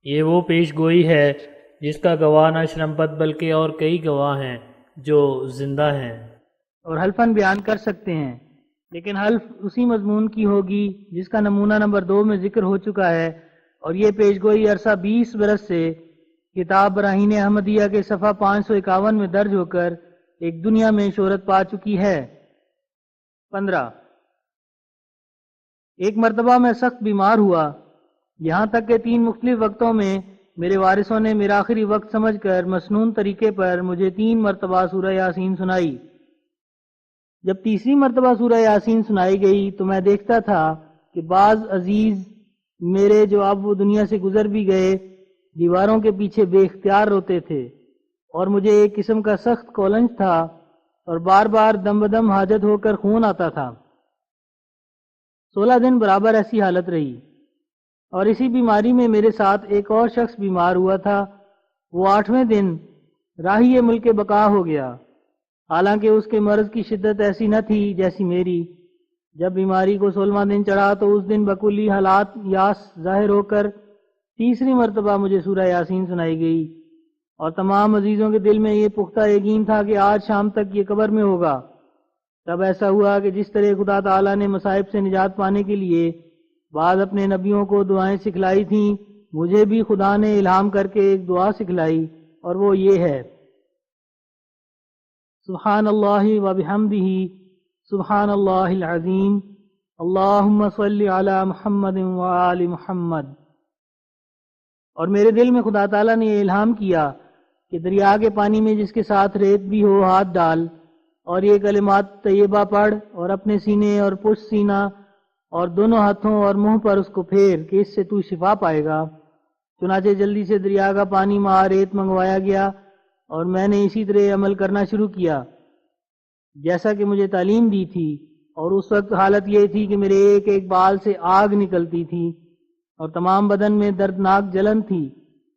یہ وہ پیش گوئی ہے جس کا گواہ نہ شرمپت بلکہ اور کئی گواہ ہیں جو زندہ ہیں اور حلفاً بیان کر سکتے ہیں، لیکن حلف اسی مضمون کی ہوگی جس کا نمونہ نمبر 2 میں ذکر ہو چکا ہے، اور یہ پیش گوئی عرصہ 20 برس سے کتاب براہین احمدیہ کے صفحہ 551 میں درج ہو کر ایک دنیا میں شہرت پا چکی ہے۔ 15 ایک مرتبہ میں سخت بیمار ہوا، یہاں تک کہ 3 مختلف وقتوں میں میرے وارثوں نے میرا آخری وقت سمجھ کر مسنون طریقے پر مجھے 3 مرتبہ سورہ یاسین سنائی۔ جب تیسری مرتبہ سورہ یاسین سنائی گئی تو میں دیکھتا تھا کہ بعض عزیز میرے جو اب وہ دنیا سے گزر بھی گئے دیواروں کے پیچھے بے اختیار روتے تھے، اور مجھے ایک قسم کا سخت کولنج تھا اور بار بار دم بدم حاجت ہو کر خون آتا تھا۔ 16 دن برابر ایسی حالت رہی، اور اسی بیماری میں میرے ساتھ ایک اور شخص بیمار ہوا تھا۔ وہ 8ویں دن راہی ملک بقا ہو گیا، حالانکہ اس کے مرض کی شدت ایسی نہ تھی جیسی میری۔ جب بیماری کو 16واں دن چڑھا تو اس دن بکلی حالات یاس ظاہر ہو کر تیسری مرتبہ مجھے سورہ یاسین سنائی گئی، اور تمام عزیزوں کے دل میں یہ پختہ یقین تھا کہ آج شام تک یہ قبر میں ہوگا۔ تب ایسا ہوا کہ جس طرح خدا تعالیٰ نے مصائب سے نجات پانے کے لیے بعض اپنے نبیوں کو دعائیں سکھلائی تھیں، مجھے بھی خدا نے الہام کر کے ایک دعا سکھلائی، اور وہ یہ ہے: سبحان اللہ و بحمدہ، سبحان اللہ العظیم، اللہم صلی علی محمد و آل محمد۔ اور میرے دل میں خدا تعالیٰ نے یہ الہام کیا کہ دریا کے پانی میں جس کے ساتھ ریت بھی ہو ہاتھ ڈال، اور یہ کلمات طیبہ پڑھ، اور اپنے سینے اور پشت سینہ اور دونوں ہاتھوں اور منہ پر اس کو پھیر کہ اس سے تو شفا پائے گا۔ چنانچہ جلدی سے دریا کا پانی مع ریت منگوایا گیا، اور میں نے اسی طرح عمل کرنا شروع کیا جیسا کہ مجھے تعلیم دی تھی، اور اس وقت حالت یہ تھی کہ میرے ایک ایک بال سے آگ نکلتی تھی، اور تمام بدن میں دردناک جلن تھی،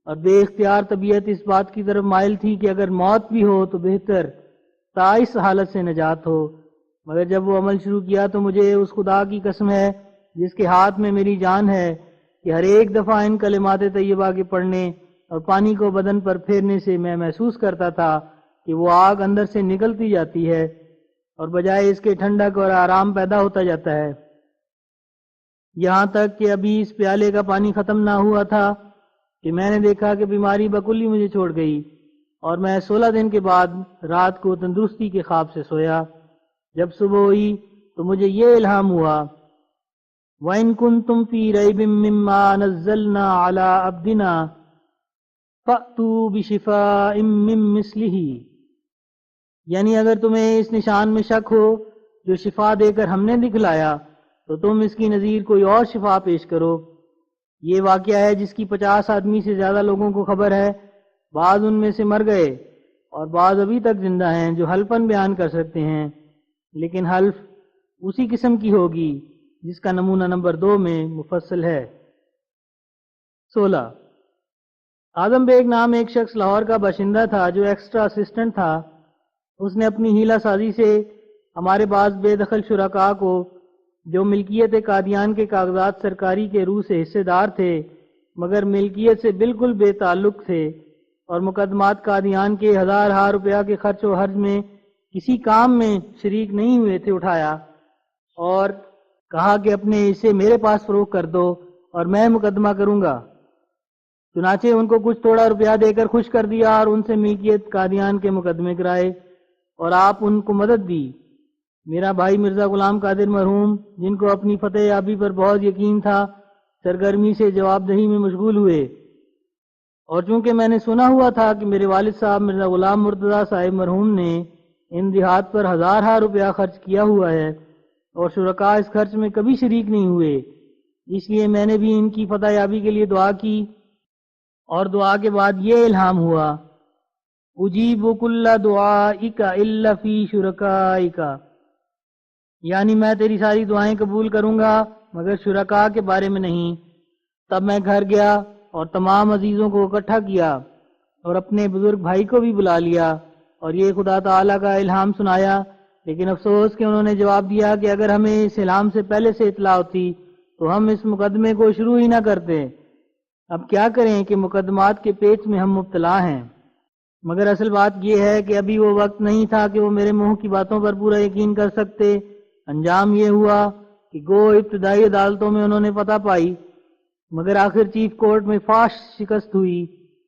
اور بے اختیار طبیعت اس بات کی طرف مائل تھی کہ اگر موت بھی ہو تو بہتر تا اس حالت سے نجات ہو۔ مگر جب وہ عمل شروع کیا تو مجھے اس خدا کی قسم ہے جس کے ہاتھ میں میری جان ہے کہ ہر ایک دفعہ ان کلمات طیبہ کے پڑھنے اور پانی کو بدن پر پھیرنے سے میں محسوس کرتا تھا کہ وہ آگ اندر سے نکلتی جاتی ہے، اور بجائے اس کے ٹھنڈک اور آرام پیدا ہوتا جاتا ہے، یہاں تک کہ ابھی اس پیالے کا پانی ختم نہ ہوا تھا کہ میں نے دیکھا کہ بیماری بکلی مجھے چھوڑ گئی، اور میں 16 دن کے بعد رات کو تندرستی کے خواب سے سویا۔ جب صبح ہوئی تو مجھے یہ الہام ہوا: وَإِن كُنتُمْ فِي رَيْبٍ مِّمَّا نَزَّلْنَا عَلَىٰ عَبْدِنَا فَأْتُوا بِشِفَاءٍ مِّن مِّثْلِهِ، یعنی اگر تمہیں اس نشان میں شک ہو جو شفا دے کر ہم نے دکھلایا تو تم اس کی نظیر کوئی اور شفا پیش کرو۔ یہ واقعہ ہے جس کی 50 آدمی سے زیادہ لوگوں کو خبر ہے، بعض ان میں سے مر گئے اور بعض ابھی تک زندہ ہیں جو حلفاً بیان کر سکتے ہیں، لیکن حلف اسی قسم کی ہوگی جس کا نمونہ نمبر 2 میں مفصل ہے۔ 16 اعظم بیگ نام ایک شخص لاہور کا باشندہ تھا جو ایکسٹرا اسسٹنٹ تھا۔ اس نے اپنی ہیلہ سازی سے ہمارے بعض بے دخل شرکاء کو جو ملکیت قادیان کے کاغذات سرکاری کے روح سے حصے دار تھے مگر ملکیت سے بالکل بے تعلق تھے اور مقدمات قادیان کے ہزار روپیہ کے خرچ و حرج میں کسی کام میں شریک نہیں ہوئے تھے، اٹھایا اور کہا کہ اپنے حصے میرے پاس فروخت کر دو اور میں مقدمہ کروں گا۔ چنانچہ ان کو کچھ تھوڑا روپیہ دے کر خوش کر دیا اور ان سے ملکیت قادیان کے مقدمے کرائے اور آپ ان کو مدد دی۔ میرا بھائی مرزا غلام قادر مرحوم، جن کو اپنی فتح یابی پر بہت یقین تھا، سرگرمی سے جواب دہی میں مشغول ہوئے، اور چونکہ میں نے سنا ہوا تھا کہ میرے والد صاحب مرزا غلام مرتضیٰ صاحب مرحوم نے ان دیہات پر ہزار روپیہ خرچ کیا ہوا ہے اور شرکاء اس خرچ میں کبھی شریک نہیں ہوئے، اس لیے میں نے بھی ان کی فتح یابی کے لیے دعا کی، اور دعا کے بعد یہ الہام ہوا: اجیب کل دعائک الا فی شرکائک، یعنی میں تیری ساری دعائیں قبول کروں گا مگر شرکاء کے بارے میں نہیں۔ تب میں گھر گیا اور تمام عزیزوں کو اکٹھا کیا اور اپنے بزرگ بھائی کو بھی بلا لیا اور یہ خدا تعالیٰ کا الہام سنایا، لیکن افسوس کہ انہوں نے جواب دیا کہ اگر ہمیں اس الہام سے پہلے سے اطلاع ہوتی تو ہم اس مقدمے کو شروع ہی نہ کرتے۔ اب کیا کریں کہ مقدمات کے پیچ میں ہم مبتلا ہیں، مگر اصل بات یہ ہے کہ ابھی وہ وقت نہیں تھا کہ وہ میرے منہ کی باتوں پر پورا یقین کر سکتے۔ انجام یہ ہوا کہ گو ابتدائی عدالتوں میں انہوں نے فتح پائی، مگر آخر چیف کورٹ میں فاش شکست ہوئی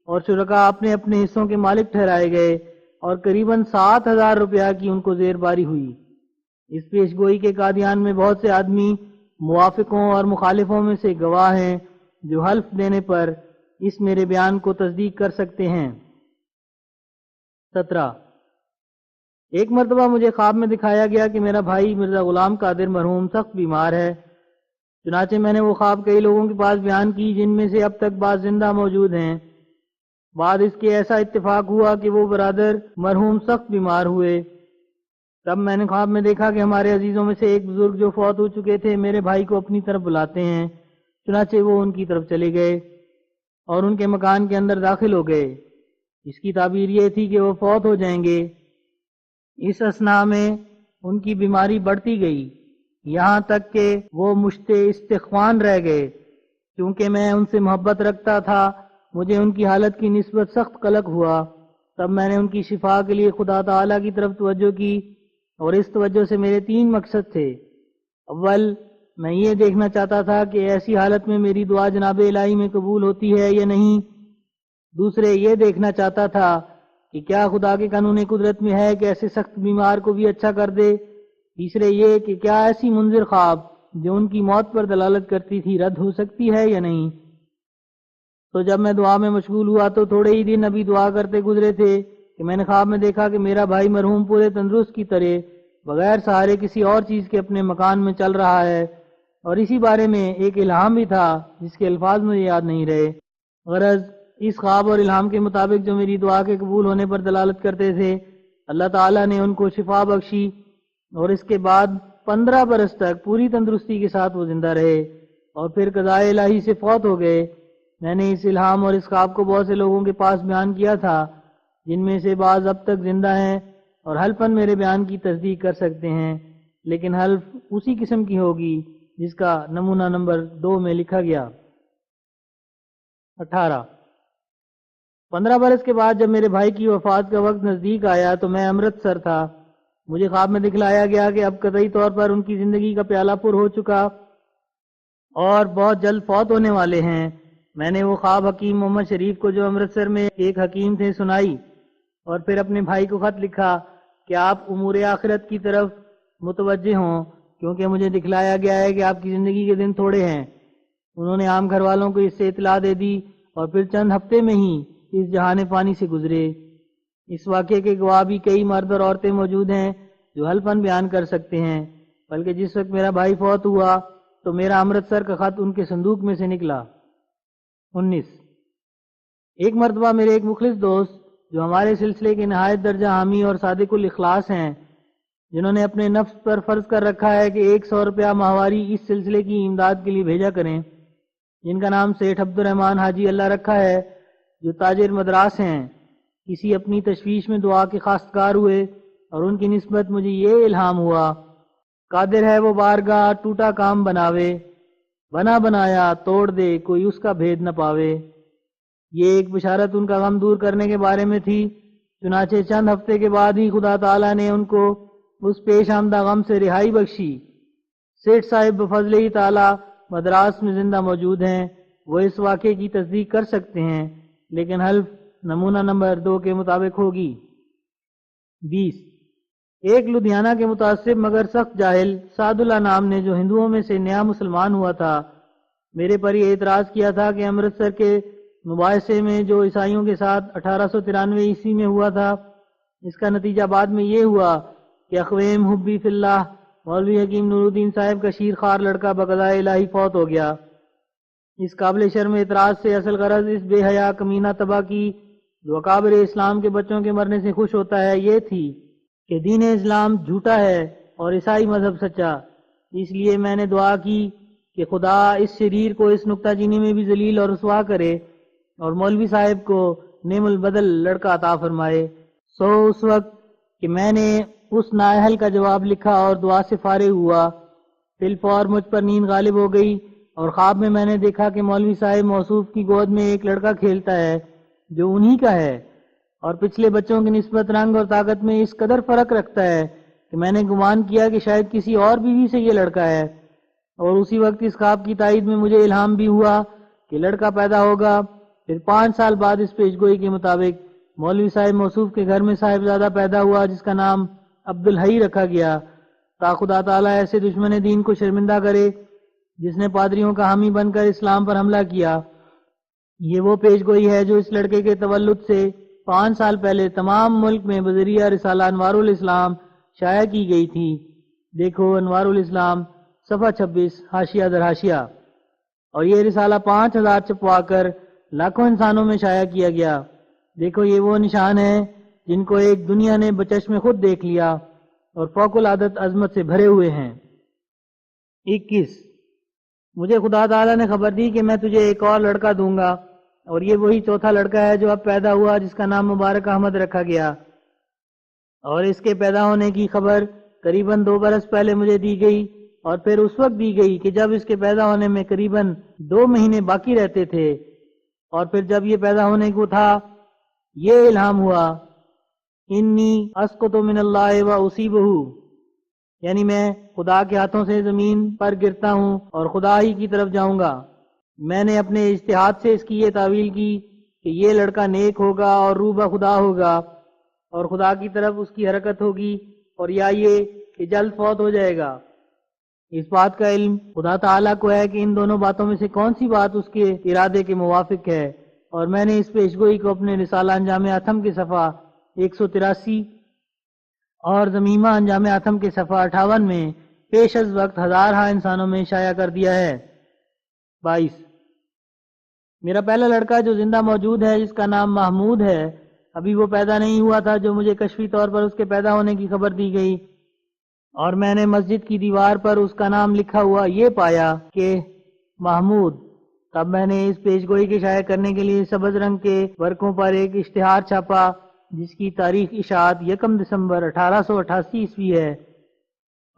اور شرکاء اپنے اپنے حصوں کے مالک ٹھہرائے گئے اور قریباً 7,000 روپیہ کی ان کو زیر باری ہوئی۔ اس پیش گوئی کے قادیان میں بہت سے آدمی موافقوں اور مخالفوں میں سے گواہ ہیں جو حلف دینے پر اس میرے بیان کو تصدیق کر سکتے ہیں۔ 17 ایک مرتبہ مجھے خواب میں دکھایا گیا کہ میرا بھائی مرزا غلام قادر مرحوم سخت بیمار ہے۔ چنانچہ میں نے وہ خواب کئی لوگوں کے پاس بیان کی، جن میں سے اب تک بعض زندہ موجود ہیں۔ بعد اس کے ایسا اتفاق ہوا کہ وہ برادر مرحوم سخت بیمار ہوئے۔ تب میں نے خواب میں دیکھا کہ ہمارے عزیزوں میں سے ایک بزرگ جو فوت ہو چکے تھے میرے بھائی کو اپنی طرف بلاتے ہیں۔ چنانچہ وہ ان کی طرف چلے گئے اور ان کے مکان کے اندر داخل ہو گئے۔ اس کی تعبیر یہ تھی کہ وہ فوت ہو جائیں گے۔ اس اثناء میں ان کی بیماری بڑھتی گئی، یہاں تک کہ وہ مشت استخوان رہ گئے۔ کیونکہ میں ان سے محبت رکھتا تھا، مجھے ان کی حالت کی نسبت سخت قلق ہوا۔ تب میں نے ان کی شفا کے لیے خدا تعالیٰ کی طرف توجہ کی، اور اس توجہ سے میرے 3 مقصد تھے۔ اول، میں یہ دیکھنا چاہتا تھا کہ ایسی حالت میں میری دعا جناب الہی میں قبول ہوتی ہے یا نہیں۔ دوسرے، یہ دیکھنا چاہتا تھا کہ کیا خدا کے قانون قدرت میں ہے کہ ایسے سخت بیمار کو بھی اچھا کر دے۔ تیسرے یہ کہ کیا ایسی منظر خواب جو ان کی موت پر دلالت کرتی تھی رد ہو سکتی ہے یا نہیں۔ تو جب میں دعا میں مشغول ہوا تو تھوڑے ہی دن ابھی دعا کرتے گزرے تھے کہ میں نے خواب میں دیکھا کہ میرا بھائی مرحوم پورے تندرست کی طرح بغیر سہارے کسی اور چیز کے اپنے مکان میں چل رہا ہے، اور اسی بارے میں ایک الہام بھی تھا جس کے الفاظ مجھے یاد نہیں رہے۔ غرض اس خواب اور الہام کے مطابق جو میری دعا کے قبول ہونے پر دلالت کرتے تھے، اللہ تعالیٰ نے ان کو شفا بخشی، اور اس کے بعد 15 برس تک پوری تندرستی کے ساتھ وہ زندہ رہے اور پھر قضاء الہی سے فوت ہو گئے۔ میں نے اس الہام اور اس خواب کو بہت سے لوگوں کے پاس بیان کیا تھا، جن میں سے بعض اب تک زندہ ہیں اور حلفاً میرے بیان کی تصدیق کر سکتے ہیں، لیکن حلف اسی قسم کی ہوگی جس کا نمونہ نمبر 2 میں لکھا گیا۔ 18 15 برس کے بعد جب میرے بھائی کی وفات کا وقت نزدیک آیا تو میں امرتسر تھا۔ مجھے خواب میں دکھلایا گیا کہ اب قطعی طور پر ان کی زندگی کا پیالہ پر ہو چکا اور بہت جلد فوت ہونے والے ہیں۔ میں نے وہ خواب حکیم محمد شریف کو جو امرتسر میں ایک حکیم تھے سنائی، اور پھر اپنے بھائی کو خط لکھا کہ آپ امور آخرت کی طرف متوجہ ہوں، کیونکہ مجھے دکھلایا گیا ہے کہ آپ کی زندگی کے دن تھوڑے ہیں۔ انہوں نے عام گھر والوں کو اس سے اطلاع دے دی اور پھر چند ہفتے میں ہی اس جہان فانی سے گزرے۔ اس واقعے کے گواہ بھی کئی مرد اور عورتیں موجود ہیں جو حلفاً بیان کر سکتے ہیں، بلکہ جس وقت میرا بھائی فوت ہوا تو میرا امرتسر کا خط ان کے صندوق میں سے نکلا۔ 19 ایک مرتبہ میرے ایک مخلص دوست جو ہمارے سلسلے کے نہایت درجہ حامی اور صادق الاخلاص ہیں، جنہوں نے اپنے نفس پر فرض کر رکھا ہے کہ 100 روپیہ ماہواری اس سلسلے کی امداد کے لیے بھیجا کریں، جن کا نام سیٹھ عبد الرحمن حاجی اللہ رکھا ہے، جو تاجر مدراس ہیں، کسی اپنی تشویش میں دعا کے خواستگار ہوئے اور ان کی نسبت مجھے یہ الہام ہوا، قادر ہے وہ بارگاہ ٹوٹا کام بناوے، بنا بنایا توڑ دے کوئی اس کا بھید نہ پاوے۔ یہ ایک بشارت ان کا غم دور کرنے کے بارے میں تھی۔ چنانچہ چند ہفتے کے بعد ہی خدا تعالیٰ نے ان کو اس پیش آمدہ غم سے رہائی بخشی۔ سیٹھ صاحب بفضل ہی تعالیٰ مدراس میں زندہ موجود ہیں، وہ اس واقعے کی تصدیق کر سکتے ہیں، لیکن حلف نمونہ نمبر 2 کے مطابق ہوگی۔ 20 ایک لدھیانہ کے متعصب مگر سخت جاہل سعد اللہ نام نے، جو ہندوؤں میں سے نیا مسلمان ہوا تھا، میرے پر یہ اعتراض کیا تھا کہ امرتسر کے مباحثے میں جو عیسائیوں کے ساتھ 1893 عیسوی میں ہوا تھا، اس کا نتیجہ بعد میں یہ ہوا کہ اخویم حبی فی اللہ مولوی حکیم نور الدین صاحب کا شیر خوار لڑکا بقضاء الہی فوت ہو گیا۔ اس قابل شرم اعتراض سے اصل غرض اس بے حیا کمینہ تباہ کی جو اکابر اسلام کے بچوں کے مرنے سے خوش ہوتا ہے یہ تھی کہ دین اسلام جھوٹا ہے اور عیسائی مذہب سچا۔ اس لیے میں نے دعا کی کہ خدا اس شریر کو اس نکتہ چینی میں بھی ذلیل اور رسوا کرے اور مولوی صاحب کو نعم البدل لڑکا عطا فرمائے۔ اس وقت کہ میں نے اس نااہل کا جواب لکھا اور دعا سے فارغ ہوا، فی الفور مجھ پر نیند غالب ہو گئی اور خواب میں نے دیکھا کہ مولوی صاحب موصوف کی گود میں ایک لڑکا کھیلتا ہے جو انہی کا ہے اور پچھلے بچوں کی نسبت رنگ اور طاقت میں اس قدر فرق رکھتا ہے کہ میں نے گمان کیا کہ شاید کسی اور بیوی سے یہ لڑکا ہے، اور اسی وقت اس خواب کی تائید میں مجھے الہام بھی ہوا کہ لڑکا پیدا ہوگا۔ پھر 5 سال بعد اس پیشگوئی کے مطابق مولوی صاحب موصوف کے گھر میں صاحبزادہ پیدا ہوا جس کا نام عبدالحی رکھا گیا، تا خدا تعالیٰ ایسے دشمن دین کو شرمندہ کرے جس نے پادریوں کا حامی بن کر اسلام پر حملہ کیا۔ یہ وہ پیشگوئی ہے جو اس لڑکے کے تولد سے 5 سال پہلے تمام ملک میں بذریعہ رسالہ انوار الاسلام شائع کی گئی تھی۔ دیکھو انوار الاسلام صفحہ 26 حاشیہ در حاشیہ۔ اور یہ رسالہ 5000 چھپوا کر لاکھوں انسانوں میں شائع کیا گیا۔ دیکھو یہ وہ نشان ہیں جن کو ایک دنیا نے بچشم خود دیکھ لیا اور فوق العادت عظمت سے بھرے ہوئے ہیں۔ 21 مجھے خدا تعالیٰ نے خبر دی کہ میں تجھے ایک اور لڑکا دوں گا، اور یہ وہی چوتھا لڑکا ہے جو اب پیدا ہوا جس کا نام مبارک احمد رکھا گیا، اور اس کے پیدا ہونے کی خبر قریباً 2 برس پہلے مجھے دی گئی، اور پھر اس وقت دی گئی کہ جب اس کے پیدا ہونے میں قریباً 2 مہینے باقی رہتے تھے، اور پھر جب یہ پیدا ہونے کو تھا یہ الہام ہوا انی اسقط من اللہ و اصیبہ، یعنی میں خدا کے ہاتھوں سے زمین پر گرتا ہوں اور خدا ہی کی طرف جاؤں گا۔ میں نے اپنے اجتہاد سے اس کی یہ تعویل کی کہ یہ لڑکا نیک ہوگا اور روح بخدا ہوگا اور خدا کی طرف اس کی حرکت ہوگی، اور یا یہ کہ جلد فوت ہو جائے گا۔ اس بات کا علم خدا تعالیٰ کو ہے کہ ان دونوں باتوں میں سے کون سی بات اس کے ارادے کے موافق ہے، اور میں نے اس پیشگوئی کو اپنے رسالہ انجام اتم کے صفحہ 183 اور ضمیمہ انجام اتم کے صفحہ 58 میں پیش از وقت ہزارہا انسانوں میں شائع کر دیا ہے۔ 22 میرا پہلا لڑکا جو زندہ موجود ہے جس کا نام محمود ہے، ابھی وہ پیدا نہیں ہوا تھا جو مجھے کشفی طور پر اس کے پیدا ہونے کی خبر دی گئی، اور میں نے مسجد کی دیوار پر اس کا نام لکھا ہوا یہ پایا کہ محمود۔ تب میں نے اس پیشگوئی کے شائع کرنے کے لیے سبز رنگ کے ورقوں پر ایک اشتہار چھاپا جس کی تاریخ اشاعت 1 دسمبر 1888 عیسوی ہے،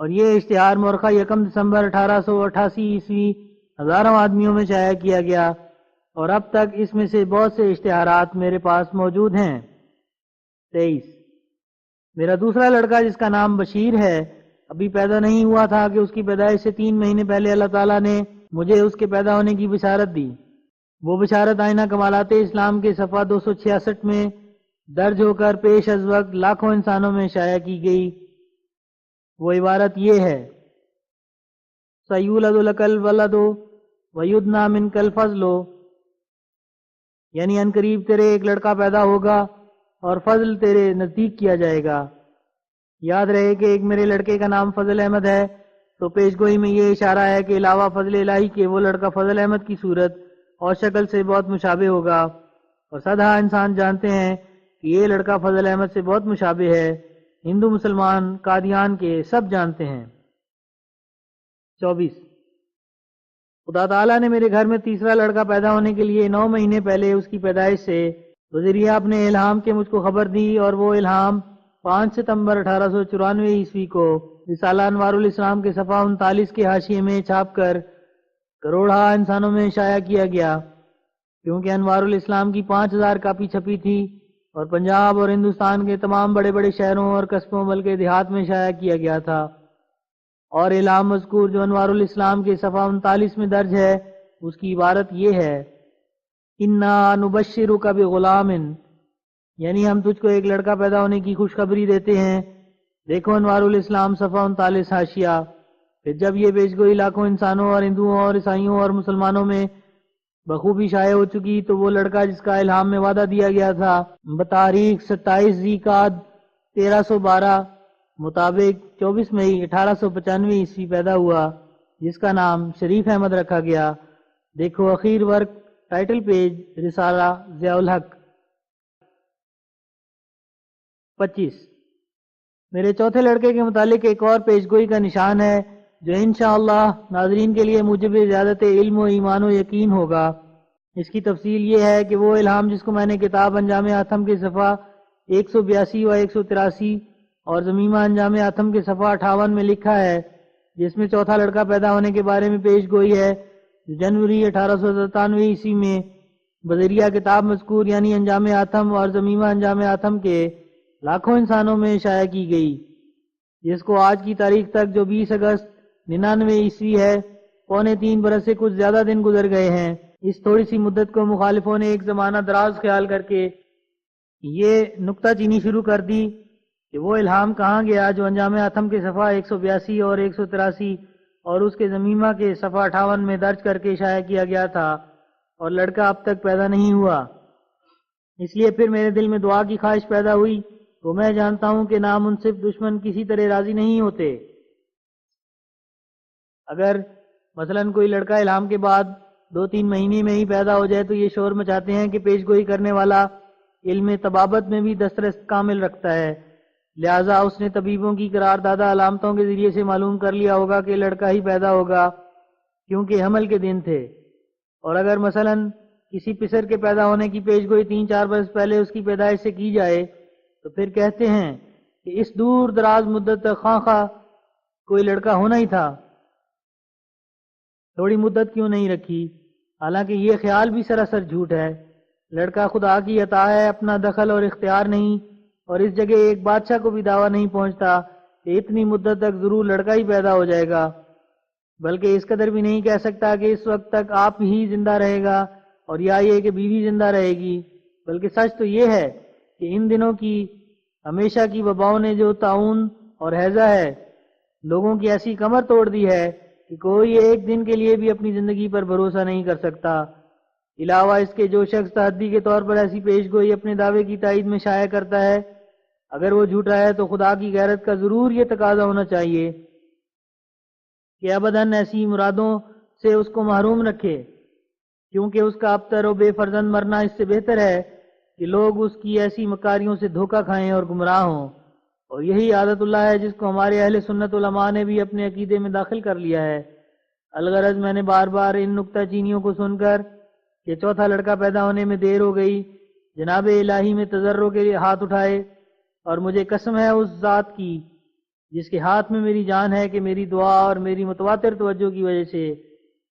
اور یہ اشتہار مورخہ 1 دسمبر 1888 عیسوی ہزاروں آدمیوں میں شائع کیا گیا، اور اب تک اس میں سے بہت سے اشتہارات میرے پاس موجود ہیں۔ 23 میرا دوسرا لڑکا جس کا نام بشیر ہے ابھی پیدا نہیں ہوا تھا کہ اس کی پیدائش سے 3 مہینے پہلے اللہ تعالیٰ نے مجھے اس کے پیدا ہونے کی بشارت دی۔ وہ بشارت آئینہ کمالات اسلام کے صفحہ 266 میں درج ہو کر پیش از وقت لاکھوں انسانوں میں شائع کی گئی۔ وہ عبارت یہ ہے سیولد لک الولد ویدنی منک الفضل، یعنی ان قریب تیرے ایک لڑکا پیدا ہوگا اور فضل تیرے نزدیک کیا جائے گا۔ یاد رہے کہ ایک میرے لڑکے کا نام فضل احمد ہے، تو پیشگوئی میں یہ اشارہ ہے کہ علاوہ فضل الہی کے وہ لڑکا فضل احمد کی صورت اور شکل سے بہت مشابہ ہوگا، اور صدہا انسان جانتے ہیں کہ یہ لڑکا فضل احمد سے بہت مشابہ ہے، ہندو مسلمان قادیان کے سب جانتے ہیں۔ 24 خدا تعالیٰ نے میرے گھر میں تیسرا لڑکا پیدا ہونے کے لیے 9 مہینے پہلے اس کی پیدائش سے وزیریہ اپنے الہام کے مجھ کو خبر دی، اور وہ الہام 5 ستمبر 1894 عیسوی کو رسالہ انوار الاسلام کے صفحہ 39 کے حاشیے میں چھاپ کر کروڑہا انسانوں میں شائع کیا گیا، کیونکہ انوار الاسلام کی 5000 کاپی چھپی تھی، اور پنجاب اور ہندوستان کے تمام بڑے بڑے شہروں اور قصبوں بلکہ دیہات میں شائع کیا گیا تھا۔ اور الہام مذکور جو انوار الاسلام کے صفحہ 39 میں درج ہے اس کی عبارت یہ ہے انا نبشرک بغلام، یعنی ہم تجھ کو ایک لڑکا پیدا ہونے کی خوشخبری دیتے ہیں۔ دیکھو انوار الاسلام صفحہ 39 حاشیہ۔ پھر جب یہ پیشگوئی لاکھوں انسانوں اور ہندوؤں اور عیسائیوں اور مسلمانوں میں بخوبی شائع ہو چکی تو وہ لڑکا جس کا الہام میں وعدہ دیا گیا تھا بتاریخ 27 ذی-القعدہ 1312 مطابق 24 مئی 1895 عیسوی پیدا ہوا، جس کا نام شریف احمد رکھا گیا۔ دیکھو اخیر ورق ٹائٹل پیج رسالہ ضیاء الحق۔ 25 میرے چوتھے لڑکے کے متعلق ایک اور پیشگوئی کا نشان ہے جو انشاءاللہ ناظرین کے لیے موجب زیادت علم و ایمان و یقین ہوگا۔ اس کی تفصیل یہ ہے کہ وہ الہام جس کو میں نے کتاب انجام اتم کے صفحہ 182 و 183 اور ضمیمہ انجام اتم کے صفحہ 58 میں لکھا ہے، جس میں چوتھا لڑکا پیدا ہونے کے بارے میں پیش گوئی ہے، جو جنوری 1897 عیسوی میں بذریعہ کتاب مذکور یعنی انجام آتم اور زمیمہ انجام آتم کے لاکھوں انسانوں میں شائع کی گئی، جس کو آج کی تاریخ تک جو 20 اگست 99 عیسوی ہے، 2.25 برس سے کچھ زیادہ دن گزر گئے ہیں۔ اس تھوڑی سی مدت کو مخالفوں نے ایک زمانہ دراز خیال کر کے یہ نکتہ چینی شروع کر دی کہ وہ الہام کہاں گیا جو انجام آتم کے صفحہ 182 اور 183 اور اس کے زمیمہ کے صفحہ 58 میں درج کر کے شائع کیا گیا تھا، اور لڑکا اب تک پیدا نہیں ہوا۔ اس لیے پھر میرے دل میں دعا کی خواہش پیدا ہوئی، تو میں جانتا ہوں کہ نامنصف دشمن کسی طرح راضی نہیں ہوتے۔ اگر مثلا کوئی لڑکا الہام کے بعد 2-3 مہینے میں ہی پیدا ہو جائے تو یہ شور مچاتے ہیں کہ پیش گوئی کرنے والا علم طبابت میں بھی دسترس کامل رکھتا ہے، لہٰذا اس نے طبیبوں کی قراردادہ علامتوں کے ذریعے سے معلوم کر لیا ہوگا کہ لڑکا ہی پیدا ہوگا، کیونکہ حمل کے دن تھے۔ اور اگر مثلا کسی پسر کے پیدا ہونے کی پیش گوئی 3-4 برس پہلے اس کی پیدائش سے کی جائے تو پھر کہتے ہیں کہ اس دور دراز مدت تک خواہ کوئی لڑکا ہونا ہی تھا، تھوڑی مدت کیوں نہیں رکھی؟ حالانکہ یہ خیال بھی سراسر جھوٹ ہے۔ لڑکا خدا کی عطا ہے، اپنا دخل اور اختیار نہیں، اور اس جگہ ایک بادشاہ کو بھی دعویٰ نہیں پہنچتا کہ اتنی مدت تک ضرور لڑکا ہی پیدا ہو جائے گا، بلکہ اس قدر بھی نہیں کہہ سکتا کہ اس وقت تک آپ ہی زندہ رہے گا اور یا یہ کہ بیوی زندہ رہے گی، بلکہ سچ تو یہ ہے کہ ان دنوں کی ہمیشہ کی وباؤں نے جو طاعون اور ہیضہ ہے لوگوں کی ایسی کمر توڑ دی ہے کہ کوئی ایک دن کے لیے بھی اپنی زندگی پر بھروسہ نہیں کر سکتا۔ علاوہ اس کے جو شخص تحدی کے طور پر ایسی پیش گوئی اپنے دعوے کی تائید میں شائع کرتا ہے، اگر وہ جھوٹا ہے تو خدا کی غیرت کا ضرور یہ تقاضا ہونا چاہیے کہ ابداً ایسی مرادوں سے اس کو محروم رکھے، کیونکہ اس کا ابتر و بے فرزند مرنا اس سے بہتر ہے کہ لوگ اس کی ایسی مکاریوں سے دھوکہ کھائیں اور گمراہ ہوں۔ اور یہی عادت اللہ ہے جس کو ہمارے اہل سنت علماء نے بھی اپنے عقیدے میں داخل کر لیا ہے۔ الغرض میں نے بار بار ان نکتہ چینیوں کو سن کر کہ چوتھا لڑکا پیدا ہونے میں دیر ہو گئی، جناب الہی میں تضرع کے لیے ہاتھ اٹھائے، اور مجھے قسم ہے اس ذات کی جس کے ہاتھ میں میری جان ہے کہ میری دعا اور میری متواتر توجہ کی وجہ سے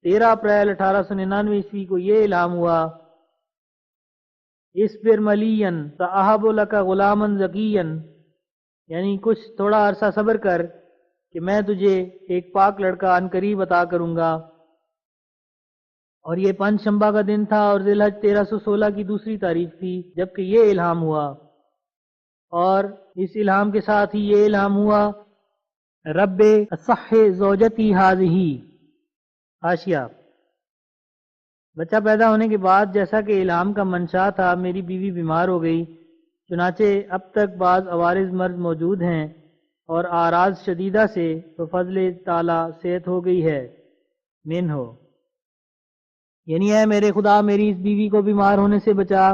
13 اپریل 1899 عیسوی کو یہ الہام ہوا، اصبر ملین فاہب لک غلاما زکیا، یعنی کچھ تھوڑا عرصہ صبر کر کہ میں تجھے ایک پاک لڑکا عنقریب عطا کروں گا۔ اور یہ پنج شنبہ کا دن تھا اور ذی الحج 1316 کی دوسری تاریخ تھی جبکہ یہ الہام ہوا، اور اس الہام کے ساتھ ہی یہ الہام ہوا رب اصح زوجتی ہذہ۔ حاشیہ: بچہ پیدا ہونے کے بعد جیسا کہ الہام کا منشا تھا میری بیوی بیمار ہو گئی، چنانچہ اب تک بعض عوارض مرض موجود ہیں اور اعراض شدیدہ سے بفضل تعالی صحت ہو گئی ہے۔ من ہو، یعنی اے میرے خدا میری اس بیوی کو بیمار ہونے سے بچا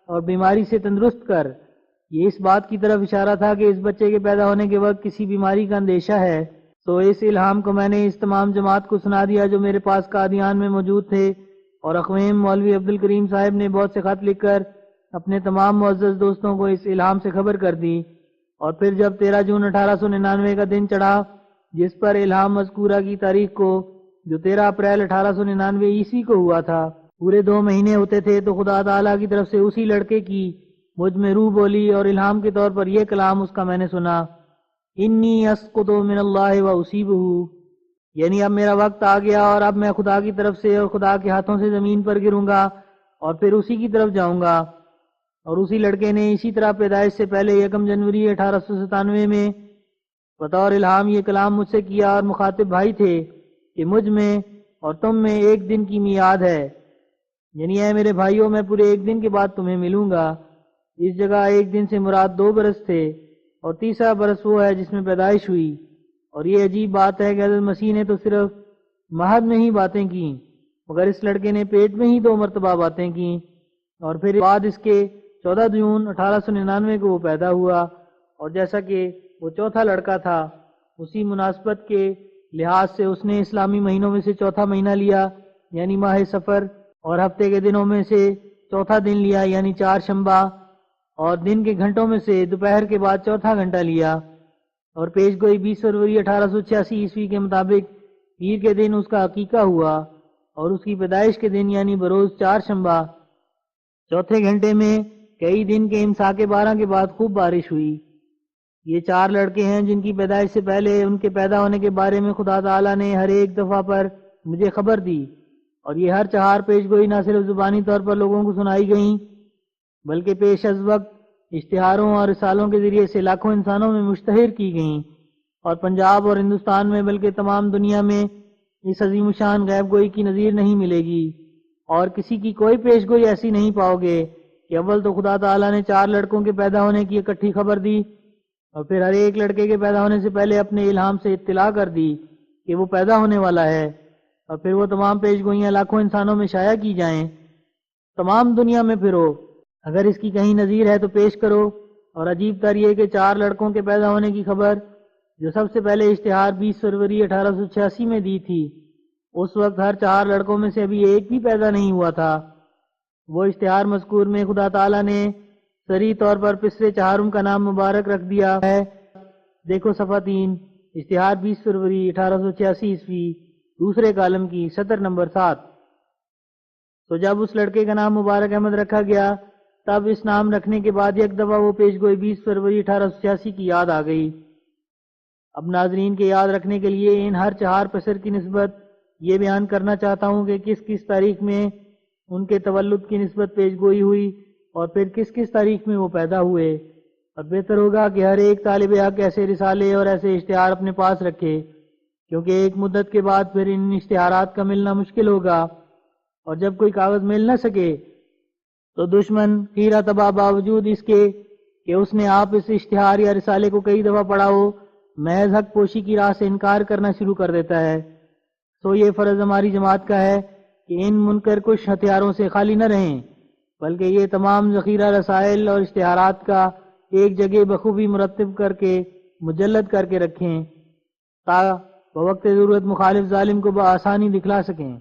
اور بیماری سے تندرست کر۔ یہ اس بات کی طرف اشارہ تھا کہ اس بچے کے پیدا ہونے کے وقت کسی بیماری کا اندیشہ ہے، تو اس الہام کو میں نے اس تمام جماعت کو سنا دیا جو میرے پاس قادیان میں موجود تھے، اور اخویم مولوی عبدالکریم صاحب نے بہت سے خط لکھ کر اپنے تمام معزز دوستوں کو اس الہام سے خبر کر دی۔ اور پھر جب 13 جون 1899 کا دن چڑھا جس پر الہام مذکورہ کی تاریخ کو جو 13 اپریل 1899 عیسوی کو ہوا تھا پورے 2 مہینے ہوتے تھے، تو خدا تعالیٰ کی طرف سے اسی لڑکے کی مجھ میں روح بولی اور الہام کے طور پر یہ کلام اس کا میں نے سنا، انی اسقط من اللہ و اصیبہ، یعنی اب میرا وقت آ گیا اور اب میں خدا کی طرف سے اور خدا کے ہاتھوں سے زمین پر گروں گا اور پھر اسی کی طرف جاؤں گا۔ اور اسی لڑکے نے اسی طرح پیدائش سے پہلے 1 جنوری 1897 میں بطور الہام یہ کلام مجھ سے کیا، اور مخاطب بھائی تھے کہ مجھ میں اور تم میں 1 دن کی میعاد ہے، یعنی اے میرے بھائیوں میں پورے 1 دن کے بعد تمہیں ملوں گا۔ اس جگہ 1 دن سے مراد 2 برس تھے، اور تیسرا برس وہ ہے جس میں پیدائش ہوئی۔ اور یہ عجیب بات ہے کہ حضرت مسیح نے تو صرف مہد میں ہی باتیں کیں، مگر اس لڑکے نے پیٹ میں ہی 2 مرتبہ باتیں کیں، اور پھر بعد اس کے 14 جون 1899 کو وہ پیدا ہوا۔ اور جیسا کہ وہ چوتھا لڑکا تھا اسی مناسبت کے لحاظ سے اس نے اسلامی مہینوں میں سے چوتھا مہینہ لیا یعنی ماہ سفر، اور ہفتے کے دنوں میں سے چوتھا دن لیا یعنی 4 شنبہ، اور دن کے گھنٹوں میں سے دوپہر کے بعد چوتھا گھنٹہ لیا۔ اور پیش گوئی 20 فروری 1886 عیسوی کے مطابق پیر کے دن اس کا عقیقہ ہوا، اور اس کی پیدائش کے دن یعنی بروز چہارشنبہ چوتھے گھنٹے میں کئی دن کے امساک 12 کے بعد خوب بارش ہوئی۔ یہ 4 لڑکے ہیں جن کی پیدائش سے پہلے ان کے پیدا ہونے کے بارے میں خدا تعالیٰ نے ہر ایک دفعہ پر مجھے خبر دی، اور یہ ہر 4 پیش گوئی نہ صرف زبانی طور پر لوگوں کو سنائی گئیں بلکہ پیش از وقت اشتہاروں اور رسالوں کے ذریعے سے لاکھوں انسانوں میں مشتہر کی گئیں، اور پنجاب اور ہندوستان میں بلکہ تمام دنیا میں اس عظیم الشان غیب گوئی کی نظیر نہیں ملے گی، اور کسی کی کوئی پیش گوئی ایسی نہیں پاؤ گے کہ اول تو خدا تعالیٰ نے 4 لڑکوں کے پیدا ہونے کی اکٹھی خبر دی، اور پھر ہر ایک لڑکے کے پیدا ہونے سے پہلے اپنے الہام سے اطلاع کر دی کہ وہ پیدا ہونے والا ہے، اور پھر وہ تمام پیش گوئیاں لاکھوں انسانوں میں شائع کی جائیں۔ تمام دنیا میں پھرو، اگر اس کی کہیں نظیر ہے تو پیش کرو۔ اور عجیب تر یہ کہ 4 لڑکوں کے پیدا ہونے کی خبر جو سب سے پہلے اشتہار 20 فروری 1886 میں دی تھی، اس وقت ہر 4 لڑکوں میں سے ابھی ایک بھی پیدا نہیں ہوا تھا۔ وہ اشتہار مذکور میں خدا تعالیٰ نے صریح طور پر پسرے چہارم کا نام مبارک رکھ دیا ہے۔ دیکھو صفحہ 3، اشتہار 20 فروری 1886 عیسوی، دوسرے کالم کی سطر نمبر 7۔ تو جب اس لڑکے کا نام مبارک احمد رکھا گیا، تب اس نام رکھنے کے بعد یک دفعہ وہ پیش گوئی 20 فروری 1886 کی یاد آ گئی۔ اب ناظرین کے یاد رکھنے کے لیے ان ہر 4 پسر کی نسبت یہ بیان کرنا چاہتا ہوں کہ کس کس تاریخ میں ان کے تولد کی نسبت پیش گوئی ہوئی، اور پھر کس کس تاریخ میں وہ پیدا ہوئے۔ اور بہتر ہوگا کہ ہر ایک طالب حق ایسے رسالے اور ایسے اشتہار اپنے پاس رکھے، کیونکہ ایک مدت کے بعد پھر ان اشتہارات کا ملنا مشکل ہوگا، اور جب کوئی کاغذ مل نہ سکے تو دشمن خیرہ تباہ باوجود اس کے کہ اس نے آپ اس اشتہار یا رسالے کو کئی دفعہ پڑھا ہو، محض حق پوشی کی راہ سے انکار کرنا شروع کر دیتا ہے۔ تو یہ فرض ہماری جماعت کا ہے کہ ان منکر کش ہتھیاروں سے خالی نہ رہیں، بلکہ یہ تمام ذخیرہ رسائل اور اشتہارات کا ایک جگہ بخوبی مرتب کر کے مجلد کر کے رکھیں، تاکہ بوقت ضرورت مخالف ظالم کو بآسانی دکھلا سکیں۔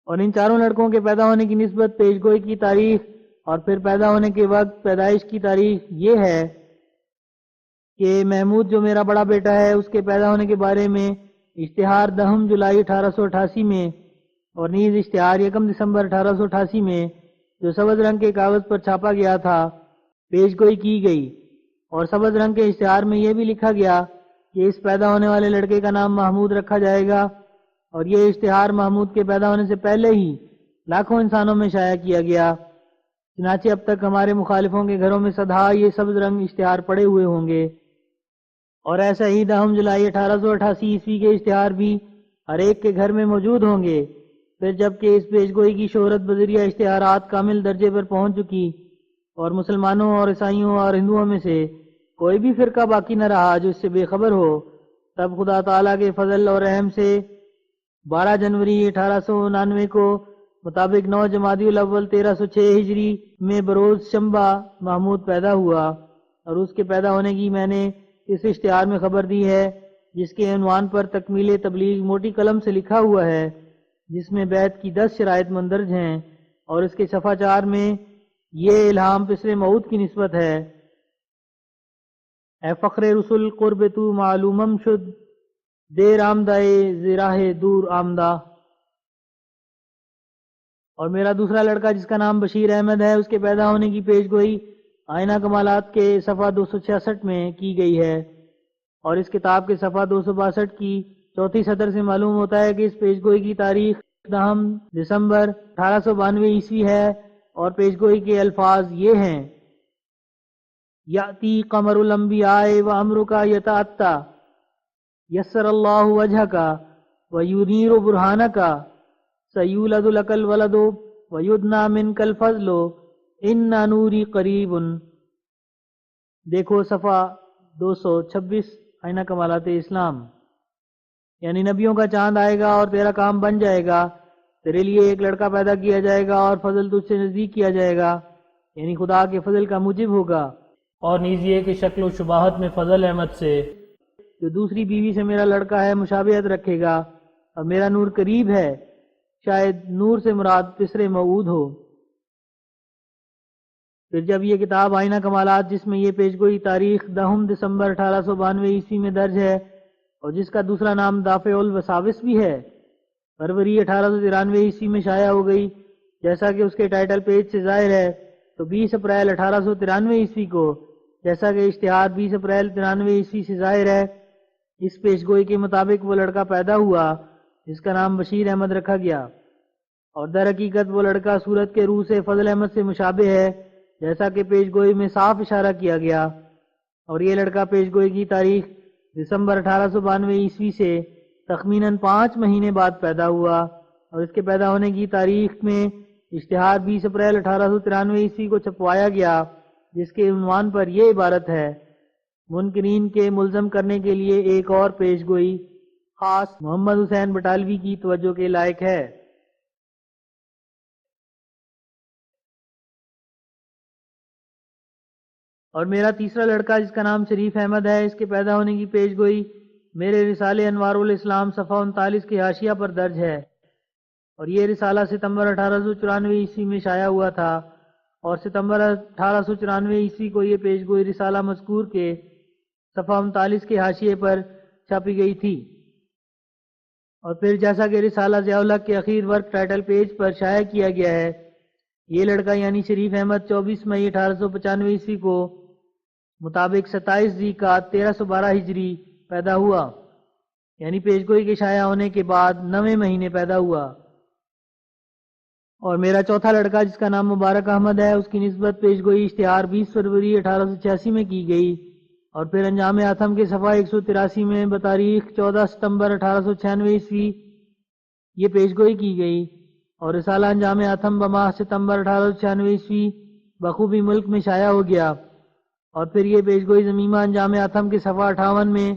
اور ان 4 لڑکوں کے پیدا ہونے کی نسبت پیش گوئی کی تاریخ اور پھر پیدا ہونے کے وقت پیدائش کی تاریخ یہ ہے کہ محمود جو میرا بڑا بیٹا ہے اس کے پیدا ہونے کے بارے میں اشتہار 10 جولائی 1888 میں، اور نیز اشتہار 1 دسمبر 1888 میں جو سبز رنگ کے کاغذ پر چھاپا گیا تھا پیش گوئی کی گئی، اور سبز رنگ کے اشتہار میں یہ بھی لکھا گیا کہ اس پیدا ہونے والے لڑکے کا نام محمود رکھا جائے گا، اور یہ اشتہار محمود کے پیدا ہونے سے پہلے ہی لاکھوں انسانوں میں شائع کیا گیا۔ چنانچہ اب تک ہمارے مخالفوں کے گھروں میں سدھا یہ سبز رنگ اشتہار پڑے ہوئے ہوں گے، اور ایسا ہی 10 جولائی 1888 عیسوی کے اشتہار بھی ہر ایک کے گھر میں موجود ہوں گے۔ پھر جبکہ اس پیش گوئی کی شہرت بذریعہ اشتہارات کامل درجے پر پہنچ چکی، اور مسلمانوں اور عیسائیوں اور ہندوؤں میں سے کوئی بھی فرقہ باقی نہ رہا جو اس سے بے خبر ہو، تب خدا تعالیٰ کے فضل اور رحم سے 12 جنوری 1899 کو مطابق 9 جمادی الاول 1306 ہجری میں بروز شنبہ محمود پیدا ہوا، اور اس کے پیدا ہونے کی میں نے اس اشتہار میں خبر دی ہے، جس کے عنوان پر تکمیل تبلیغ موٹی قلم سے لکھا ہوا ہے، جس میں بیعت کی 10 شرائط مندرج ہیں، اور اس کے صفحہ 4 میں یہ الہام پسر موعود کی نسبت ہے۔ اے فخر رسول قرب تو معلومم شد، دیر آمدائے زراہ دور آمدہ۔ اور میرا دوسرا لڑکا جس کا نام بشیر احمد ہے، اس کے پیدا ہونے کی پیش گوئی آئینہ کمالات کے صفحہ 266 میں کی گئی ہے، اور اس کتاب کے صفحہ 262 کی چوتھی سطر سے معلوم ہوتا ہے کہ اس پیش گوئی کی تاریخ 10 دسمبر 1892 عیسوی ہے، اور پیش گوئی کے الفاظ یہ ہیں: یاتی قمر الانبیاء و امرک یتعطا یسر اللہ وجہک و یونیر برہانک سیولد لک الولد و یدنا منک الفضل ان نوری قریب۔ دیکھو صفحہ 226 آئینہ کمالات اسلام۔ یعنی نبیوں کا چاند آئے گا اور تیرا کام بن جائے گا، تیرے لیے ایک لڑکا پیدا کیا جائے گا اور فضل تجھ سے نزدیک کیا جائے گا، یعنی خدا کے فضل کا موجب ہوگا۔ اور نیز یہ کہ شکل و شباہت میں فضل احمد سے جو دوسری بیوی سے میرا لڑکا ہے مشابہت رکھے گا، اور میرا نور قریب ہے، شاید نور سے مراد پسر موعود ہو۔ پھر جب یہ کتاب آئینہ کمالات جس میں یہ پیش گوئی تاریخ 10 دسمبر 1892 عیسوی میں درج ہے، اور جس کا دوسرا نام دافع الوساوس بھی ہے، فروری 1893 میں شائع ہو گئی جیسا کہ اس کے ٹائٹل پیج سے ظاہر ہے، تو 20 اپریل 1893 کو جیسا کہ اشتہار 20 اپریل 93 سے ظاہر ہے، اس پیشگوئی کے مطابق وہ لڑکا پیدا ہوا جس کا نام بشیر احمد رکھا گیا، اور در حقیقت وہ لڑکا صورت کے روح سے فضل احمد سے مشابہ ہے جیسا کہ پیشگوئی میں صاف اشارہ کیا گیا، اور یہ لڑکا پیشگوئی کی تاریخ دسمبر 1892 سے تخمیناً 5 مہینے بعد پیدا ہوا، اور اس کے پیدا ہونے کی تاریخ میں اشتہار 20 اپریل 1893 کو چھپوایا گیا، جس کے عنوان پر یہ عبارت ہے: منکرین کے ملزم کرنے کے لیے ایک اور پیشگوئی خاص محمد حسین بٹالوی کی توجہ کے لائق ہے۔ اور میرا تیسرا لڑکا جس کا نام شریف احمد ہے، اس کے پیدا ہونے کی پیشگوئی میرے رسالے انوار الاسلام صفحہ 39 کے حاشیہ پر درج ہے، اور یہ رسالہ ستمبر 1894 میں شائع ہوا تھا، اور ستمبر 1894 کو یہ پیشگوئی رسالہ مذکور کے صفحہ 39 کے حاشیے پر چھپی گئی تھی، اور پھر جیسا کہ رسالہ ضیاء الحق کے اخیر ورک ٹائٹل پیج پر شائع کیا گیا ہے، یہ لڑکا یعنی شریف احمد 24 مئی 1895 کو مطابق 27 ذی-القعدہ 1312 ہجری پیدا ہوا، یعنی پیشگوئی کے شائع ہونے کے بعد 9 مہینے پیدا ہوا۔ اور میرا چوتھا لڑکا جس کا نام مبارک احمد ہے، اس کی نسبت پیشگوئی اشتہار 20 فروری 1886 میں کی گئی، اور پھر انجام آتم کے صفحہ 183 میں بتاریخ 14 ستمبر 1896 یہ پیشگوئی کی گئی، اور رسالہ انجام آتم بماہ ستمبر 1896 بخوبی ملک میں شائع ہو گیا، اور پھر یہ پیشگوئی ضمیمہ انجام آتم کے صفحہ 58 میں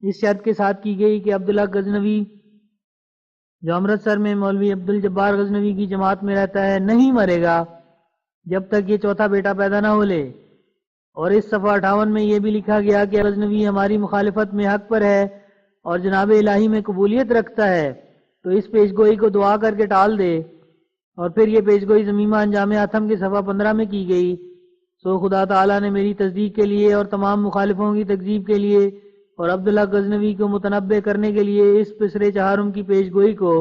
اس شرط کے ساتھ کی گئی کہ عبداللہ غزنوی جو امرتسر میں مولوی عبدالجبار غزنوی کی جماعت میں رہتا ہے نہیں مرے گا جب تک یہ چوتھا بیٹا پیدا نہ ہو لے، اور اس صفحہ 58 میں یہ بھی لکھا گیا کہ غزنوی ہماری مخالفت میں حق پر ہے اور جناب الہی میں قبولیت رکھتا ہے، تو اس پیشگوئی کو دعا کر کے ٹال دے۔ اور پھر یہ پیشگوئی ضمیمہ انجام آتم کے صفحہ 15 میں کی گئی، سو خدا تعالیٰ نے میری تصدیق کے لیے اور تمام مخالفوں کی تکذیب کے لیے اور عبداللہ غزنوی کو متنبع کرنے کے لیے اس پسر چہارم کی پیشگوئی کو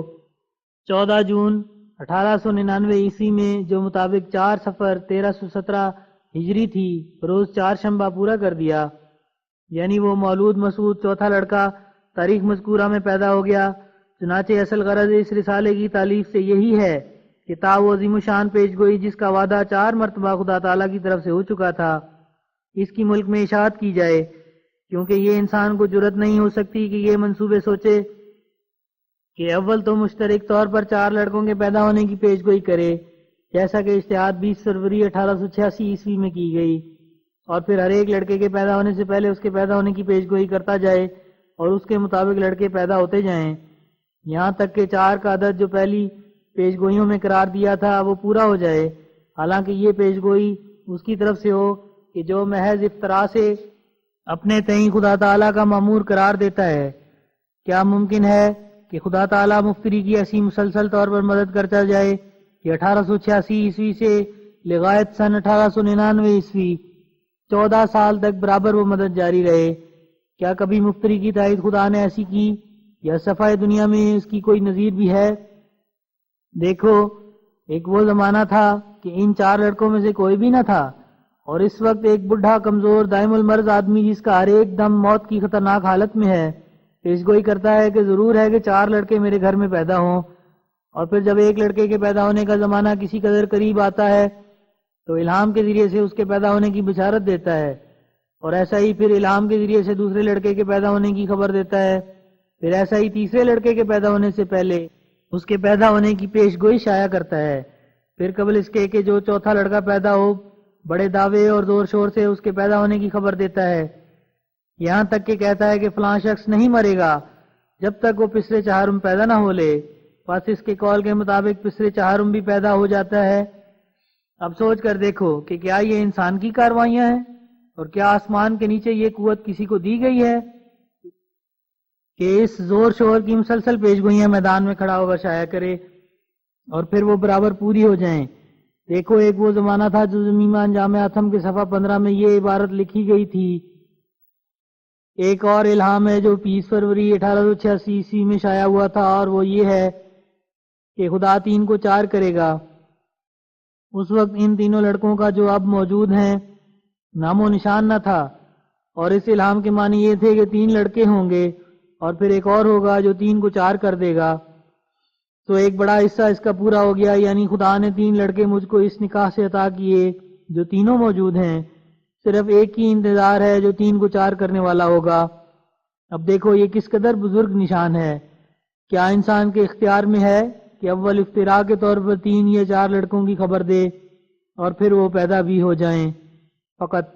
14 جون 1899 میں جو مطابق 4 صفر 1317 ہجری تھی روز 4 شنبہ پورا کر دیا، یعنی وہ مولود مسعود چوتھا لڑکا تاریخ مذکورہ میں پیدا ہو گیا۔ چنانچہ اصل غرض اس رسالے کی تالیف سے یہی ہے کہ وہ عظیم الشان پیشگوئی جس کا وعدہ 4 مرتبہ خدا تعالیٰ کی طرف سے ہو چکا تھا، اس کی ملک میں اشاعت کی جائے، کیونکہ یہ انسان کو جرت نہیں ہو سکتی کہ یہ منصوبے سوچے کہ اول تو مشترک طور پر 4 لڑکوں کے پیدا ہونے کی پیشگوئی کرے، جیسا کہ اشتہار 20 فروری 1886 میں کی گئی، اور پھر ہر ایک لڑکے کے پیدا ہونے سے پہلے اس کے پیدا ہونے کی پیشگوئی کرتا جائے اور اس کے مطابق لڑکے پیدا ہوتے جائیں، یہاں تک کہ 4 کا عدد جو پہلی پیشگوئیوں میں قرار دیا تھا وہ پورا ہو جائے، حالانکہ یہ پیشگوئی اس کی طرف سے ہو کہ جو محض افتراء سے اپنے تئیں خدا تعالیٰ کا مأمور قرار دیتا ہے۔ کیا ممکن ہے کہ خدا تعالیٰ مفتری کی ایسی مسلسل طور پر مدد کرتا جائے کہ 1886 سے لغایت سن 1899 14 سال تک برابر وہ مدد جاری رہے؟ کیا کبھی مفتری کی تائید خدا نے ایسی کی یا صفحہ دنیا میں اس کی کوئی نظیر بھی ہے؟ دیکھو، ایک وہ زمانہ تھا کہ ان 4 لڑکوں میں سے کوئی بھی نہ تھا، اور اس وقت ایک بڈھا کمزور دائم المرض آدمی جس کا ہر ایک دم موت کی خطرناک حالت میں ہے پیشگوئی کرتا ہے کہ ضرور ہے کہ 4 لڑکے میرے گھر میں پیدا ہوں، اور پھر جب ایک لڑکے کے پیدا ہونے کا زمانہ کسی قدر قریب آتا ہے تو الہام کے ذریعے سے اس کے پیدا ہونے کی بشارت دیتا ہے، اور ایسا ہی پھر الہام کے ذریعے سے دوسرے لڑکے کے پیدا ہونے کی خبر دیتا ہے، پھر ایسا ہی تیسرے لڑکے کے پیدا ہونے سے پہلے اس کے پیدا ہونے کی پیشگوئی شائع کرتا ہے، پھر قبل اس کے کہ جو چوتھا لڑکا پیدا ہو بڑے دعوے اور زور شور سے اس کے پیدا ہونے کی خبر دیتا ہے، یہاں تک کہ کہتا ہے کہ فلاں شخص نہیں مرے گا جب تک وہ پسر چہارم پیدا نہ ہو لے، بس اس کے قول کے مطابق پسر چہارم بھی پیدا ہو جاتا ہے۔ اب سوچ کر دیکھو کہ کیا یہ انسان کی کاروائیاں ہیں، اور کیا آسمان کے نیچے یہ قوت کسی کو دی گئی ہے کہ اس زور شور کی مسلسل پیشگوئیاں میدان میں کھڑا ہو کر شائع کرے اور پھر وہ برابر پوری ہو جائیں؟ دیکھو، ایک وہ زمانہ تھا جو ضمیمہ انجام آتم کے صفحہ 15 میں یہ عبارت لکھی گئی تھی ایک اور الہام ہے جو 20 فروری 1886 عیسوی میں شائع ہوا تھا، اور وہ یہ ہے کہ خدا 3 کو 4 کرے گا۔ اس وقت ان تینوں لڑکوں کا جو اب موجود ہیں نام و نشان نہ تھا، اور اس الہام کے معنی یہ تھے کہ 3 لڑکے ہوں گے اور پھر ایک اور ہوگا جو 3 کو 4 کر دے گا۔ تو ایک بڑا حصہ اس کا پورا ہو گیا، یعنی خدا نے 3 لڑکے مجھ کو اس نکاح سے عطا کیے جو تینوں موجود ہیں، صرف ایک ہی انتظار ہے جو 3 کو 4 کرنے والا ہوگا۔ اب دیکھو یہ کس قدر بزرگ نشان ہے۔ کیا انسان کے اختیار میں ہے کہ اول افتراء کے طور پر 3 یا 4 لڑکوں کی خبر دے اور پھر وہ پیدا بھی ہو جائیں؟ فقط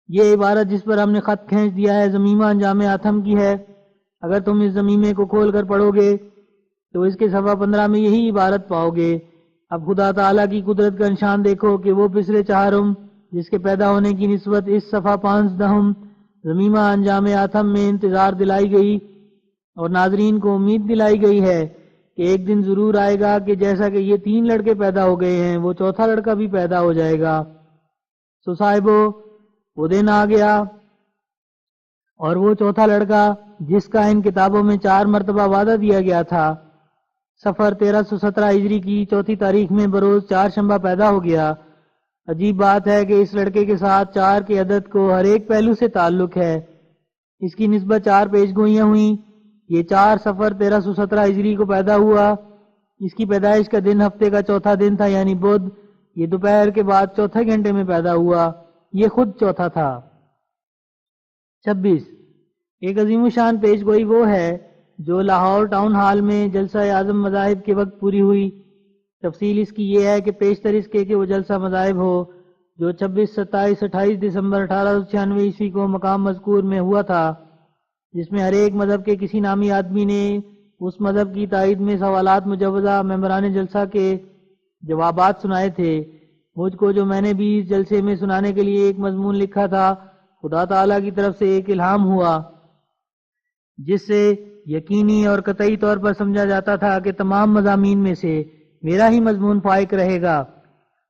یہ عبارت جس پر ہم نے خط کھینچ دیا ہے ضمیمہ انجام آتم کی ہے۔ اگر تم اس ضمیمے کو کھول کر پڑھو گے تو اس کے صفحہ 15 میں یہی عبارت پاؤ گے۔ اب خدا تعالیٰ کی قدرت کا نشان دیکھو کہ وہ پچھلے 4 جس کے پیدا ہونے کی نسبت اس صفحہ 15 ضمیمہ انجام آتم میں انتظار دلائی گئی اور ناظرین کو امید دلائی گئی ہے کہ ایک دن ضرور آئے گا کہ جیسا کہ یہ 3 لڑکے پیدا ہو گئے ہیں وہ 4تھا لڑکا بھی پیدا ہو جائے گا۔ سو صاحبو وہ دن آ گیا اور وہ 4تھا لڑکا جس کا ان کتابوں میں 4 مرتبہ وعدہ دیا گیا تھا سفر 1317 ہجری کی 4 تاریخ میں بروز 4 شنبہ پیدا ہو گیا۔ عجیب بات ہے کہ اس لڑکے کے ساتھ 4 کے عدد کو ہر ایک پہلو سے تعلق ہے۔ اس کی نسبت 4 پیش گوئیاں ہوئیں۔ یہ 4 سفر 1317 ہجری کو پیدا ہوا۔ اس کی پیدائش کا دن ہفتے کا 4تھا دن تھا، یعنی بدھ۔ یہ دوپہر کے بعد 4تھے گھنٹے میں پیدا ہوا۔ یہ خود 4تھا تھا۔ 26 ایک عظیم الشان پیش گوئی وہ ہے جو لاہور ٹاؤن ہال میں جلسہ اعظم مذاہب کے وقت پوری ہوئی۔ تفصیل اس کی یہ ہے کہ پیشتر اس کے کہ وہ جلسہ مذاہب ہو جو 26، 27، 28 دسمبر 1896 عیسوی کو مقام مذکور میں ہوا تھا، جس میں ہر ایک مذہب کے کسی نامی آدمی نے اس مذہب کی تائید میں سوالات مجوزہ ممبران جلسہ کے جوابات سنائے تھے۔ مجھ کو جو میں نے بھی اس جلسے میں سنانے کے لیے ایک مضمون لکھا تھا، خدا تعالیٰ کی طرف سے ایک الہام ہوا جس سے یقینی اور قطعی طور پر سمجھا جاتا تھا کہ تمام مضامین میں سے میرا ہی مضمون فائق رہے گا۔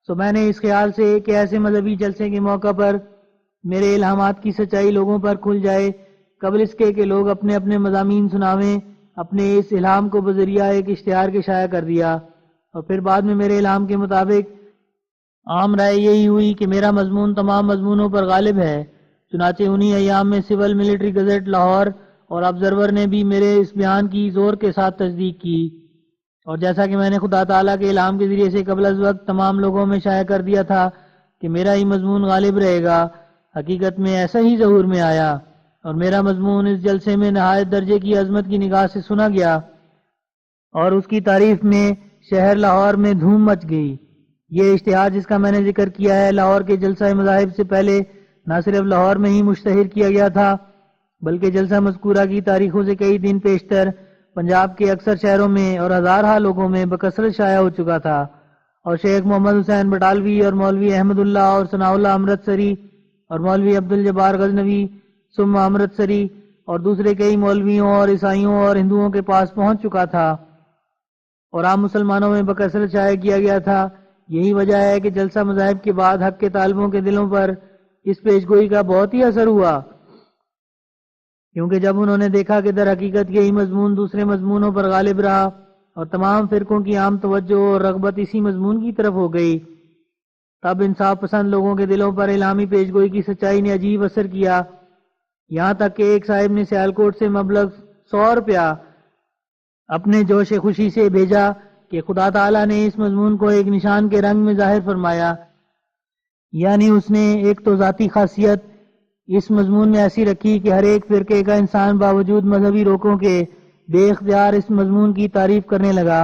سو میں نے اس خیال سے کہ ایسے مذہبی جلسے کے موقع پر میرے الہامات کی سچائی لوگوں پر کھل جائے، قبل اس کے کہ لوگ اپنے اپنے مضامین سناویں، اپنے اس الہام کو بذریعہ ایک اشتہار کے شائع کر دیا، اور پھر بعد میں میرے الہام کے مطابق عام رائے یہی ہوئی کہ میرا مضمون تمام مضمونوں پر غالب ہے۔ چنانچہ انہی ایام میں سول ملٹری گزٹ لاہور اور آبزرور نے بھی میرے اس بیان کی زور کے ساتھ تصدیق کی، اور جیسا کہ میں نے خدا تعالیٰ کے الہام کے ذریعے سے قبل از وقت تمام لوگوں میں شائع کر دیا تھا کہ میرا ہی مضمون غالب رہے گا، حقیقت میں ایسا ہی ظہور میں آیا، اور میرا مضمون اس جلسے میں نہایت درجے کی عظمت کی نگاہ سے سنا گیا، اور اس کی تعریف میں شہر لاہور میں دھوم مچ گئی۔ یہ اشتہار جس کا میں نے ذکر کیا ہے لاہور کے جلسہ مذاہب سے پہلے نہ صرف لاہور میں ہی مشتہر کیا گیا تھا، بلکہ جلسہ مذکورہ کی تاریخوں سے کئی دن پیشتر پنجاب کے اکثر شہروں میں اور ہزارہ لوگوں میں بکثرت شائع ہو چکا تھا، اور شیخ محمد حسین بٹالوی اور مولوی احمد اللہ اور ثناء اللہ امرتسری اور مولوی عبد الجبار غزنوی ثم امرتسری اور دوسرے کئی مولویوں اور عیسائیوں اور ہندوؤں کے پاس پہنچ چکا تھا، اور عام مسلمانوں میں بکثرت شائع کیا گیا تھا۔ یہی وجہ ہے کہ جلسہ مذاہب کے بعد حق کے طالبوں کے دلوں پر اس پیش گوئی کا بہت ہی اثر ہوا، کیونکہ جب انہوں نے دیکھا کہ در حقیقت یہی مضمون دوسرے مضمونوں پر غالب رہا اور تمام فرقوں کی عام توجہ اور رغبت اسی مضمون کی طرف ہو گئی، تب انصاف پسند لوگوں کے دلوں پر الہامی پیش گوئی کی سچائی نے عجیب اثر کیا، یہاں تک کہ ایک صاحب نے سیالکوٹ سے مبلغ 100 روپیہ اپنے جوش خوشی سے بھیجا کہ خدا تعالیٰ نے اس مضمون کو ایک نشان کے رنگ میں ظاہر فرمایا، یعنی اس نے ایک تو ذاتی خاصیت اس مضمون میں ایسی رکھی کہ ہر ایک فرقے کا انسان باوجود مذہبی روکوں کے بے اختیار اس مضمون کی تعریف کرنے لگا،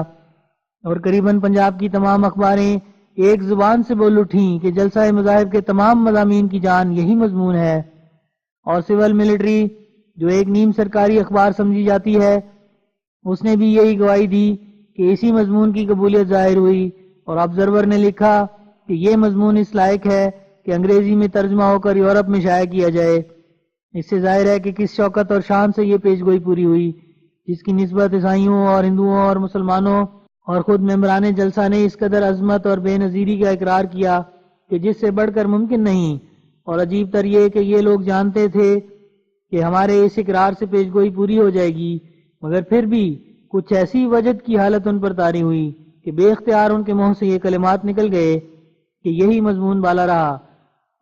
اور قریباً پنجاب کی تمام اخباریں ایک زبان سے بول اٹھیں کہ جلسہ مذاہب کے تمام مضامین کی جان یہی مضمون ہے، اور سول ملٹری جو ایک نیم سرکاری اخبار سمجھی جاتی ہے اس نے بھی یہی گواہی دی کہ اسی مضمون کی قبولیت ظاہر ہوئی، اور آبزرور نے لکھا کہ یہ مضمون اس لائق ہے کہ انگریزی میں ترجمہ ہو کر یورپ میں شائع کیا جائے۔ اس سے ظاہر ہے کہ کس شوکت اور شان سے یہ پیش گوئی پوری ہوئی، جس کی نسبت عیسائیوں اور ہندوؤں اور مسلمانوں اور خود ممبران جلسہ نے اس قدر عظمت اور بے نظیری کا اقرار کیا کہ جس سے بڑھ کر ممکن نہیں اور عجیب تر یہ کہ یہ لوگ جانتے تھے کہ ہمارے اس اقرار سے پیش گوئی پوری ہو جائے گی، مگر پھر بھی کچھ ایسی وجد کی حالت ان پر طاری ہوئی کہ بے اختیار ان کے منہ سے یہ کلمات نکل گئے کہ یہی مضمون بالا رہا۔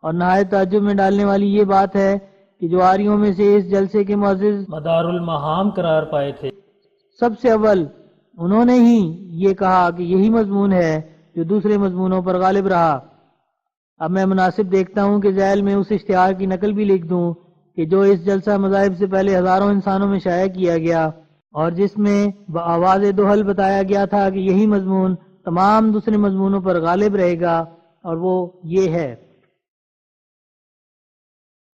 اور نہایت تعجب میں ڈالنے والی یہ بات ہے کہ جو آریوں میں سے اس جلسے کے معزز مدار المہام قرار پائے تھے، سب سے اول انہوں نے ہی یہ کہا کہ یہی مضمون ہے جو دوسرے مضمونوں پر غالب رہا۔ اب میں مناسب دیکھتا ہوں کہ ذیل میں اس اشتہار کی نقل بھی لکھ دوں کہ جو اس جلسہ مذاہب سے پہلے ہزاروں انسانوں میں شائع کیا گیا، اور جس میں بآواز دوحل بتایا گیا تھا کہ یہی مضمون تمام دوسرے مضمونوں پر غالب رہے گا، اور وہ یہ ہے۔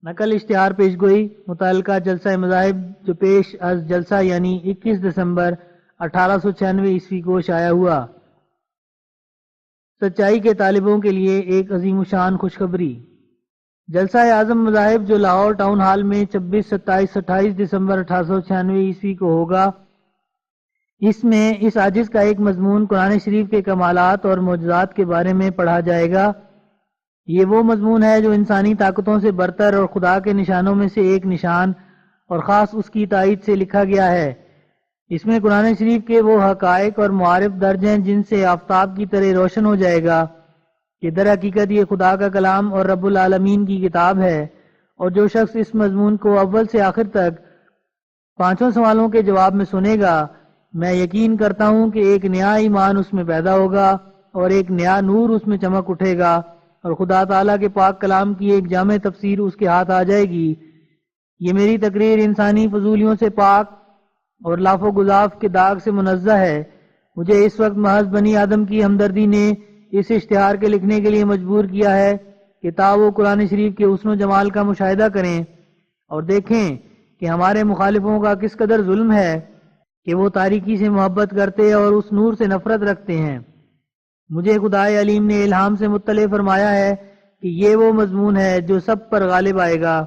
نقل اشتہار پیش گوئی متعلقہ جلسہ مذاہب جو پیش از جلسہ یعنی 21 دسمبر 1896 عیسوی کو شائع ہوا۔ سچائی کے طالبوں کے لیے ایک عظیم الشان خوشخبری۔ جلسہ اعظم مذاہب جو لاہور ٹاؤن ہال میں 26، 27، 28 دسمبر 1896 عیسوی کو ہوگا، اس میں اس عاجز کا ایک مضمون قرآن شریف کے کمالات اور معجزات کے بارے میں پڑھا جائے گا۔ یہ وہ مضمون ہے جو انسانی طاقتوں سے برتر اور خدا کے نشانوں میں سے ایک نشان اور خاص اس کی تائید سے لکھا گیا ہے۔ اس میں قرآن شریف کے وہ حقائق اور معارف درج ہیں جن سے آفتاب کی طرح روشن ہو جائے گا کہ در حقیقت یہ خدا کا کلام اور رب العالمین کی کتاب ہے، اور جو شخص اس مضمون کو اول سے آخر تک 5 سوالوں کے جواب میں سنے گا، میں یقین کرتا ہوں کہ ایک نیا ایمان اس میں پیدا ہوگا اور ایک نیا نور اس میں چمک اٹھے گا، اور خدا تعالیٰ کے پاک کلام کی ایک جامع تفسیر اس کے ہاتھ آ جائے گی۔ یہ میری تقریر انسانی فضولیوں سے پاک اور لاف و گزاف کے داغ سے منزہ ہے۔ مجھے اس وقت محض بنی آدم کی ہمدردی نے اس اشتہار کے لکھنے کے لیے مجبور کیا ہے کہ تا وہ قرآن شریف کے حسن و جمال کا مشاہدہ کریں اور دیکھیں کہ ہمارے مخالفوں کا کس قدر ظلم ہے کہ وہ تاریکی سے محبت کرتے اور اس نور سے نفرت رکھتے ہیں۔ مجھے خدائے علیم نے الہام سے مطلع فرمایا ہے کہ یہ وہ مضمون ہے جو سب پر غالب آئے گا،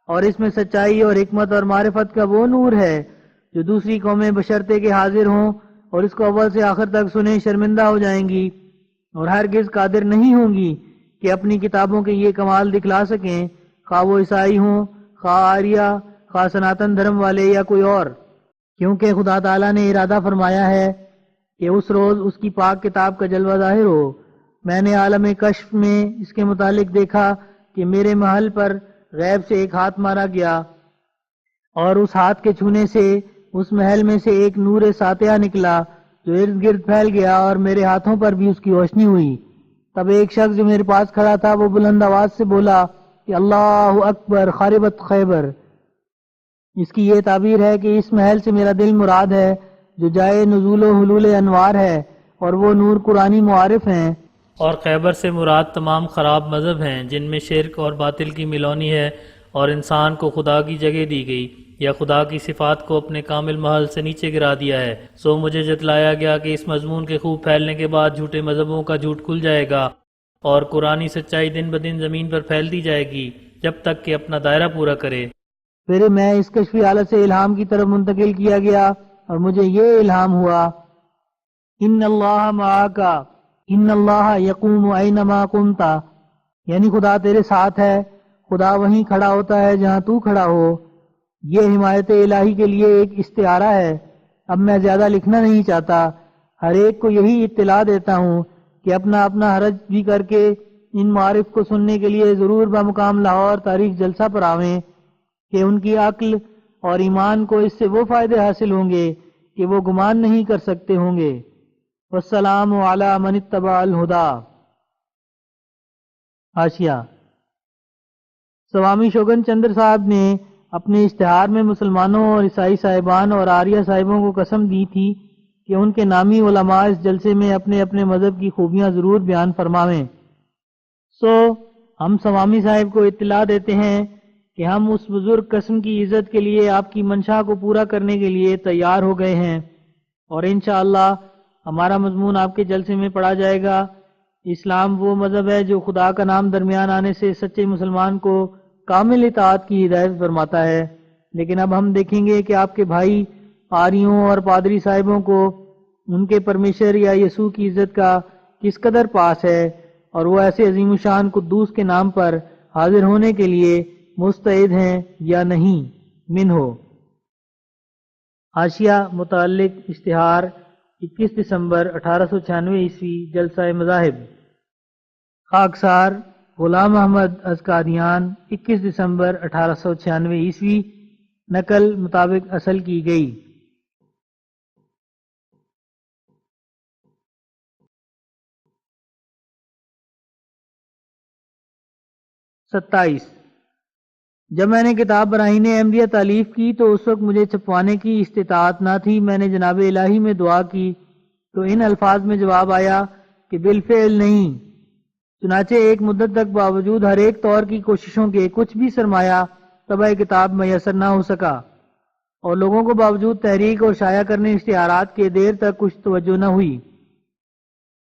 اور اس میں سچائی اور حکمت اور معرفت کا وہ نور ہے جو دوسری قومیں بشرطے کے حاضر ہوں اور اس کو اول سے آخر تک سنیں شرمندہ ہو جائیں گی، اور ہرگز قادر نہیں ہوں گی کہ اپنی کتابوں کے یہ کمال دکھلا سکیں، خواہ وہ عیسائی ہوں، خواہ آریہ، خواہ سناتن دھرم والے یا کوئی اور، کیونکہ خدا تعالیٰ نے ارادہ فرمایا ہے کہ اس روز اس کی پاک کتاب کا جلوہ ظاہر ہو۔ میں نے عالم کشف میں اس کے متعلق دیکھا کہ میرے محل پر غیب سے ایک ہاتھ مارا گیا، اور اس ہاتھ کے چھونے سے اس محل میں سے ایک نور ساتیہ نکلا جو ارد گرد پھیل گیا، اور میرے ہاتھوں پر بھی اس کی روشنی ہوئی۔ تب ایک شخص جو میرے پاس کھڑا تھا وہ بلند آواز سے بولا کہ اللہ اکبر خربت خیبر۔ اس کی یہ تعبیر ہے کہ اس محل سے میرا دل مراد ہے جو جائے نزول و حلول انوار ہے، اور وہ نور قرآنی معارف ہیں، اور خیبر سے مراد تمام خراب مذہب ہیں جن میں شرک اور باطل کی ملونی ہے، اور انسان کو خدا کی جگہ دی گئی یا خدا کی صفات کو اپنے کامل محل سے نیچے گرا دیا ہے۔ سو مجھے جتلایا گیا کہ اس مضمون کے خوب پھیلنے کے بعد جھوٹے مذہبوں کا جھوٹ کھل جائے گا، اور قرآنی سچائی دن بدن زمین پر پھیلتی جائے گی جب تک کہ اپنا دائرہ پورا کرے۔ پھر میں اس کشفی حالت سے الہام کی طرف منتقل کیا گیا، اور مجھے یہ الہام ہوا، ان اللہ معاک، ان اللہ یقوم اینما کنت، یعنی خدا تیرے ساتھ ہے، خدا وہیں کھڑا ہوتا ہے جہاں تو کھڑا ہو۔ یہ حمایت الہی کے لیے ایک استعارہ ہے۔ اب میں زیادہ لکھنا نہیں چاہتا، ہر ایک کو یہی اطلاع دیتا ہوں کہ اپنا اپنا حرج بھی کر کے ان معارف کو سننے کے لیے ضرور بمقام لاہور تاریخ جلسہ پر آویں، کہ ان کی عقل اور ایمان کو اس سے وہ فائدے حاصل ہوں گے کہ وہ گمان نہیں کر سکتے ہوں گے۔ والسلام علی من اتبع الہدا۔ حاشیہ: سوامی شوگن چندر صاحب نے اپنے اشتہار میں مسلمانوں اور عیسائی صاحبان اور آریہ صاحبوں کو قسم دی تھی کہ ان کے نامی علماء اس جلسے میں اپنے اپنے مذہب کی خوبیاں ضرور بیان فرماویں۔ سو ہم سوامی صاحب کو اطلاع دیتے ہیں کہ ہم اس بزرگ قسم کی عزت کے لیے آپ کی منشا کو پورا کرنے کے لیے تیار ہو گئے ہیں، اور انشاءاللہ ہمارا مضمون آپ کے جلسے میں پڑھا جائے گا۔ اسلام وہ مذہب ہے جو خدا کا نام درمیان آنے سے سچے مسلمان کو کامل اطاعت کی ہدایت فرماتا ہے، لیکن اب ہم دیکھیں گے کہ آپ کے بھائی آریوں اور پادری صاحبوں کو ان کے پرمیشر یا یسوع کی عزت کا کس قدر پاس ہے، اور وہ ایسے عظیم الشان قدوس کے نام پر حاضر ہونے کے لیے مستعد ہیں یا نہیں؟ منہ حاشیہ متعلق اشتہار 21 دسمبر 1896 عیسوی جلسہ مذاہب خاکسار غلام محمد از قادیان 21 دسمبر 1896 عیسوی نقل مطابق اصل کی گئی۔ 27 جب میں نے کتاب براہین احمدیہ تالیف کی تو اس وقت مجھے چھپوانے کی استطاعت نہ تھی۔ میں نے جناب الہی میں دعا کی تو ان الفاظ میں جواب آیا کہ بالفعل نہیں۔ چنانچہ ایک مدت تک باوجود ہر ایک طور کی کوششوں کے کچھ بھی سرمایہ طبع کتاب میسر نہ ہو سکا، اور لوگوں کو باوجود تحریک اور شائع کرنے اشتہارات کے دیر تک کچھ توجہ نہ ہوئی۔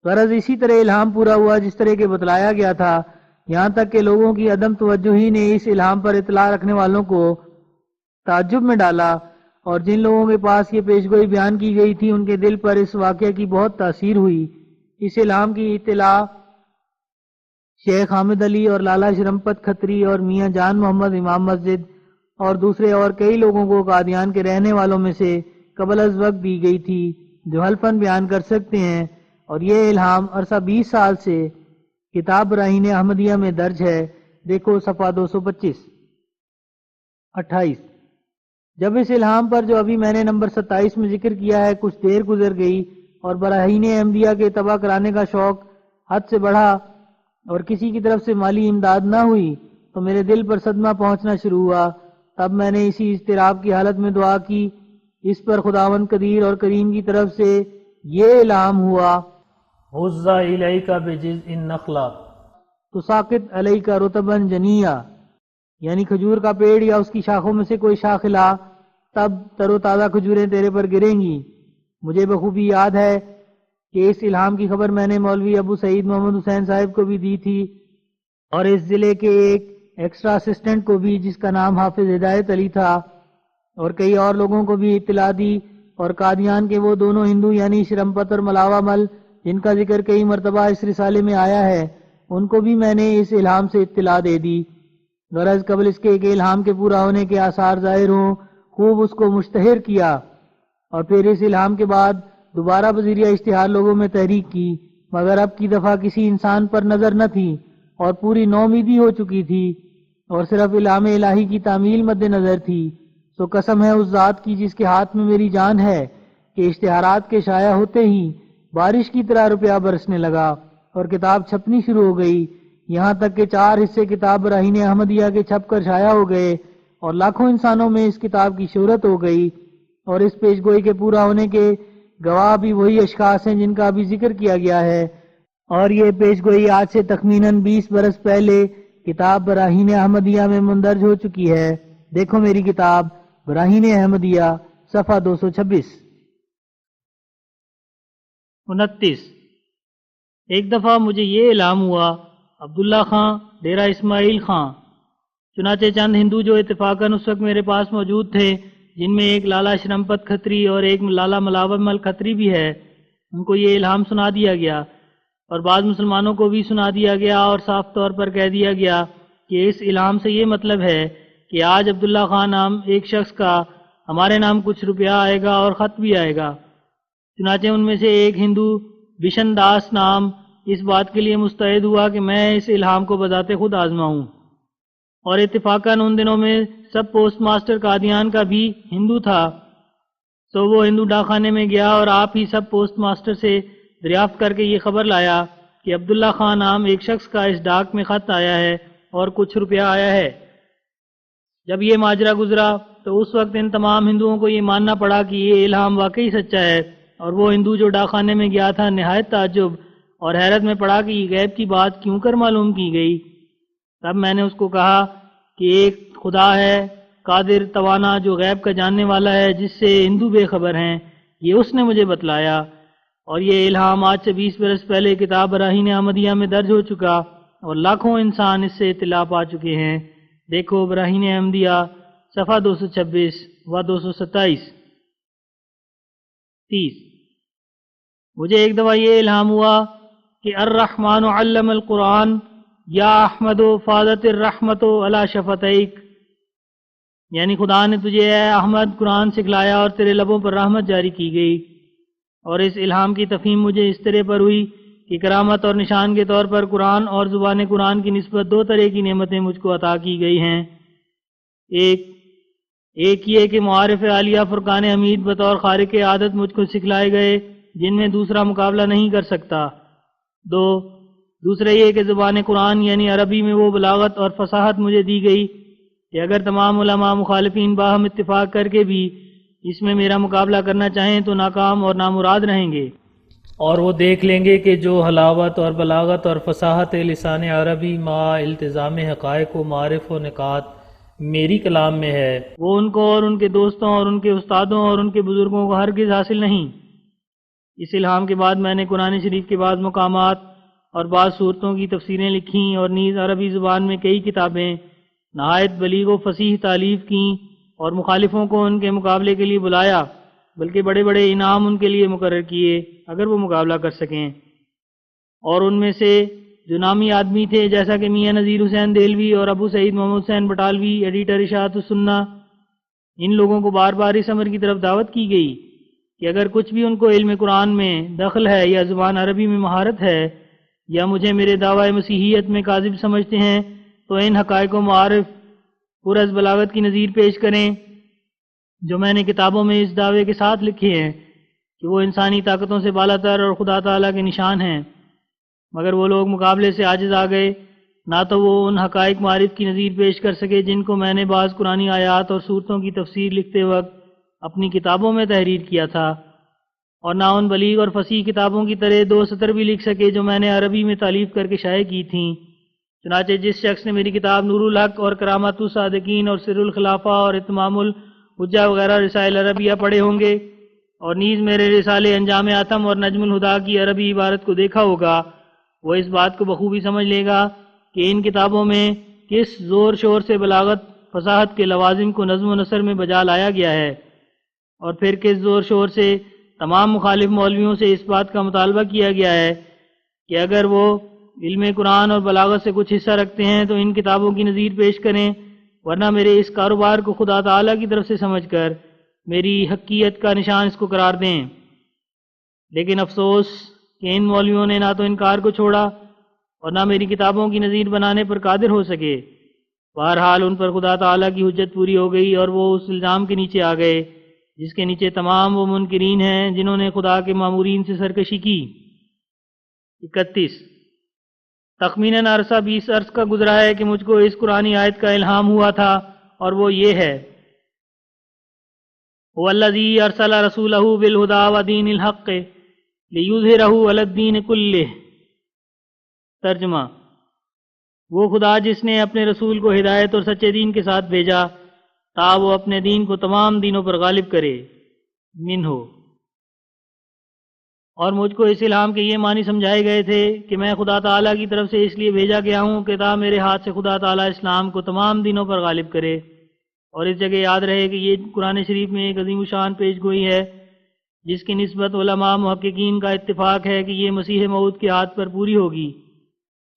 غرض اسی طرح الہام پورا ہوا جس طرح کہ بتلایا گیا تھا، یہاں تک کہ لوگوں کی عدم توجہی نے اس الہام پر اطلاع رکھنے والوں کو تعجب میں ڈالا، اور جن لوگوں کے پاس یہ پیشگوئی بیان کی گئی تھی ان کے دل پر اس واقعہ کی بہت تاثیر ہوئی۔ اس الہام کی اطلاع شیخ حامد علی اور لالا شرمپت کھتری اور میاں جان محمد امام مسجد اور دوسرے اور کئی لوگوں کو قادیان کے رہنے والوں میں سے قبل از وقت دی گئی تھی جو حلفاً بیان کر سکتے ہیں، اور یہ الہام عرصہ 20 سال سے کتاب براہین احمدیہ میں درج ہے، دیکھو صفحہ 225۔ 28 جب اس الہام پر جو ابھی میں نے نمبر 27 میں ذکر کیا ہے کچھ دیر گزر گئی اور براہین احمدیہ کے طبع کرانے کا شوق حد سے بڑھا اور کسی کی طرف سے مالی امداد نہ ہوئی تو میرے دل پر صدمہ پہنچنا شروع ہوا۔ تب میں نے اسی اضطراب کی حالت میں دعا کی۔ اس پر خداوند قدیر اور کریم کی طرف سے یہ الہام ہوا، حُزَّ إِلَيْكَ بِجِزْءِ النَّخْلَةِ تُسَاقِطْ عَلَيْكَ رُطَبًا جَنِيًّا، یعنی کھجور کا پیڑ یا اس کی شاخوں میں سے کوئی شاخ ہلا تب تر و تازہ کھجوریں تیرے پر گریں گی۔ مجھے بخوبی یاد ہے کہ اس الہام کی خبر میں نے مولوی ابو سعید محمد حسین صاحب کو بھی دی تھی، اور اس ضلع کے ایک ایکسٹرا اسسٹنٹ کو بھی جس کا نام حافظ ہدایت علی تھا، اور کئی اور لوگوں کو بھی اطلاع دی، اور قادیان کے وہ دونوں ہندو یعنی شرمپت اور ملاوہ مل جن کا ذکر کئی مرتبہ اس رسالے میں آیا ہے ان کو بھی میں نے اس الہام سے اطلاع دے دی۔ غرض قبل اس کے کہ الہام کے پورا ہونے کے آثار ظاہر ہوں خوب اس کو مشتہر کیا، اور پھر اس الہام کے بعد دوبارہ بذریعہ اشتہار لوگوں میں تحریک کی، مگر اب کی دفعہ کسی انسان پر نظر نہ تھی اور پوری نومیدی ہو چکی تھی، اور صرف الہام الہی کی تعمیل مد نظر تھی۔ سو قسم ہے اس ذات کی جس کے ہاتھ میں میری جان ہے کہ اشتہارات کے شائع ہوتے ہی بارش کی طرح روپیہ برسنے لگا اور کتاب چھپنی شروع ہو گئی، یہاں تک کہ 4 حصے کتاب براہین احمدیہ کے چھپ کر شائع ہو گئے، اور لاکھوں انسانوں میں اس کتاب کی شہرت ہو گئی، اور اس پیشگوئی کے پورا ہونے کے گواہ بھی وہی اشخاص ہیں جن کا ابھی ذکر کیا گیا ہے، اور یہ پیشگوئی آج سے تخمیناً 20 برس پہلے کتاب براہین احمدیہ میں مندرج ہو چکی ہے۔ دیکھو میری کتاب براہین احمدیہ صفحہ 226۔ 29 ایک دفعہ مجھے یہ الہام ہوا، عبداللہ خان ڈیرہ اسماعیل خان، چنانچہ چند ہندو جو اتفاقاً اس وقت میرے پاس موجود تھے، جن میں ایک لالا شرمپت کھتری اور ایک لالا ملاور مل کھتری بھی ہے، ان کو یہ الہام سنا دیا گیا، اور بعض مسلمانوں کو بھی سنا دیا گیا، اور صاف طور پر کہہ دیا گیا کہ اس الہام سے یہ مطلب ہے کہ آج عبداللہ خان نام ایک شخص کا ہمارے نام کچھ روپیہ آئے گا اور خط بھی آئے گا۔ چنانچہ ان میں سے ایک ہندو بشن داس نام اس بات کے لیے مستعد ہوا کہ میں اس الہام کو بذات خود آزماؤں، اور اتفاقاً ان دنوں میں سب پوسٹ ماسٹر قادیان کا بھی ہندو تھا، تو وہ ہندو ڈاک خانے میں گیا اور آپ ہی سب پوسٹ ماسٹر سے دریافت کر کے یہ خبر لایا کہ عبداللہ خان نام ایک شخص کا اس ڈاک میں خط آیا ہے اور کچھ روپیہ آیا ہے۔ جب یہ ماجرا گزرا تو اس وقت ان تمام ہندوؤں کو یہ ماننا پڑا کہ یہ الہام واقعی سچا ہے، اور وہ ہندو جو ڈاک خانے میں گیا تھا نہایت تعجب اور حیرت میں پڑا کہ یہ غیب کی بات کیوں کر معلوم کی گئی۔ تب میں نے اس کو کہا کہ ایک خدا ہے قادر توانا جو غیب کا جاننے والا ہے، جس سے ہندو بے خبر ہیں، یہ اس نے مجھے بتلایا، اور یہ الہام آج سے 20 برس پہلے کتاب براہین احمدیہ میں درج ہو چکا، اور لاکھوں انسان اس سے اطلاع پا چکے ہیں۔ دیکھو براہین احمدیہ صفحہ 226 و 227۔ 30 مجھے ایک دفعہ یہ الہام ہوا کہ الرحمن علم القرآن یا احمد فاضت الرحمت علی شفتیک، یعنی خدا نے تجھے اے احمد قرآن سکھلایا اور تیرے لبوں پر رحمت جاری کی گئی، اور اس الہام کی تفہیم مجھے اس طرح پر ہوئی کہ کرامت اور نشان کے طور پر قرآن اور زبان قرآن کی نسبت دو طرح کی نعمتیں مجھ کو عطا کی گئی ہیں۔ ایک یہ کہ معارف عالیہ فرقان حمید بطور خارق عادت مجھ کو سکھلائے گئے جن میں دوسرا مقابلہ نہیں کر سکتا۔ دوسرا یہ کہ زبان قرآن یعنی عربی میں وہ بلاغت اور فصاحت مجھے دی گئی کہ اگر تمام علماء مخالفین باہم اتفاق کر کے بھی اس میں میرا مقابلہ کرنا چاہیں تو ناکام اور نامراد رہیں گے، اور وہ دیکھ لیں گے کہ جو حلاوت اور بلاغت اور فصاحت لسان عربی مع التزام حقائق و معارف و نکات میری کلام میں ہے، وہ ان کو اور ان کے دوستوں اور ان کے استادوں اور ان کے بزرگوں کو ہرگز حاصل نہیں۔ اس الہام کے بعد میں نے قرآن شریف کے بعض مقامات اور بعض صورتوں کی تفسیریں لکھیں، اور نیز عربی زبان میں کئی کتابیں نہایت بلیغ و فصیح تالیف کیں، اور مخالفوں کو ان کے مقابلے کے لیے بلایا، بلکہ بڑے بڑے انعام ان کے لیے مقرر کیے اگر وہ مقابلہ کر سکیں۔ اور ان میں سے جو نامی آدمی تھے جیسا کہ میاں نذیر حسین دہلوی اور ابو سعید محمد حسین بٹالوی ایڈیٹر اشاعت السنہ، ان لوگوں کو بار بار اس امر کی طرف دعوت کی گئی کہ اگر کچھ بھی ان کو علم قرآن میں دخل ہے یا زبان عربی میں مہارت ہے یا مجھے میرے دعوی مسیحیت میں کاذب سمجھتے ہیں تو ان حقائق و معارف پرز بلاغت کی نظیر پیش کریں جو میں نے کتابوں میں اس دعوے کے ساتھ لکھے ہیں کہ وہ انسانی طاقتوں سے بالا تر اور خدا تعالیٰ کے نشان ہیں، مگر وہ لوگ مقابلے سے عاجز آ گئے، نہ تو وہ ان حقائق معارف کی نظیر پیش کر سکے جن کو میں نے بعض قرآنی آیات اور صورتوں کی تفسیر لکھتے وقت اپنی کتابوں میں تحریر کیا تھا، اور نہ ان بلیغ اور فصیح کتابوں کی طرح 2 سطر بھی لکھ سکے جو میں نے عربی میں تالیف کر کے شائع کی تھیں۔ چنانچہ جس شخص نے میری کتاب نور الحق اور کرامات الصادقین اور سر الخلافہ اور اتمام الحجہ وغیرہ رسائل عربیہ پڑھے ہوں گے، اور نیز میرے رسالے انجام آتم اور نجم الہدا کی عربی عبارت کو دیکھا ہوگا، وہ اس بات کو بخوبی سمجھ لے گا کہ ان کتابوں میں کس زور شور سے بلاغت فصاحت کے لوازم کو نظم و نثر میں بجا لایا گیا ہے، اور پھر کس زور شور سے تمام مخالف مولویوں سے اس بات کا مطالبہ کیا گیا ہے کہ اگر وہ علم قرآن اور بلاغت سے کچھ حصہ رکھتے ہیں تو ان کتابوں کی نظیر پیش کریں، ورنہ میرے اس کاروبار کو خدا تعالیٰ کی طرف سے سمجھ کر میری حقیقت کا نشان اس کو قرار دیں۔ لیکن افسوس کہ ان مولویوں نے نہ تو انکار کو چھوڑا اور نہ میری کتابوں کی نظیر بنانے پر قادر ہو سکے۔ بہرحال ان پر خدا تعالیٰ کی حجت پوری ہو گئی اور وہ اس الزام کے نیچے آ گئے جس کے نیچے تمام وہ منکرین ہیں جنہوں نے خدا کے مامورین سے سرکشی کی۔ 31 تخمیناً عرصہ 20 عرص کا گزرا ہے کہ مجھ کو اس قرآنی آیت کا الہام ہوا تھا، اور وہ یہ ہے: هو الذی ارسل رسولہ بالہدی ودین الحق لیظہرہ علی الدین کلہ۔ ترجمہ: وہ خدا جس نے اپنے رسول کو ہدایت اور سچے دین کے ساتھ بھیجا تا وہ اپنے دین کو تمام دینوں پر غالب کرے۔ منہ اور مجھ کو اس الہام کے یہ معنی سمجھائے گئے تھے کہ میں خدا تعالیٰ کی طرف سے اس لیے بھیجا گیا ہوں کہ تا میرے ہاتھ سے خدا تعالیٰ اسلام کو تمام دینوں پر غالب کرے۔ اور اس جگہ یاد رہے کہ یہ قرآن شریف میں ایک عظیم الشان پیش گوئی ہے جس کی نسبت علماء محققین کا اتفاق ہے کہ یہ مسیح موعود کے ہاتھ پر پوری ہوگی۔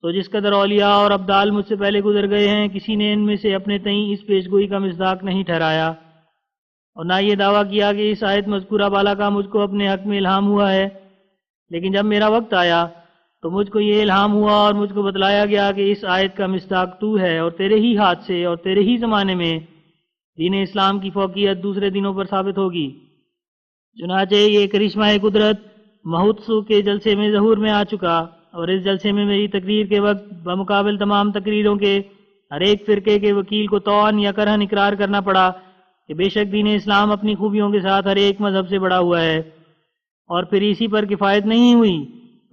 تو جس قدر اولیاء اور ابدال مجھ سے پہلے گزر گئے ہیں کسی نے ان میں سے اپنے تئیں اس پیش گوئی کا مصداق نہیں ٹھہرایا، اور نہ یہ دعویٰ کیا کہ اس آیت مذکورہ بالا کا مجھ کو اپنے حق میں الہام ہوا ہے۔ لیکن جب میرا وقت آیا تو مجھ کو یہ الہام ہوا اور مجھ کو بتلایا گیا کہ اس آیت کا مصداق تو ہے، اور تیرے ہی ہاتھ سے اور تیرے ہی زمانے میں دین اسلام کی فوقیت دوسرے دینوں پر ثابت ہوگی۔ چنانچہ یہ کرشمہ قدرت مہوتسو کے جلسے میں ظہور میں آ چکا، اور اس جلسے میں میری تقریر کے وقت بمقابل تمام تقریروں کے ہر ایک فرقے کے وکیل کو طعن یا کرہن اقرار کرنا پڑا کہ بے شک دین اسلام اپنی خوبیوں کے ساتھ ہر ایک مذہب سے بڑا ہوا ہے۔ اور پھر اسی پر کفایت نہیں ہوئی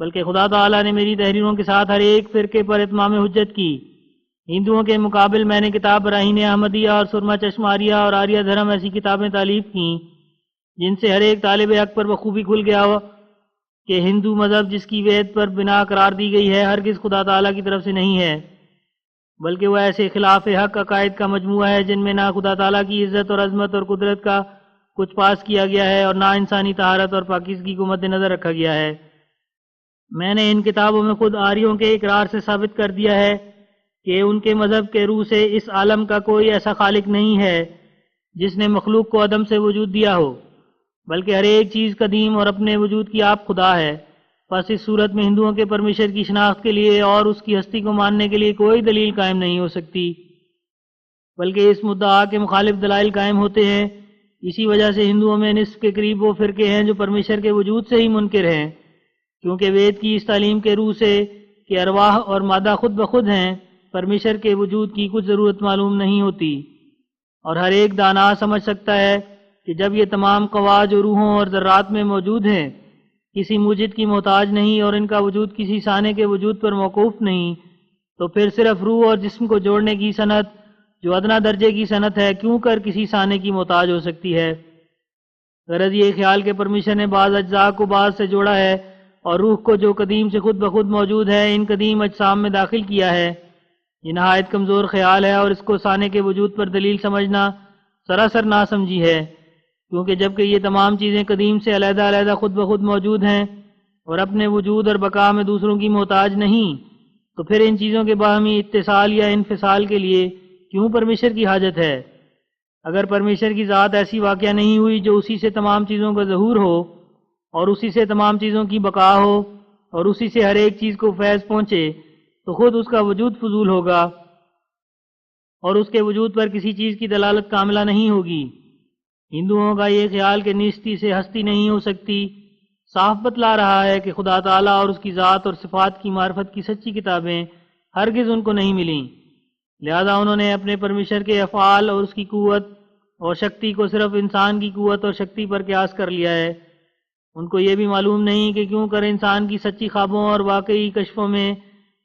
بلکہ خدا تعالیٰ نے میری تحریروں کے ساتھ ہر ایک فرقے پر اتمام حجت کی۔ ہندوؤں کے مقابل میں نے کتاب براہین احمدیہ اور سرما چشماریہ اور آریہ دھرم ایسی کتابیں تالیف کیں جن سے ہر ایک طالب حق پر بخوبی کھل گیا ہو کہ ہندو مذہب جس کی وید پر بنا قرار دی گئی ہے ہرگز خدا تعالیٰ کی طرف سے نہیں ہے، بلکہ وہ ایسے خلاف حق عقائد کا مجموعہ ہے جن میں نہ خدا تعالیٰ کی عزت اور عظمت اور قدرت کا کچھ پاس کیا گیا ہے اور نہ انسانی طہارت اور پاکیزگی کو مد نظر رکھا گیا ہے، میں نے ان کتابوں میں خود آریوں کے اقرار سے ثابت کر دیا ہے کہ ان کے مذہب کے روح سے اس عالم کا کوئی ایسا خالق نہیں ہے جس نے مخلوق کو عدم سے وجود دیا ہو، بلکہ ہر ایک چیز قدیم اور اپنے وجود کی آپ خدا ہے۔ پس اس صورت میں ہندوؤں کے پرمیشر کی شناخت کے لیے اور اس کی ہستی کو ماننے کے لیے کوئی دلیل قائم نہیں ہو سکتی، بلکہ اس مدعا کے مخالف دلائل قائم ہوتے ہیں۔ اسی وجہ سے ہندوؤں میں نصف کے قریب وہ فرقے ہیں جو پرمیشر کے وجود سے ہی منکر ہیں، کیونکہ وید کی اس تعلیم کے روح سے کہ ارواح اور مادہ خود بخود ہیں، پرمیشر کے وجود کی کچھ ضرورت معلوم نہیں ہوتی، اور ہر ایک دانا سمجھ سکتا ہے کہ جب یہ تمام قوا جو روحوں اور ذرات میں موجود ہیں کسی موجد کی محتاج نہیں اور ان کا وجود کسی ثانے کے وجود پر موقوف نہیں، تو پھر صرف روح اور جسم کو جوڑنے کی صنعت جو ادنا درجے کی صنعت ہے کیوں کر کسی ثانے کی محتاج ہو سکتی ہے؟ غرض یہ خیال کہ پرمیشر نے بعض اجزاء کو بعض سے جوڑا ہے اور روح کو جو قدیم سے خود بخود موجود ہے ان قدیم اجسام میں داخل کیا ہے، یہ نہایت کمزور خیال ہے، اور اس کو ثانے کے وجود پر دلیل سمجھنا سراسر ناسمجھی ہے، کیونکہ جبکہ یہ تمام چیزیں قدیم سے علیحدہ علیحدہ خود بخود موجود ہیں اور اپنے وجود اور بقا میں دوسروں کی محتاج نہیں، تو پھر ان چیزوں کے باہمی اتصال یا انفصال کے لیے کیوں پرمیشر کی حاجت ہے؟ اگر پرمیشر کی ذات ایسی واقعہ نہیں ہوئی جو اسی سے تمام چیزوں کا ظہور ہو اور اسی سے تمام چیزوں کی بقا ہو اور اسی سے ہر ایک چیز کو فیض پہنچے، تو خود اس کا وجود فضول ہوگا اور اس کے وجود پر کسی چیز کی دلالت کاملہ نہیں ہوگی۔ ہندوؤں کا یہ خیال کہ نیستی سے ہستی نہیں ہو سکتی صاف بتلا رہا ہے کہ خدا تعالیٰ اور اس کی ذات اور صفات کی معرفت کی سچی کتابیں ہرگز ان کو نہیں ملیں، لہذا انہوں نے اپنے پرمیشر کے افعال اور اس کی قوت اور شکتی کو صرف انسان کی قوت اور شکتی پر قیاس کر لیا ہے۔ ان کو یہ بھی معلوم نہیں کہ کیوں کر انسان کی سچی خوابوں اور واقعی کشفوں میں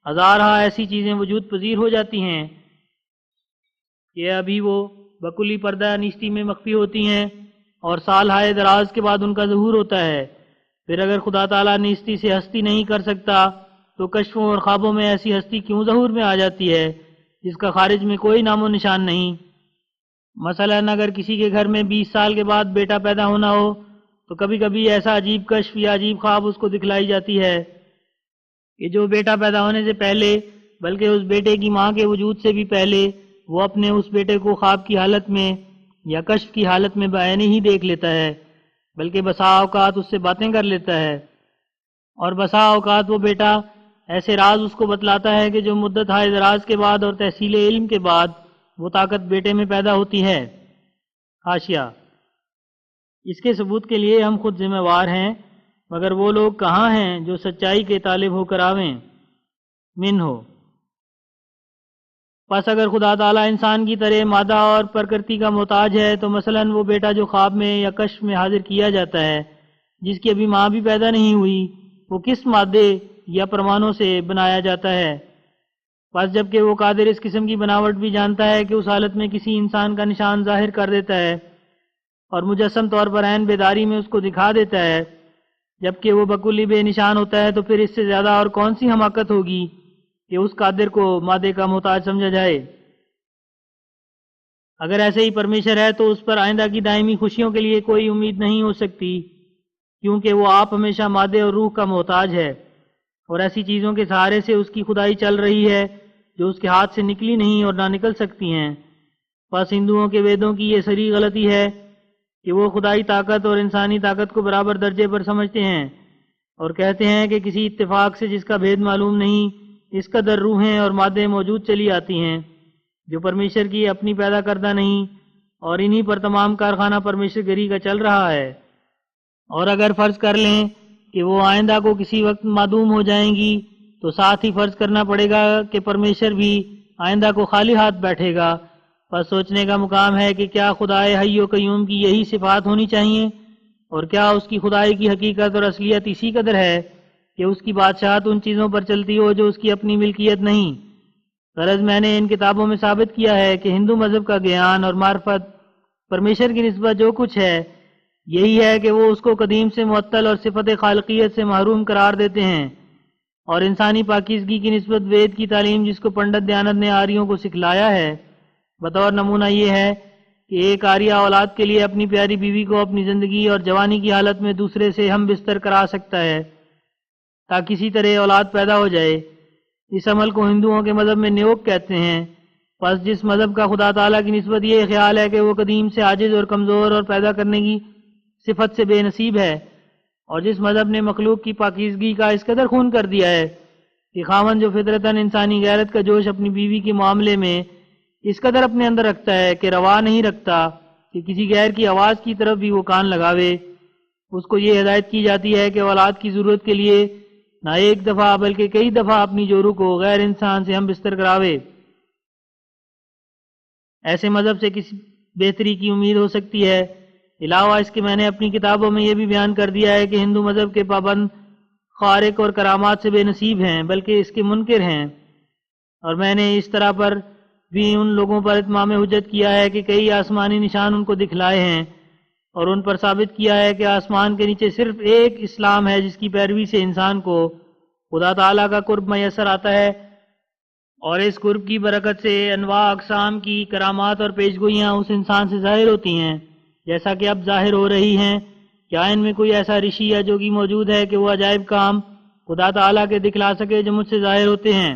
ہزارہ ایسی چیزیں وجود پذیر ہو جاتی ہیں کہ ابھی وہ بکلی پردہ نیستی میں مخفی ہوتی ہیں اور سال ہائے دراز کے بعد ان کا ظہور ہوتا ہے۔ پھر اگر خدا تعالیٰ نیستی سے ہستی نہیں کر سکتا تو کشفوں اور خوابوں میں ایسی ہستی کیوں ظہور میں آ جاتی ہے جس کا خارج میں کوئی نام و نشان نہیں؟ مثلاً اگر کسی کے گھر میں 20 سال کے بعد بیٹا پیدا ہونا ہو تو کبھی کبھی ایسا عجیب کشف یا عجیب خواب اس کو دکھلائی جاتی ہے کہ جو بیٹا پیدا ہونے سے پہلے بلکہ اس بیٹے کی ماں کے وجود سے بھی پہلے وہ اپنے اس بیٹے کو خواب کی حالت میں یا کشف کی حالت میں بعینی ہی دیکھ لیتا ہے، بلکہ بسا اوقات اس سے باتیں کر لیتا ہے، اور بسا اوقات وہ بیٹا ایسے راز اس کو بتلاتا ہے کہ جو مدت ہائے دراز کے بعد اور تحصیل علم کے بعد وہ طاقت بیٹے میں پیدا ہوتی ہے۔ حاشیہ: اس کے ثبوت کے لیے ہم خود ذمہ وار ہیں، مگر وہ لوگ کہاں ہیں جو سچائی کے طالب ہو کر آویں؟ من ہو۔ پس اگر خدا تعالیٰ انسان کی طرح مادہ اور پرکرتی کا محتاج ہے تو مثلاً وہ بیٹا جو خواب میں یا کشف میں حاضر کیا جاتا ہے جس کی ابھی ماں بھی پیدا نہیں ہوئی، وہ کس مادے یا پرمانوں سے بنایا جاتا ہے؟ پس جبکہ وہ قادر اس قسم کی بناوٹ بھی جانتا ہے کہ اس حالت میں کسی انسان کا نشان ظاہر کر دیتا ہے اور مجسم طور پر عین بیداری میں اس کو دکھا دیتا ہے، جبکہ وہ بکلی بے نشان ہوتا ہے، تو پھر اس سے زیادہ اور کون سی حماقت ہوگی کہ اس قادر کو مادے کا محتاج سمجھا جائے؟ اگر ایسے ہی پرمیشر ہے تو اس پر آئندہ کی دائمی خوشیوں کے لیے کوئی امید نہیں ہو سکتی، کیونکہ وہ آپ ہمیشہ مادے اور روح کا محتاج ہے، اور ایسی چیزوں کے سہارے سے اس کی خدائی چل رہی ہے جو اس کے ہاتھ سے نکلی نہیں اور نہ نکل سکتی ہیں۔ پس ہندوؤں کے ویدوں کی یہ سری غلطی ہے کہ وہ خدائی طاقت اور انسانی طاقت کو برابر درجے پر سمجھتے ہیں اور کہتے ہیں کہ کسی اتفاق سے جس کا بھید معلوم نہیں اس قدر روحیں اور مادے موجود چلی آتی ہیں جو پرمیشر کی اپنی پیدا کردہ نہیں، اور انہی پر تمام کارخانہ پرمیشر گری کا چل رہا ہے۔ اور اگر فرض کر لیں کہ وہ آئندہ کو کسی وقت معدوم ہو جائیں گی تو ساتھ ہی فرض کرنا پڑے گا کہ پرمیشر بھی آئندہ کو خالی ہاتھ بیٹھے گا۔ پس سوچنے کا مقام ہے کہ کیا خدائے حی و قیوم کی یہی صفات ہونی چاہیے، اور کیا اس کی خدائی کی حقیقت اور اصلیت اسی قدر ہے کہ اس کی بادشاہت ان چیزوں پر چلتی ہو جو اس کی اپنی ملکیت نہیں؟ غرض میں نے ان کتابوں میں ثابت کیا ہے کہ ہندو مذہب کا گیان اور معرفت پرمیشر کی نسبت جو کچھ ہے یہی ہے کہ وہ اس کو قدیم سے معطل اور صفت خالقیت سے محروم قرار دیتے ہیں، اور انسانی پاکیزگی کی نسبت وید کی تعلیم جس کو پنڈت دیانت نے آریوں کو سکھلایا ہے، بطور نمونہ یہ ہے کہ ایک آریہ اولاد کے لیے اپنی پیاری بیوی کو اپنی زندگی اور جوانی کی حالت میں دوسرے سے ہم بستر کرا سکتا ہے، تاکہ کسی طرح اولاد پیدا ہو جائے۔ اس عمل کو ہندوؤں کے مذہب میں نیوک کہتے ہیں۔ پس جس مذہب کا خدا تعالیٰ کی نسبت یہ خیال ہے کہ وہ قدیم سے عاجز اور کمزور اور پیدا کرنے کی صفت سے بے نصیب ہے، اور جس مذہب نے مخلوق کی پاکیزگی کا اس قدر خون کر دیا ہے کہ خاوند جو فطرتاً انسانی غیرت کا جوش اپنی بیوی کے معاملے میں اس قدر اپنے اندر رکھتا ہے کہ روا نہیں رکھتا کہ کسی غیر کی آواز کی طرف بھی وہ کان لگاوے، اس کو یہ ہدایت کی جاتی ہے کہ اولاد کی ضرورت کے لیے نہ ایک دفعہ بلکہ کئی دفعہ اپنی جورو کو غیر انسان سے ہم بستر کراوے۔ ایسے مذہب سے کسی بہتری کی امید ہو سکتی ہے؟ علاوہ اس کے میں نے اپنی کتابوں میں یہ بھی بیان کر دیا ہے کہ ہندو مذہب کے پابند خوارق اور کرامات سے بے نصیب ہیں بلکہ اس کے منکر ہیں، اور میں نے اس طرح پر بھی ان لوگوں پر اتمام حجت کیا ہے کہ کئی آسمانی نشان ان کو دکھلائے ہیں اور ان پر ثابت کیا ہے کہ آسمان کے نیچے صرف ایک اسلام ہے جس کی پیروی سے انسان کو خدا تعالیٰ کا قرب میسر آتا ہے، اور اس قرب کی برکت سے انواع اقسام کی کرامات اور پیشگوئیاں اس انسان سے ظاہر ہوتی ہیں، جیسا کہ اب ظاہر ہو رہی ہیں۔ کیا ان میں کوئی ایسا رشی یا جوگی موجود ہے کہ وہ عجائب کام خدا تعالیٰ کے دکھلا سکے جو مجھ سے ظاہر ہوتے ہیں؟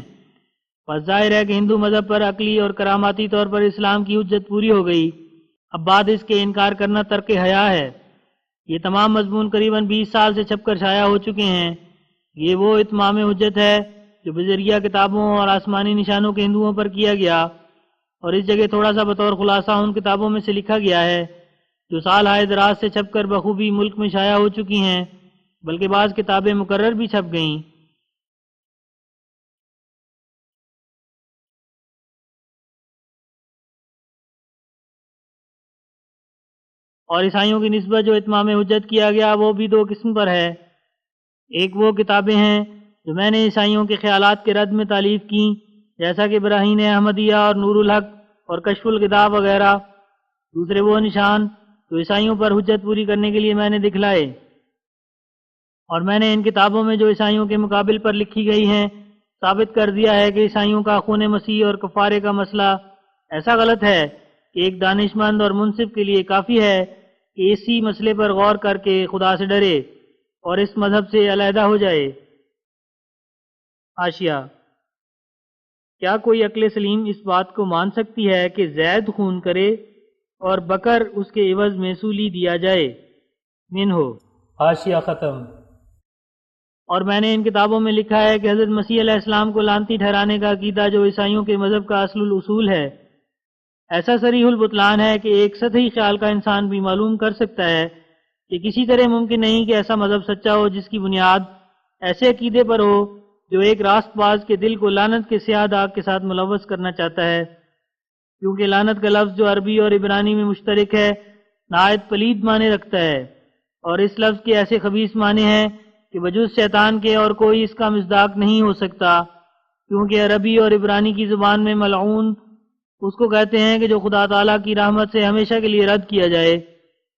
پس ظاہر ہے کہ ہندو مذہب پر عقلی اور کراماتی طور پر اسلام کی حجت پوری ہو گئی۔ اب بعد اس کے انکار کرنا ترک حیا ہے۔ یہ تمام مضمون قریباً 20 سال سے چھپ کر شائع ہو چکے ہیں۔ یہ وہ اتمام حجت ہے جو بذریعہ کتابوں اور آسمانی نشانوں کے ہندوؤں پر کیا گیا، اور اس جگہ تھوڑا سا بطور خلاصہ ان کتابوں میں سے لکھا گیا ہے جو سال ہائے دراز سے چھپ کر بخوبی ملک میں شائع ہو چکی ہیں، بلکہ بعض کتابیں مقرر بھی چھپ گئیں۔ اور عیسائیوں کی نسبت جو اتمام حجت کیا گیا وہ بھی 2 قسم پر ہے۔ ایک وہ کتابیں ہیں جو میں نے عیسائیوں کے خیالات کے رد میں تالیف کیں، جیسا کہ براہین احمدیہ اور نور الحق اور کشف الغداء وغیرہ۔ دوسرے وہ نشان جو عیسائیوں پر حجت پوری کرنے کے لیے میں نے دکھلائے، اور میں نے ان کتابوں میں جو عیسائیوں کے مقابل پر لکھی گئی ہیں ثابت کر دیا ہے کہ عیسائیوں کا خون مسیح اور کفارے کا مسئلہ ایسا غلط ہے کہ ایک دانش مند اور منصف کے لیے کافی ہے کہ اسی مسئلے پر غور کر کے خدا سے ڈرے اور اس مذہب سے علیحدہ ہو جائے۔ حاشیہ: کیا کوئی عقل سلیم اس بات کو مان سکتی ہے کہ زید خون کرے اور بکر اس کے عوض میں سولی دیا جائے؟ منہو۔ حاشیہ ختم۔ اور میں نے ان کتابوں میں لکھا ہے کہ حضرت مسیح علیہ السلام کو لعنتی ٹھہرانے کا عقیدہ جو عیسائیوں کے مذہب کا اصل الاصول ہے، ایسا صریح البطلان ہے کہ ایک سطحی خیال کا انسان بھی معلوم کر سکتا ہے کہ کسی طرح ممکن نہیں کہ ایسا مذہب سچا ہو جس کی بنیاد ایسے عقیدے پر ہو جو ایک راست باز کے دل کو لعنت کے سیاہ داغ کے ساتھ ملوث کرنا چاہتا ہے، کیونکہ لعنت کا لفظ جو عربی اور عبرانی میں مشترک ہے نہایت پلید معنی رکھتا ہے، اور اس لفظ کے ایسے خبیث معنی ہیں کہ بجز شیطان کے اور کوئی اس کا مصداق نہیں ہو سکتا، کیونکہ عربی اور عبرانی کی زبان میں ملعون اس کو کہتے ہیں کہ جو خدا تعالیٰ کی رحمت سے ہمیشہ کے لیے رد کیا جائے۔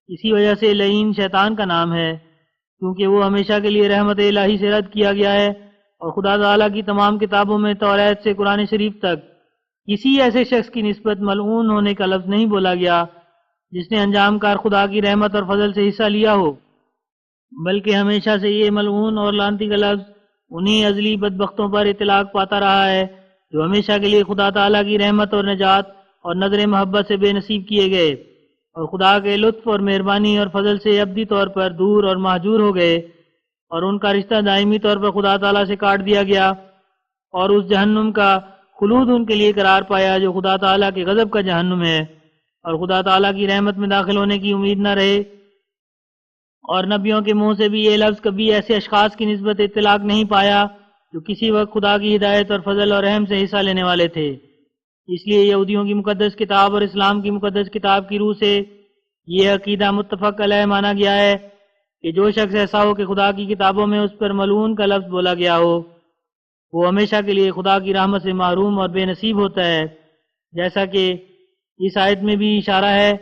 اسی وجہ سے لعین شیطان کا نام ہے، کیونکہ وہ ہمیشہ کے لیے رحمت الہی سے رد کیا گیا ہے، اور خدا تعالیٰ کی تمام کتابوں میں توریت سے قرآن شریف تک کسی ایسے شخص کی نسبت ملعون ہونے کا لفظ نہیں بولا گیا جس نے انجام کار خدا کی رحمت اور فضل سے حصہ لیا ہو، بلکہ ہمیشہ سے یہ ملعون اور لعنتی کا لفظ انہی ازلی بدبختوں پر اطلاق پاتا رہا ہے جو ہمیشہ کے لیے خدا تعالیٰ کی رحمت اور نجات اور نظر محبت سے بے نصیب کیے گئے، اور خدا کے لطف اور مہربانی اور فضل سے ابدی طور پر دور اور مہجور ہو گئے، اور ان کا رشتہ دائمی طور پر خدا تعالیٰ سے کاٹ دیا گیا، اور اس جہنم کا خلود ان کے لیے قرار پایا جو خدا تعالیٰ کے غضب کا جہنم ہے، اور خدا تعالیٰ کی رحمت میں داخل ہونے کی امید نہ رہے۔ اور نبیوں کے منہ سے بھی یہ لفظ کبھی ایسے اشخاص کی نسبت اطلاق نہیں پایا جو کسی وقت خدا کی ہدایت اور فضل اور رحم سے حصہ لینے والے تھے۔ اس لیے یہودیوں کی مقدس کتاب اور اسلام کی مقدس کتاب کی روح سے یہ عقیدہ متفق علیہ مانا گیا ہے کہ جو شخص ایسا ہو کہ خدا کی کتابوں میں اس پر ملعون کا لفظ بولا گیا ہو، وہ ہمیشہ کے لیے خدا کی رحمت سے محروم اور بے نصیب ہوتا ہے، جیسا کہ اس آیت میں بھی اشارہ ہے،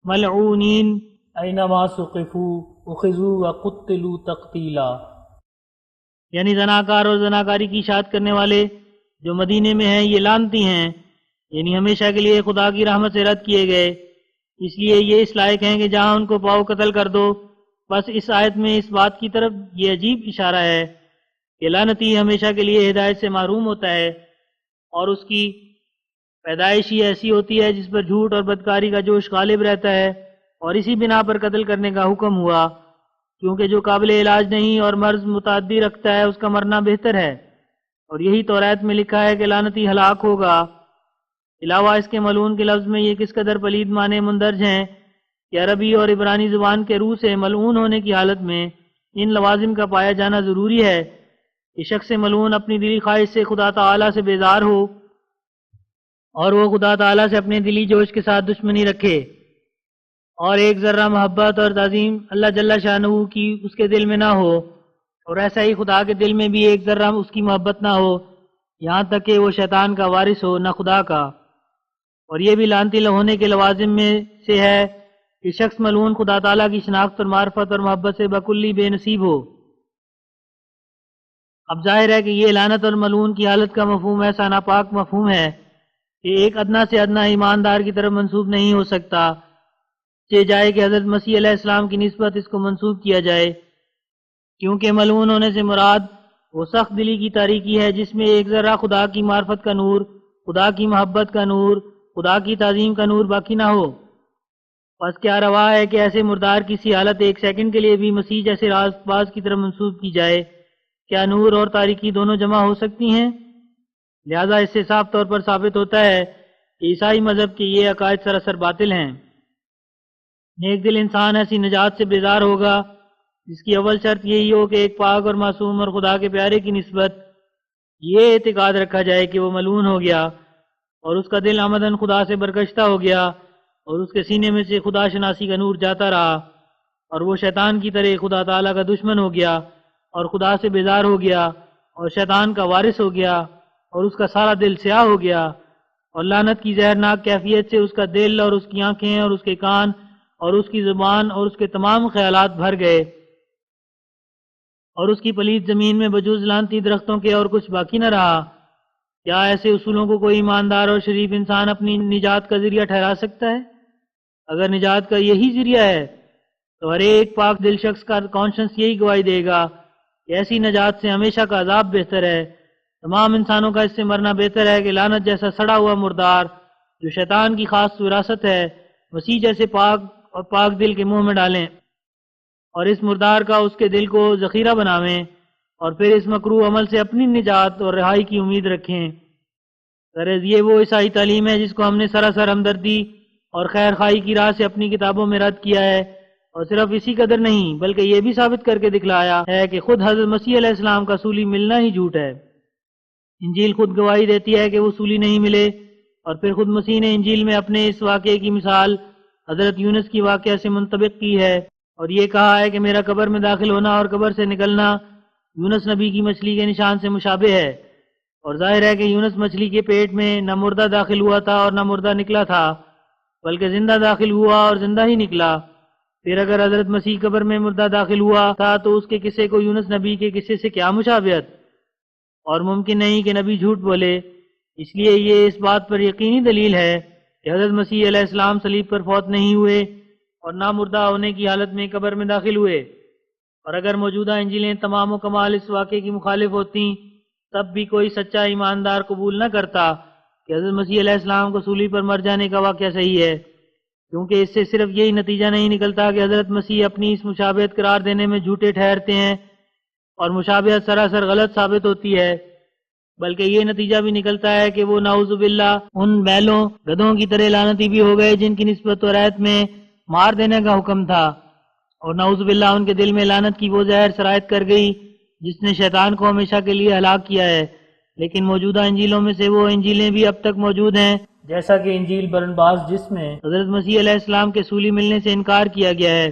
ملعونین اینما ثقفوا اخذوا وقتلوا تقتیلا، یعنی زناکار اور زناکاری کی اشاعت کرنے والے جو مدینے میں ہیں یہ لعنتی ہیں، یعنی ہمیشہ کے لیے خدا کی رحمت سے رد کیے گئے، اس لیے یہ اس لائق ہیں کہ جہاں ان کو پاؤ قتل کر دو۔ بس اس آیت میں اس بات کی طرف یہ عجیب اشارہ ہے کہ لعنتی ہمیشہ کے لیے ہدایت سے محروم ہوتا ہے اور اس کی پیدائش ہی ایسی ہوتی ہے جس پر جھوٹ اور بدکاری کا جوش غالب رہتا ہے، اور اسی بنا پر قتل کرنے کا حکم ہوا، کیونکہ جو قابل علاج نہیں اور مرض متعدی رکھتا ہے اس کا مرنا بہتر ہے، اور یہی توریت میں لکھا ہے کہ لعنتی ہلاک ہوگا۔ علاوہ اس کے ملعون کے لفظ میں یہ کس قدر پلید معنی مندرج ہیں کہ عربی اور عبرانی زبان کے روح سے ملعون ہونے کی حالت میں ان لوازم کا پایا جانا ضروری ہے کہ شخص ملعون اپنی دلی خواہش سے خدا تعالیٰ سے بیزار ہو اور وہ خدا تعالیٰ سے اپنے دلی جوش کے ساتھ دشمنی رکھے، اور ایک ذرہ محبت اور تعظیم اللہ جل شانہ کی اس کے دل میں نہ ہو، اور ایسا ہی خدا کے دل میں بھی ایک ذرہ اس کی محبت نہ ہو، یہاں تک کہ وہ شیطان کا وارث ہو نہ خدا کا۔ اور یہ بھی لعنتی ہونے کے لوازم میں سے ہے کہ شخص ملعون خدا تعالیٰ کی شناخت اور معرفت اور محبت سے بکلی بے نصیب ہو۔ اب ظاہر ہے کہ یہ لعنت اور ملعون کی حالت کا مفہوم ایسا ناپاک مفہوم ہے کہ ایک ادنا سے ادنا ایماندار کی طرف منسوب نہیں ہو سکتا، چاہے جائے کہ حضرت مسیح علیہ السلام کی نسبت اس کو منسوب کیا جائے، کیونکہ ملعون ہونے سے مراد وہ سخت دلی کی تاریکی ہے جس میں ایک ذرہ خدا کی معرفت کا نور، خدا کی محبت کا نور، خدا کی تعظیم کا نور باقی نہ ہو۔ بس کیا روا ہے کہ ایسے مردار کی سی حالت ایک سیکنڈ کے لیے بھی مسیح جیسے راز باز کی طرف منسوب کی جائے؟ کیا نور اور تاریکی دونوں جمع ہو سکتی ہیں؟ لہذا اس سے صاف طور پر ثابت ہوتا ہے کہ عیسائی مذہب کے یہ عقائد سراسر باطل ہیں۔ نیک دل انسان ایسی نجات سے بیزار ہوگا جس کی اول شرط یہی ہو کہ ایک پاک اور معصوم اور خدا کے پیارے کی نسبت یہ اعتقاد رکھا جائے کہ وہ ملعون ہو گیا اور اس کا دل عمدن خدا سے برگشتہ ہو گیا اور اس کے سینے میں سے خدا شناسی کا نور جاتا رہا اور وہ شیطان کی طرح خدا تعالیٰ کا دشمن ہو گیا اور خدا سے بیزار ہو گیا اور شیطان کا وارث ہو گیا اور اس کا سارا دل سیاہ ہو گیا اور لعنت کی زہرناک کیفیت سے اس کا دل اور اس کی آنکھیں اور اس کے کان اور اس کی زبان اور اس کے تمام خیالات بھر گئے، اور اس کی پلید زمین میں بجوز لعنتی درختوں کے اور کچھ باقی نہ رہا۔ کیا ایسے اصولوں کو کوئی ایماندار اور شریف انسان اپنی نجات کا ذریعہ ٹھہرا سکتا ہے؟ اگر نجات کا یہی ذریعہ ہے تو ہر ایک پاک دل شخص کا کانشنس یہی گواہی دے گا کہ ایسی نجات سے ہمیشہ کا عذاب بہتر ہے، تمام انسانوں کا اس سے مرنا بہتر ہے کہ لعنت جیسا سڑا ہوا مردار جو شیطان کی خاص وراثت ہے مسیح جیسے پاک اور پاک دل کے منہ میں ڈالیں اور اس مردار کا اس کے دل کو ذخیرہ بناویں اور پھر اس مکروہ عمل سے اپنی نجات اور رہائی کی امید رکھیں۔ غرض یہ وہ عیسائی تعلیم ہے جس کو ہم نے سراسر ہمدردی اور خیر خواہی کی راہ سے اپنی کتابوں میں رد کیا ہے، اور صرف اسی قدر نہیں بلکہ یہ بھی ثابت کر کے دکھلایا ہے کہ خود حضرت مسیح علیہ السلام کا صولی ملنا ہی جھوٹ ہے۔ انجیل خود گواہی دیتی ہے کہ وہ صولی نہیں ملے، اور پھر خود مسیح نے انجیل میں اپنے اس واقعے کی مثال حضرت یونس کی واقعہ سے منطبق کی ہے اور یہ کہا ہے کہ میرا قبر میں داخل ہونا اور قبر سے نکلنا یونس نبی کی مچھلی کے نشان سے مشابہ ہے، اور ظاہر ہے کہ یونس مچھلی کے پیٹ میں نہ مردہ داخل ہوا تھا اور نہ مردہ نکلا تھا بلکہ زندہ داخل ہوا اور زندہ ہی نکلا۔ پھر اگر حضرت مسیح قبر میں مردہ داخل ہوا تھا تو اس کے قصے کو یونس نبی کے قصے سے کیا مشابہت؟ اور ممکن نہیں کہ نبی جھوٹ بولے، اس لیے یہ اس بات پر یقینی دلیل ہے کہ حضرت مسیح علیہ السلام صلیب پر فوت نہیں ہوئے اور نہ مردہ ہونے کی حالت میں قبر میں داخل ہوئے، اور اگر موجودہ انجیلیں تمام و کمال اس واقعے کی مخالف ہوتیں تب بھی کوئی سچا ایماندار قبول نہ کرتا کہ حضرت مسیح علیہ السلام کو صلیب پر مر جانے کا واقعہ صحیح ہے، کیونکہ اس سے صرف یہی نتیجہ نہیں نکلتا کہ حضرت مسیح اپنی اس مشابہت قرار دینے میں جھوٹے ٹھہرتے ہیں اور مشابہت سراسر غلط ثابت ہوتی ہے، بلکہ یہ نتیجہ بھی نکلتا ہے کہ وہ نعوذ باللہ ان بیلوں گدھوں کی طرح لعنتی بھی ہو گئے جن کی نسبت توریت میں مار دینے کا حکم تھا، اور نعوذ باللہ ان کے دل میں لعنت کی وہ زہر سرایت کر گئی جس نے شیطان کو ہمیشہ کے لیے ہلاک کیا ہے۔ لیکن موجودہ انجیلوں میں سے وہ انجیلیں بھی اب تک موجود ہیں، جیسا کہ انجیل برنباس جس میں حضرت مسیح علیہ السلام کے صولی ملنے سے انکار کیا گیا ہے،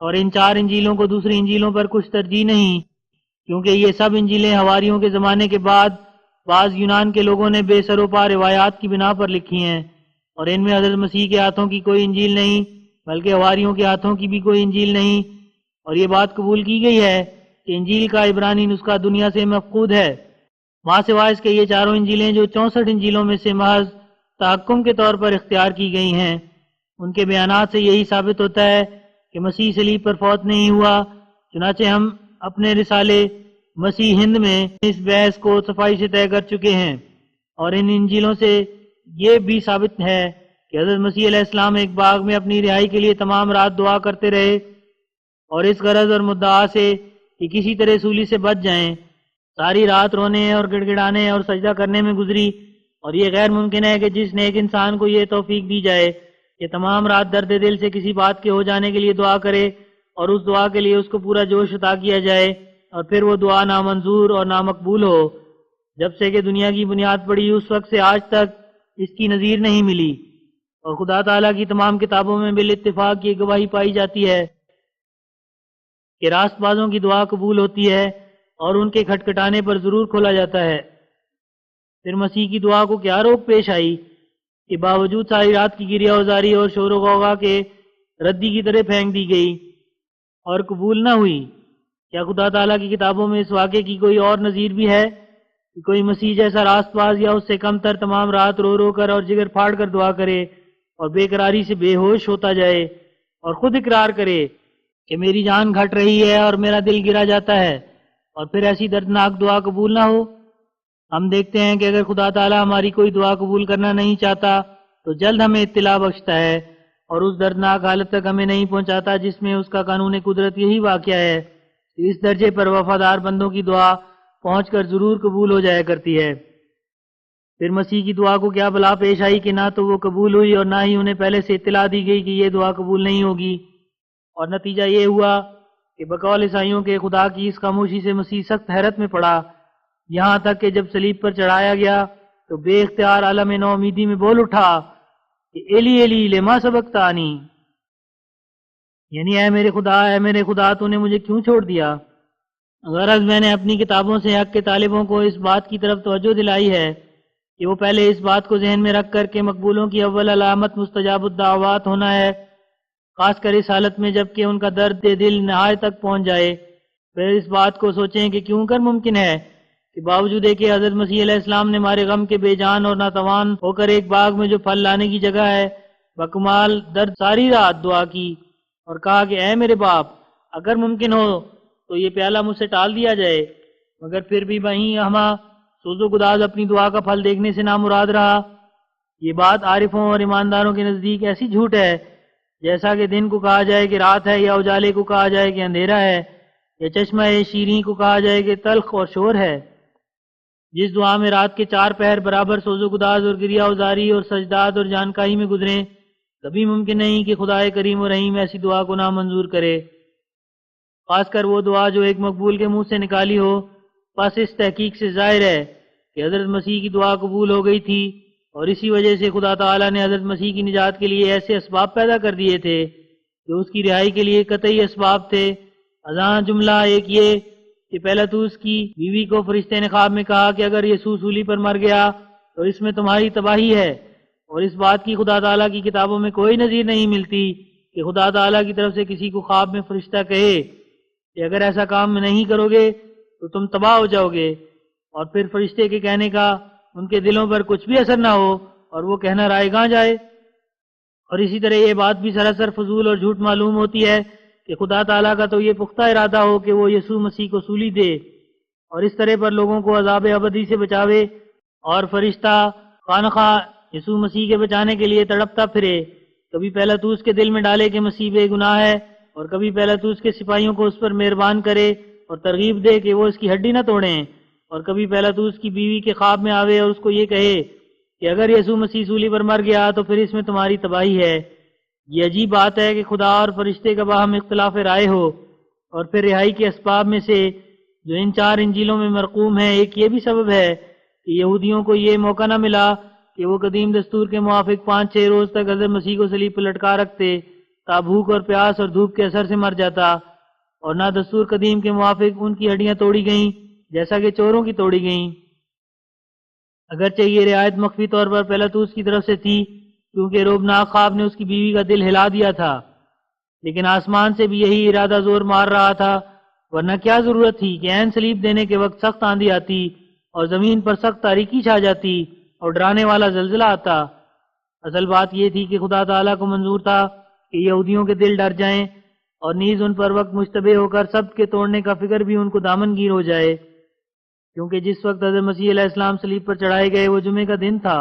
اور ان 4 انجیلوں کو دوسری انجیلوں پر کچھ ترجیح نہیں، کیونکہ یہ سب انجیلیں حواریوں کے زمانے کے بعد بعض یونان کے لوگوں نے بے سر و پا روایات کی بنا پر لکھی ہیں، اور ان میں حضرت مسیح کے ہاتھوں کی کوئی انجیل نہیں بلکہ حواریوں کے ہاتھوں کی بھی کوئی انجیل نہیں، اور یہ بات قبول کی گئی ہے کہ انجیل کا عبرانی نسخہ دنیا سے مفقود ہے۔ ماں سوائے اس کے یہ 4 انجیلیں جو 64 انجیلوں میں سے محض تحکم کے طور پر اختیار کی گئی ہیں، ان کے بیانات سے یہی ثابت ہوتا ہے کہ مسیح صلیب پر فوت نہیں ہوا، چنانچہ ہم اپنے رسالے مسیح ہند میں اس بحث کو صفائی سے طے کر چکے ہیں، اور ان انجیلوں سے یہ بھی ثابت ہے کہ حضرت مسیح علیہ السلام ایک باغ میں اپنی رہائی کے لیے تمام رات دعا کرتے رہے، اور اس غرض اور مدعا سے کہ کسی طرح سولی سے بچ جائیں، ساری رات رونے اور گڑ گڑانے اور سجدہ کرنے میں گزری، اور یہ غیر ممکن ہے کہ جس نیک انسان کو یہ توفیق دی جائے کہ تمام رات درد دل سے کسی بات کے ہو جانے کے لیے دعا کرے، اور اس دعا کے لیے اس کو پورا جوش عطا کیا جائے، اور پھر وہ دعا نامنظور اور نامقبول ہو۔ جب سے کہ دنیا کی بنیاد پڑی اس وقت سے آج تک اس کی نظیر نہیں ملی، اور خدا تعالیٰ کی تمام کتابوں میں بالاتفاق یہ گواہی پائی جاتی ہے کہ راست بازوں کی دعا قبول ہوتی ہے اور ان کے کھٹکھٹانے پر ضرور کھولا جاتا ہے۔ پھر مسیح کی دعا کو کیا روک پیش آئی کہ باوجود ساری رات کی گریہ وزاری اور شور و غوغا کے ردی کی طرح پھینک دی گئی اور قبول نہ ہوئی؟ کیا خدا تعالیٰ کی کتابوں میں اس واقعے کی کوئی اور نظیر بھی ہے کہ کوئی مسیح جیسا راست باز یا اس سے کم تر تمام رات رو رو کر اور جگر پھاڑ کر دعا کرے اور بے قراری سے بے ہوش ہوتا جائے اور خود اقرار کرے کہ میری جان گھٹ رہی ہے اور میرا دل گرا جاتا ہے، اور پھر ایسی دردناک دعا قبول نہ ہو؟ ہم دیکھتے ہیں کہ اگر خدا تعالیٰ ہماری کوئی دعا قبول کرنا نہیں چاہتا تو جلد ہمیں اطلاع بخشتا ہے اور اس دردناک حالت تک ہمیں نہیں پہنچاتا جس میں اس کا قانون قدرت یہی واقعہ ہے کہ اس درجے پر وفادار بندوں کی دعا پہنچ کر ضرور قبول ہو جایا کرتی ہے۔ پھر مسیح کی دعا کو کیا بلا پیش آئی کہ نہ تو وہ قبول ہوئی اور نہ ہی انہیں پہلے سے اطلاع دی گئی کہ یہ دعا قبول نہیں ہوگی، اور نتیجہ یہ ہوا کہ بقول عیسائیوں کے خدا کی اس خاموشی سے مسیح سخت حیرت میں پڑا، یہاں تک کہ جب صلیب پر چڑھایا گیا تو بے اختیار عالم نو امیدی میں بول اٹھا کہ ایلی ایلی لما سبقتانی، یعنی اے میرے خدا تو نے مجھے کیوں چھوڑ دیا؟ غرض میں نے اپنی کتابوں سے حق کے طالبوں کو اس بات کی طرف توجہ دلائی ہے کہ وہ پہلے اس بات کو ذہن میں رکھ کر کہ مقبولوں کی اول علامت مستجاب الدعوات ہونا ہے، خاص کر اس حالت میں جب کہ ان کا درد دل نہایت تک پہنچ جائے، پھر اس بات کو سوچیں کہ کیوں کر ممکن ہے کہ باوجود کہ حضرت مسیح علیہ السلام نے ہمارے غم کے بے جان اور ناتوان ہو کر ایک باغ میں جو پھل لانے کی جگہ ہے بکمال درد ساری رات دعا کی اور کہا کہ اے میرے باپ، اگر ممکن ہو تو یہ پیالہ مجھ سے ٹال دیا جائے، مگر پھر بھی وہیں ہما سوز و گداز اپنی دعا کا پھل دیکھنے سے نامراد رہا۔ یہ بات عارفوں اور ایمانداروں کے نزدیک ایسی جھوٹ ہے جیسا کہ دن کو کہا جائے کہ رات ہے، یا اجالے کو کہا جائے کہ اندھیرا ہے، یا چشمہ شیریں کو کہا جائے کہ تلخ اور شور ہے۔ جس دعا میں رات کے 4 پہر برابر سوز و گداز اور گریہ وزاری اور سجدات اور جانکائی میں گزریں، کبھی ممکن نہیں کہ خدائے کریم و رحیم ایسی دعا کو نامنظور کرے، خاص کر وہ دعا جو ایک مقبول کے منہ سے نکالی ہو۔ پس اس تحقیق سے ظاہر ہے کہ حضرت مسیح کی دعا قبول ہو گئی تھی، اور اسی وجہ سے خدا تعالیٰ نے حضرت مسیح کی نجات کے لیے ایسے اسباب پیدا کر دیے تھے جو اس کی رہائی کے لیے قطعی اسباب تھے۔ ازاں جملہ ایک یہ کہ پیلاطوس کی بیوی کو فرشتے نے خواب میں کہا کہ اگر یسوع سولی پر مر گیا تو اس میں تمہاری تباہی ہے، اور اس بات کی خدا تعالیٰ کی کتابوں میں کوئی نظیر نہیں ملتی کہ خدا تعالیٰ کی طرف سے کسی کو خواب میں فرشتہ کہے کہ اگر ایسا کام نہیں کرو گے تو تم تباہ ہو جاؤ گے، اور پھر فرشتے کے کہنے کا ان کے دلوں پر کچھ بھی اثر نہ ہو اور وہ کہنا رائے گاں جائے۔ اور اسی طرح یہ بات بھی سراسر فضول اور جھوٹ معلوم ہوتی ہے کہ خدا تعالیٰ کا تو یہ پختہ ارادہ ہو کہ وہ یسوع مسیح کو سولی دے اور اس طرح پر لوگوں کو عذاب ابدی سے بچاوے، اور فرشتہ خواہ یسوع مسیح کے بچانے کے لیے تڑپتا پھرے، کبھی پیلاطوس کے دل میں ڈالے کہ مسیح بے گناہ ہے، اور کبھی پیلاطوس کے سپاہیوں کو اس پر مہربان کرے اور ترغیب دے کہ وہ اس کی ہڈی نہ توڑیں، اور کبھی پیلاطوس کی بیوی کے خواب میں آوے اور اس کو یہ کہے کہ اگر یسوع مسیح سولی پر مر گیا تو پھر اس میں تمہاری تباہی ہے۔ یہ عجیب بات ہے کہ خدا اور فرشتے کا باہم اختلاف رائے ہو۔ اور پھر رہائی کے اسباب میں سے جو ان 4 انجیلوں میں مرقوم ہیں، ایک یہ بھی سبب ہے کہ یہودیوں کو یہ موقع نہ ملا کہ وہ قدیم دستور کے موافق 5-6 روز تک حضرت مسیح کو صلیب پر لٹکا رکھتے تا بھوک اور پیاس اور دھوپ کے اثر سے مر جاتا، اور نہ دستور قدیم کے موافق ان کی ہڈیاں توڑی گئیں جیسا کہ چوروں کی توڑی گئیں۔ اگرچہ یہ رعایت مخفی طور پر پیلاطوس کی طرف سے تھی کیونکہ روبناک خواب نے اس کی بیوی کا دل ہلا دیا تھا، لیکن آسمان سے بھی یہی ارادہ زور مار رہا تھا، ورنہ کیا ضرورت تھی کہ عین صلیب دینے کے وقت سخت آندھی آتی اور زمین پر سخت تاریکی چھا جاتی اور ڈرانے والا زلزلہ آتا۔ اصل بات یہ تھی کہ خدا تعالیٰ کو منظور تھا کہ یہودیوں کے دل ڈر جائیں، اور نیز ان پر وقت مشتبہ ہو کر سب کے توڑنے کا فکر بھی ان کو دامن گیر ہو جائے۔ کیونکہ جس وقت حضرت مسیح علیہ السلام صلیب پر چڑھائے گئے وہ جمعے کا دن تھا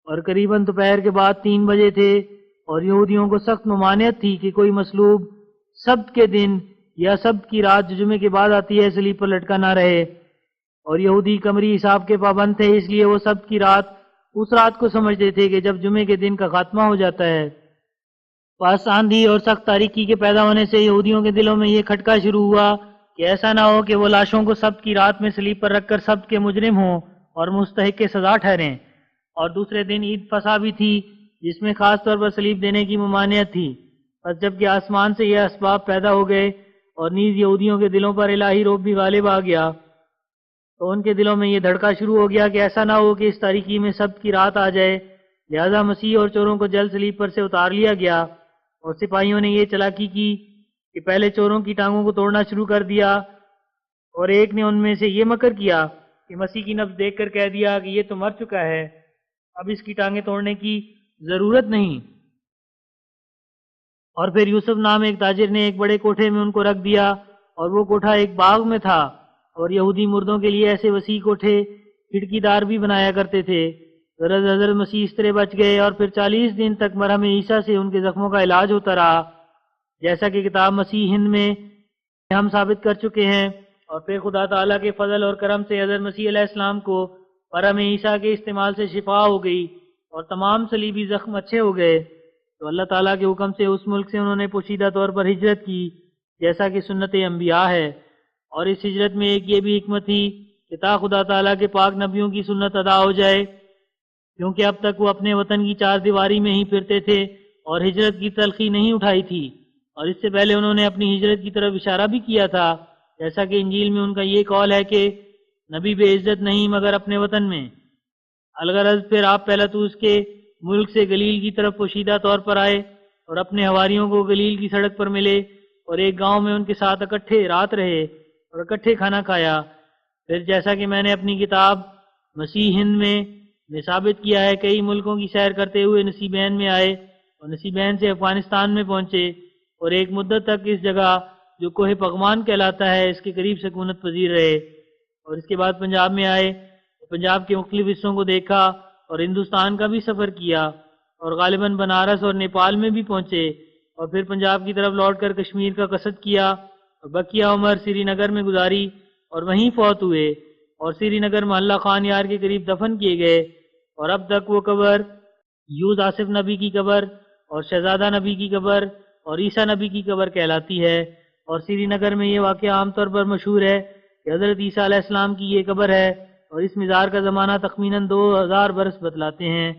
اور قریباً دوپہر کے بعد 3 بجے تھے، اور یہودیوں کو سخت ممانعت تھی کہ کوئی مصلوب سبت کے دن یا سبت کی رات جو جمعے کے بعد آتی ہے صلیب پر لٹکا نہ رہے، اور یہودی قمری حساب کے پابند تھے، اس لیے وہ سبت کی رات اس رات کو سمجھتے تھے کہ جب جمعے کے دن کا خاتمہ ہو جاتا ہے۔ پس آندھی اور سخت تاریکی کے پیدا ہونے سے یہودیوں کے دلوں میں یہ کھٹکا شروع ہوا کہ ایسا نہ ہو کہ وہ لاشوں کو سبت کی رات میں صلیب پر رکھ کر سبت کے مجرم ہوں اور مستحق سزا ٹھہریں۔ اور دوسرے دن عید فصح بھی تھی جس میں خاص طور پر صلیب دینے کی ممانعت تھی۔ پس جب کہ آسمان سے یہ اسباب پیدا ہو گئے اور نیز یہودیوں کے دلوں پر الہی روب بھی غالب آ گیا، تو ان کے دلوں میں یہ دھڑکا شروع ہو گیا کہ ایسا نہ ہو کہ اس تاریکی میں سبت کی رات آ جائے، لہذا مسیح اور چوروں کو جلد صلیب پر سے اتار لیا گیا، اور سپاہیوں نے یہ چالاکی کی کہ پہلے چوروں کی ٹانگوں کو توڑنا شروع کر دیا، اور ایک نے ان میں سے یہ مکر کیا کہ مسیح کی نبض دیکھ کر کہہ دیا کہ یہ تو مر چکا ہے، اب اس کی ٹانگیں توڑنے کی ضرورت نہیں۔ اور پھر یوسف نام ایک تاجر نے ایک بڑے کوٹھے میں ان کو رکھ دیا، اور وہ کوٹھا ایک باغ میں تھا، اور یہودی مردوں کے لیے ایسے وسیع کوٹھے کھڑکی دار بھی بنایا کرتے تھے۔ حضرت مسیح اس طرح بچ گئے، اور پھر 40 دن تک مرہم عیسیٰ سے ان کے زخموں کا علاج ہوتا رہا، جیسا کہ کتاب مسیح ہند میں ہم ثابت کر چکے ہیں۔ اور پھر خدا تعالیٰ کے فضل اور کرم سے حضرت مسیح علیہ السلام کو مرہم عیسیٰ کے استعمال سے شفا ہو گئی اور تمام صلیبی زخم اچھے ہو گئے، تو اللہ تعالیٰ کے حکم سے اس ملک سے انہوں نے پوشیدہ طور پر ہجرت کی، جیسا کہ سنت انبیاء ہے۔ اور اس ہجرت میں ایک یہ بھی حکمت تھی کہ تا خدا تعالیٰ کے پاک نبیوں کی سنت ادا ہو جائے، کیونکہ اب تک وہ اپنے وطن کی 4 دیواری میں ہی پھرتے تھے اور ہجرت کی تلخی نہیں اٹھائی تھی، اور اس سے پہلے انہوں نے اپنی ہجرت کی طرف اشارہ بھی کیا تھا، جیسا کہ انجیل میں ان کا یہ قول ہے کہ نبی بے عزت نہیں مگر اپنے وطن میں۔ الغرض پھر آپ پیلاطوس کے ملک سے گلیل کی طرف پوشیدہ طور پر آئے اور اپنے حواریوں کو گلیل کی سڑک پر ملے، اور ایک گاؤں میں ان کے ساتھ اکٹھے رات رہے اور اکٹھے کھانا کھایا۔ پھر جیسا کہ میں نے اپنی کتاب مسیح ہند میں ثابت کیا ہے، کئی ملکوں کی سیر کرتے ہوئے نصیبین میں آئے اور نصیبین سے افغانستان میں پہنچے، اور ایک مدت تک اس جگہ جو کوہ پغمان کہلاتا ہے اس کے قریب سکونت پذیر رہے، اور اس کے بعد پنجاب میں آئے، پنجاب کے مختلف حصوں کو دیکھا اور ہندوستان کا بھی سفر کیا، اور غالباً بنارس اور نیپال میں بھی پہنچے، اور پھر پنجاب کی طرف لوٹ کر کشمیر کا قصد کیا، اور بقیہ عمر سری نگر میں گزاری اور وہیں فوت ہوئے، اور سری نگر محلہ خان یار کے قریب دفن کیے گئے، اور اب تک وہ قبر یوز آصف نبی کی قبر اور شہزادہ نبی کی قبر اور عیسیٰ نبی کی قبر کہلاتی ہے۔ اور سری نگر میں یہ واقعہ عام طور پر مشہور ہے کہ حضرت عیسیٰ علیہ السلام کی یہ قبر ہے، اور اس مزار کا زمانہ تخمیناً 2000 برس بتلاتے ہیں،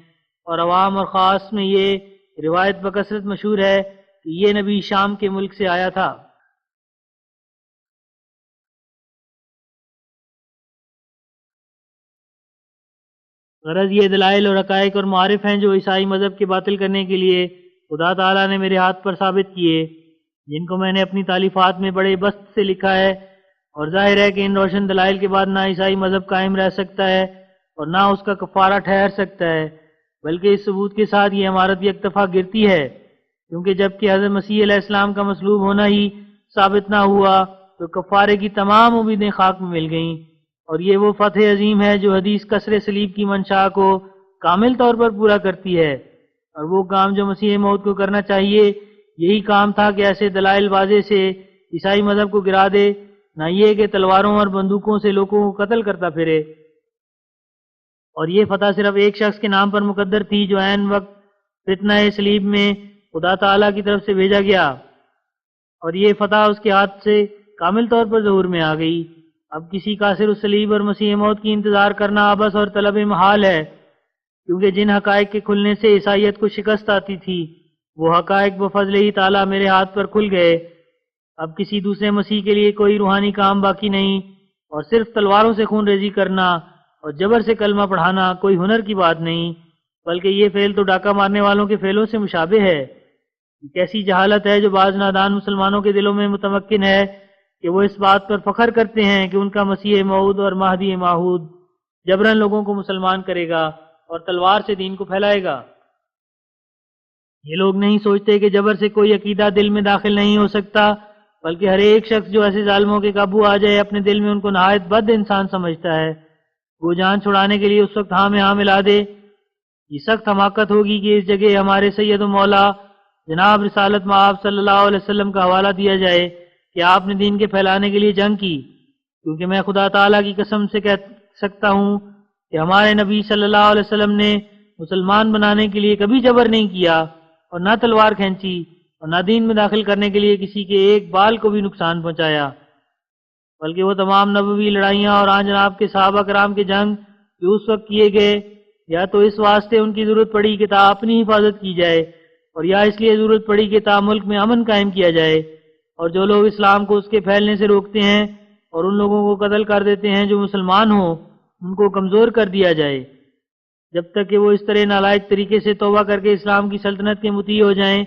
اور عوام اور خاص میں یہ روایت بکثرت مشہور ہے کہ یہ نبی شام کے ملک سے آیا تھا۔ غرض یہ دلائل اور حقائق اور معارف ہیں جو عیسائی مذہب کے باطل کرنے کے لیے خدا تعالیٰ نے میرے ہاتھ پر ثابت کیے، جن کو میں نے اپنی تالیفات میں بڑے بسط سے لکھا ہے، اور ظاہر ہے کہ ان روشن دلائل کے بعد نہ عیسائی مذہب قائم رہ سکتا ہے اور نہ اس کا کفارہ ٹھہر سکتا ہے، بلکہ اس ثبوت کے ساتھ یہ عمارت یک دفعہ گرتی ہے، کیونکہ جب کہ حضرت مسیح علیہ السلام کا مصلوب ہونا ہی ثابت نہ ہوا تو کفارے کی تمام امیدیں خاک میں مل گئیں، اور یہ وہ فتح عظیم ہے جو حدیث کسر صلیب کی منشا کو کامل طور پر پورا کرتی ہے، اور وہ کام جو مسیح موعود کو کرنا چاہیے یہی کام تھا کہ ایسے دلائل واضح سے عیسائی مذہب کو گرا دے، نہ یہ کہ تلواروں اور بندوقوں سے لوگوں کو قتل کرتا پھرے۔ اور یہ فتح صرف ایک شخص کے نام پر مقدر تھی جو عین وقت فتنہ صلیب میں خدا تعالیٰ کی طرف سے بھیجا گیا، اور یہ فتح اس کے ہاتھ سے کامل طور پر ظہور میں آ گئی۔ اب کسی کافر الصلیب اور مسیح موت کی انتظار کرنا عبث اور طلب محال ہے، کیونکہ جن حقائق کے کھلنے سے عیسائیت کو شکست آتی تھی وہ حقائق بفضل ہی تعالیٰ میرے ہاتھ پر کھل گئے۔ اب کسی دوسرے مسیح کے لیے کوئی روحانی کام باقی نہیں، اور صرف تلواروں سے خون ریزی کرنا اور جبر سے کلمہ پڑھانا کوئی ہنر کی بات نہیں، بلکہ یہ فعل تو ڈاکہ مارنے والوں کے فعلوں سے مشابہ ہے۔ کیسی جہالت ہے جو بعض نادان مسلمانوں کے دلوں میں متمکن ہے کہ وہ اس بات پر فخر کرتے ہیں کہ ان کا مسیح موعود اور مہدی موعود جبراً لوگوں کو مسلمان کرے گا اور تلوار سے دین کو پھیلائے گا۔ یہ لوگ نہیں سوچتے کہ جبر سے کوئی عقیدہ دل میں داخل نہیں ہو سکتا، بلکہ ہر ایک شخص جو ایسے ظالموں کے قابو آ جائے اپنے دل میں ان کو نہایت بد انسان سمجھتا ہے، وہ جان چھڑانے کے لیے اس وقت ہاں میں ہاں ملا دے۔ یہ سخت حماقت ہوگی کہ اس جگہ ہمارے سید و مولا جناب رسالت مآب صلی اللہ علیہ وسلم کا حوالہ دیا جائے کہ آپ نے دین کے پھیلانے کے لیے جنگ کی، کیونکہ میں خدا تعالیٰ کی قسم سے کہہ سکتا ہوں کہ ہمارے نبی صلی اللہ علیہ وسلم نے مسلمان بنانے کے لیے کبھی جبر نہیں کیا اور نہ تلوار کھینچی اور نہ دین میں داخل کرنے کے لیے کسی کے ایک بال کو بھی نقصان پہنچایا، بلکہ وہ تمام نبوی لڑائیاں اور آن جناب کے صحابہ کرام کے جنگ جو اس وقت کیے گئے، یا تو اس واسطے ان کی ضرورت پڑی کہ تا اپنی حفاظت کی جائے، اور یا اس لیے ضرورت پڑی کہ تا ملک میں امن قائم کیا جائے، اور جو لوگ اسلام کو اس کے پھیلنے سے روکتے ہیں اور ان لوگوں کو قتل کر دیتے ہیں جو مسلمان ہوں، ان کو کمزور کر دیا جائے، جب تک کہ وہ اس طرح نالائق طریقے سے توبہ کر کے اسلام کی سلطنت کے مطیع ہو جائیں۔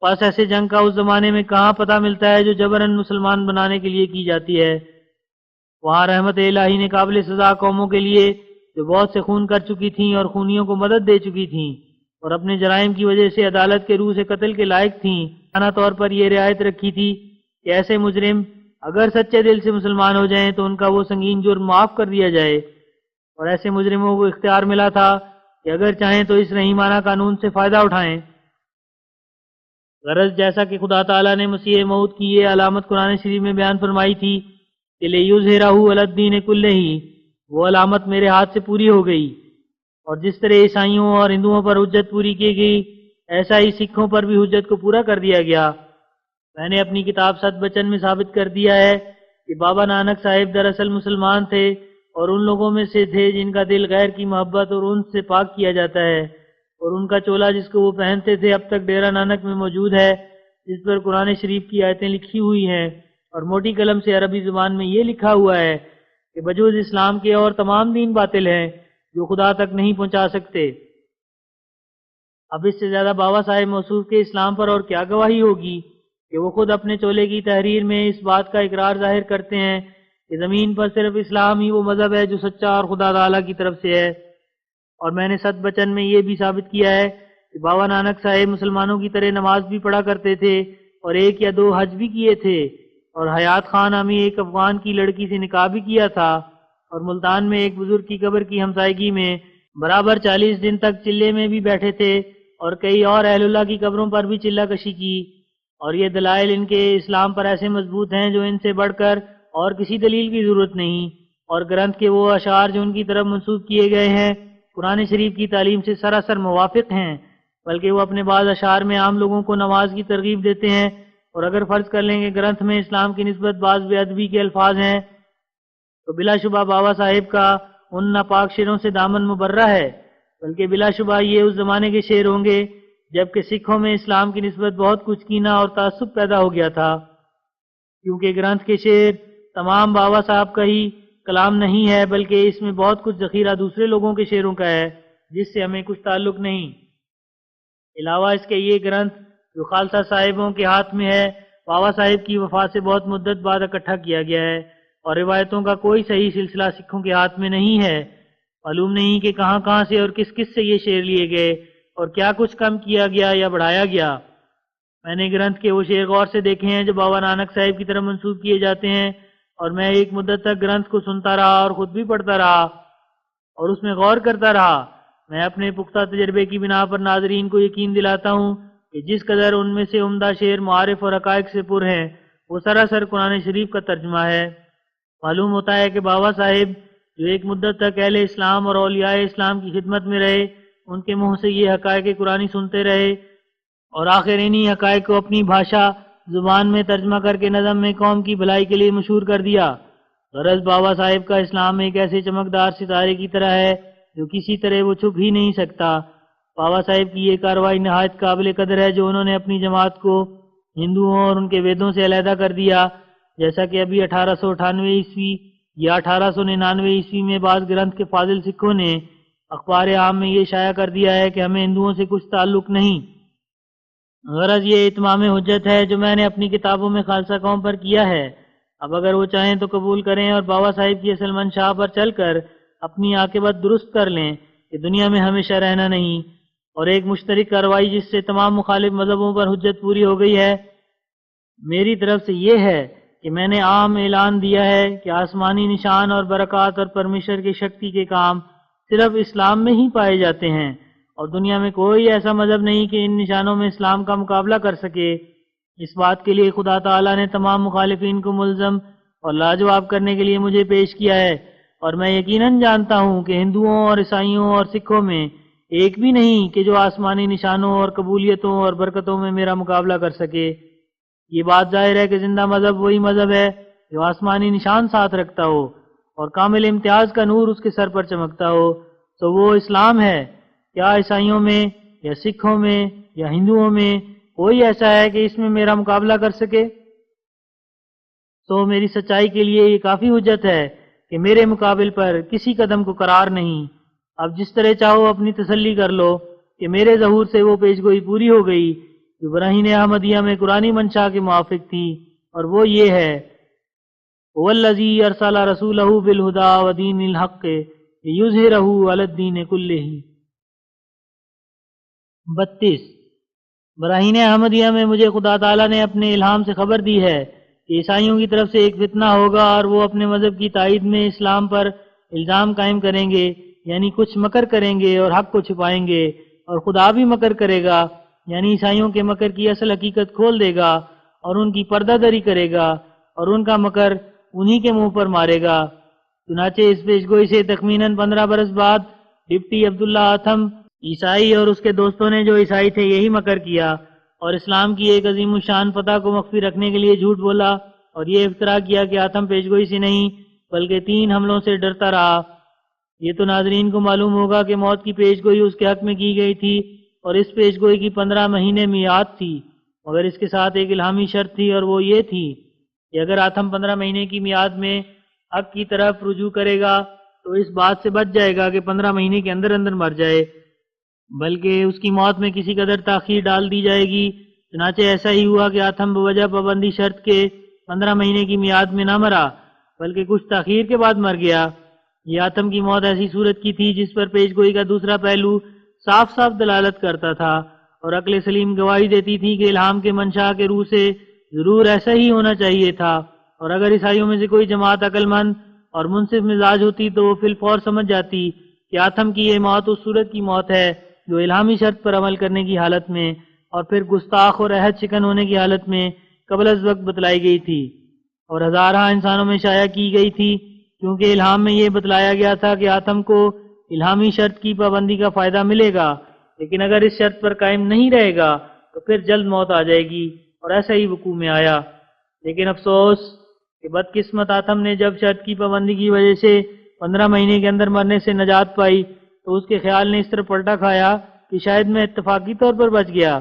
پس ایسے جنگ کا اس زمانے میں کہاں پتہ ملتا ہے جو جبراً مسلمان بنانے کے لیے کی جاتی ہے۔ وہاں رحمت الہی نے قابل سزا قوموں کے لیے جو بہت سے خون کر چکی تھیں اور خونیوں کو مدد دے چکی تھیں اور اپنے جرائم کی وجہ سے عدالت کے روح سے قتل کے لائق تھیں، مانا طور پر یہ رعایت رکھی تھی کہ ایسے مجرم اگر سچے دل سے مسلمان ہو جائیں تو ان کا وہ سنگین جرم معاف کر دیا جائے، اور ایسے مجرموں کو اختیار ملا تھا کہ اگر چاہیں تو اس رحیمانہ قانون سے فائدہ اٹھائیں۔ غرض جیسا کہ خدا تعالیٰ نے مسیح موعود کی یہ علامت قرآن شریف میں بیان فرمائی تھی کہ لِیُظْہِرَہُ عَلَى الدِّینِ کُلِّہِ، وہ علامت میرے ہاتھ سے پوری ہو گئی، اور جس طرح عیسائیوں اور ہندوؤں پر حجت پوری کی گئی ایسا ہی سکھوں پر بھی حجت کو پورا کر دیا گیا۔ میں نے اپنی کتاب ست بچن میں ثابت کر دیا ہے کہ بابا نانک صاحب دراصل مسلمان تھے اور ان لوگوں میں سے تھے جن کا دل غیر کی محبت اور ان سے پاک کیا جاتا ہے، اور ان کا چولا جس کو وہ پہنتے تھے اب تک ڈیرہ نانک میں موجود ہے، جس پر قرآن شریف کی آیتیں لکھی ہوئی ہیں، اور موٹی قلم سے عربی زبان میں یہ لکھا ہوا ہے کہ بجوز اسلام کے اور تمام دین باطل ہیں جو خدا تک نہیں پہنچا سکتے۔ اب اس سے زیادہ بابا صاحب موصوف کے اسلام پر اور کیا گواہی ہوگی کہ وہ خود اپنے چولے کی تحریر میں اس بات کا اقرار ظاہر کرتے ہیں کہ زمین پر صرف اسلام ہی وہ مذہب ہے جو سچا اور خدا تعالیٰ کی طرف سے ہے۔ اور میں نے ست بچن میں یہ بھی ثابت کیا ہے کہ بابا نانک صاحب مسلمانوں کی طرح نماز بھی پڑھا کرتے تھے اور 1 یا 2 حج بھی کیے تھے، اور حیات خان نامی ایک افغان کی لڑکی سے نکاح بھی کیا تھا، اور ملتان میں ایک بزرگ کی قبر کی ہمسائیگی میں برابر 40 دن تک چلے میں بھی بیٹھے تھے، اور کئی اور اہل اللہ کی قبروں پر بھی چلہ کشی کی، اور یہ دلائل ان کے اسلام پر ایسے مضبوط ہیں جو ان سے بڑھ کر اور کسی دلیل کی ضرورت نہیں، اور گرنتھ کے وہ اشعار جو ان کی طرف منسوب کیے گئے ہیں قرآن شریف کی تعلیم سے سراسر موافق ہیں، بلکہ وہ اپنے بعض اشعار میں عام لوگوں کو نماز کی ترغیب دیتے ہیں، اور اگر فرض کر لیں کہ گرنتھ میں اسلام کی نسبت بعض بے ادبی کے الفاظ ہیں تو بلا شبہ بابا صاحب کا ان ناپاک شعروں سے دامن مبرہ ہے، بلکہ بلا شبہ یہ اس زمانے کے شعر ہوں گے جبکہ سکھوں میں اسلام کی نسبت بہت کچھ کینہ اور تعصب پیدا ہو گیا تھا، کیونکہ گرنتھ کے شعر تمام بابا صاحب کا ہی کلام نہیں ہے، بلکہ اس میں بہت کچھ ذخیرہ دوسرے لوگوں کے شعروں کا ہے جس سے ہمیں کچھ تعلق نہیں۔ علاوہ اس کے یہ گرنتھ جو خالصہ صاحبوں کے ہاتھ میں ہے بابا صاحب کی وفات سے بہت مدت بعد اکٹھا کیا گیا ہے، اور روایتوں کا کوئی صحیح سلسلہ سکھوں کے ہاتھ میں نہیں ہے۔ معلوم نہیں کہ کہاں کہاں سے اور کس کس سے یہ شعر لیے گئے اور کیا کچھ کم کیا گیا یا بڑھایا گیا۔ میں نے گرنتھ کے وہ شعر غور سے دیکھے ہیں جو بابا نانک صاحب کی طرف منسوب کیے جاتے ہیں، اور میں ایک مدت تک گرنتھ کو سنتا رہا اور خود بھی پڑھتا رہا اور اس میں غور کرتا رہا۔ میں اپنے پختہ تجربے کی بنا پر ناظرین کو یقین دلاتا ہوں کہ جس قدر ان میں سے عمدہ شعر معارف اور حقائق سے پر ہیں وہ سراسر قرآن شریف کا ترجمہ ہے۔ معلوم ہوتا ہے کہ بابا صاحب جو ایک مدت تک اہل اسلام اور اولیاء اسلام کی خدمت میں رہے، ان کے منہ سے یہ حقائق قرآنی سنتے رہے اور آخر انہی حقائق کو اپنی بھاشا زبان میں ترجمہ کر کے نظم میں قوم کی بھلائی کے لیے مشہور کر دیا۔ غرض بابا صاحب کا اسلام ایک ایسے چمکدار ستارے کی طرح ہے جو کسی طرح وہ چھپ ہی نہیں سکتا۔ بابا صاحب کی یہ کارروائی نہایت قابل قدر ہے جو انہوں نے اپنی جماعت کو ہندوؤں اور ان کے ویدوں سے علیحدہ کر دیا، جیسا کہ ابھی 1898 عیسوی یا 1899 عیسوی میں بعض گرنتھ کے فاضل سکھوں نے اخبار عام میں یہ شائع کر دیا ہے کہ ہمیں ہندوؤں سے کچھ تعلق نہیں۔ غرض یہ اتمام حجت ہے جو میں نے اپنی کتابوں میں خالصہ قوم پر کیا ہے۔ اب اگر وہ چاہیں تو قبول کریں اور بابا صاحب کی اصل منشا پر چل کر اپنی عاقبت درست کر لیں کہ دنیا میں ہمیشہ رہنا نہیں، اور ایک مشترک کارروائی جس سے تمام مخالف مذہبوں پر حجت پوری ہو گئی ہے میری طرف سے یہ ہے کہ میں نے عام اعلان دیا ہے کہ آسمانی نشان اور برکات اور پرمیشر کی شکتی کے کام صرف اسلام میں ہی پائے جاتے ہیں، اور دنیا میں کوئی ایسا مذہب نہیں کہ ان نشانوں میں اسلام کا مقابلہ کر سکے۔ اس بات کے لیے خدا تعالیٰ نے تمام مخالفین کو ملزم اور لاجواب کرنے کے لیے مجھے پیش کیا ہے، اور میں یقیناً جانتا ہوں کہ ہندوؤں اور عیسائیوں اور سکھوں میں ایک بھی نہیں کہ جو آسمانی نشانوں اور قبولیتوں اور برکتوں میں میرا مقابلہ کر سکے۔ یہ بات ظاہر ہے کہ زندہ مذہب وہی مذہب ہے جو آسمانی نشان ساتھ رکھتا ہو اور کامل امتیاز کا نور اس کے سر پر چمکتا ہو، تو وہ اسلام ہے۔ کیا عیسائیوں میں یا سکھوں میں یا ہندوؤں میں کوئی ایسا ہے کہ اس میں میرا مقابلہ کر سکے؟ تو میری سچائی کے لیے یہ کافی حجت ہے کہ میرے مقابل پر کسی قدم کو قرار نہیں۔ اب جس طرح چاہو اپنی تسلی کر لو کہ میرے ظہور سے وہ پیشگوئی پوری ہو گئی جو براہین احمدیہ میں قرآنی منشا کے موافق تھی، اور وہ یہ ہے: وَالَّذِي أَرْسَلَ رَسُولَهُ بِالْهُدَى وَدِينِ الْحَقِّ لِيُظْهِرَهُ عَلَى الدِّينِ كُلِّهِ۔ 32 براہین احمدیہ میں مجھے خدا تعالیٰ نے اپنے الہام سے خبر دی ہے کہ عیسائیوں کی طرف سے ایک فتنہ ہوگا، اور وہ اپنے مذہب کی تائید میں اسلام پر الزام قائم کریں گے، یعنی کچھ مکر کریں گے اور حق کو چھپائیں گے، اور خدا بھی مکر کرے گا، یعنی عیسائیوں کے مکر کی اصل حقیقت کھول دے گا اور ان کی پردہ دری کرے گا، اور ان کا مکر انہی کے منہ پر مارے گا۔ چنانچہ اس پیشگوئی سے تخمیناً 15 برس بعد ڈپٹی عبداللہ آتھم عیسائی اور اس کے دوستوں نے، جو عیسائی تھے، یہی مکر کیا اور اسلام کی ایک عظیم الشان فتح کو مخفی رکھنے کے لیے جھوٹ بولا، اور یہ افترا کیا کہ آتھم پیشگوئی سے نہیں بلکہ 3 حملوں سے ڈرتا رہا۔ یہ تو ناظرین کو معلوم ہوگا کہ موت کی پیشگوئی اس کے حق میں کی گئی تھی، اور اس پیشگوئی کی 15 مہینے میعاد تھی، مگر اس کے ساتھ ایک الہامی شرط تھی، اور وہ یہ تھی کہ اگر آتھم 15 مہینے کی میعاد میں حق کی طرف رجوع کرے گا تو اس بات سے بچ جائے گا کہ 15 مہینے کے اندر اندر مر جائے، بلکہ اس کی موت میں کسی قدر تاخیر ڈال دی جائے گی۔ چنانچہ ایسا ہی ہوا کہ آتھم بوجہ پابندی شرط کے 15 مہینے کی میعاد میں نہ مرا بلکہ کچھ تاخیر کے بعد مر گیا۔ یہ آتھم کی موت ایسی صورت کی تھی جس پر پیشگوئی کا دوسرا پہلو صاف صاف دلالت کرتا تھا، اور عقل سلیم گواہی دیتی تھی کہ الہام کے منشا کے روح سے ضرور ایسا ہی ہونا چاہیے تھا، اور اگر عیسائیوں میں سے کوئی جماعت عقل مند اور منصف مزاج ہوتی تو وہ فی الفور سمجھ جاتی کہ آتھم کی یہ موت اس صورت کی موت ہے جو الہامی شرط پر عمل کرنے کی حالت میں اور پھر گستاخ اور عہد شکن ہونے کی حالت میں قبل از وقت بتلائی گئی تھی، اور ہزارہ انسانوں میں شائع کی گئی تھی، کیونکہ الہام میں یہ بتلایا گیا تھا کہ آتھم کو الہامی شرط کی پابندی کا فائدہ ملے گا، لیکن اگر اس شرط پر قائم نہیں رہے گا تو پھر جلد موت آ جائے گی، اور ایسا ہی وقوع میں آیا۔ لیکن افسوس کہ بدقسمت آتھم نے جب شرط کی پابندی کی وجہ سے 15 مہینے کے اندر مرنے سے نجات پائی تو اس کے خیال نے اس طرح پلٹا کھایا کہ شاید میں اتفاقی طور پر بچ گیا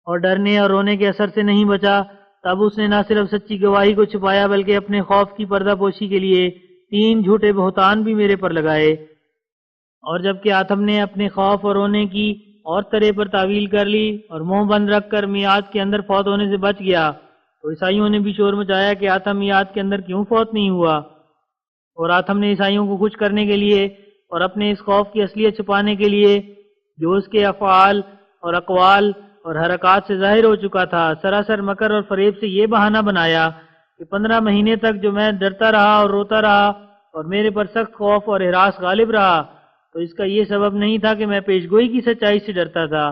اور ڈرنے اور رونے کے اثر سے نہیں بچا۔ تب اس نے نہ صرف سچی گواہی کو چھپایا بلکہ اپنے خوف کی پردہ پوشی کے لیے 3 جھوٹے بہتان بھی میرے پر لگائے، اور جبکہ آتھم نے اپنے خوف اور رونے کی اور طرح پر تعویل کر لی اور منہ بند رکھ کر میعاد کے اندر فوت ہونے سے بچ گیا، تو عیسائیوں نے بھی شور مچایا کہ آتھم میعاد کے اندر کیوں فوت نہیں ہوا، اور آتھم نے عیسائیوں کو خوش کرنے کے لیے اور اپنے اس خوف کی اصلیت چھپانے کے لیے جو اس کے افعال اور اقوال اور حرکات سے ظاہر ہو چکا تھا، سراسر مکر اور فریب سے یہ بہانہ بنایا کہ 15 مہینے تک جو میں ڈرتا رہا اور روتا رہا اور میرے پر سخت خوف اور ہراس غالب رہا، تو اس کا یہ سبب نہیں تھا کہ میں پیشگوئی کی سچائی سے ڈرتا تھا،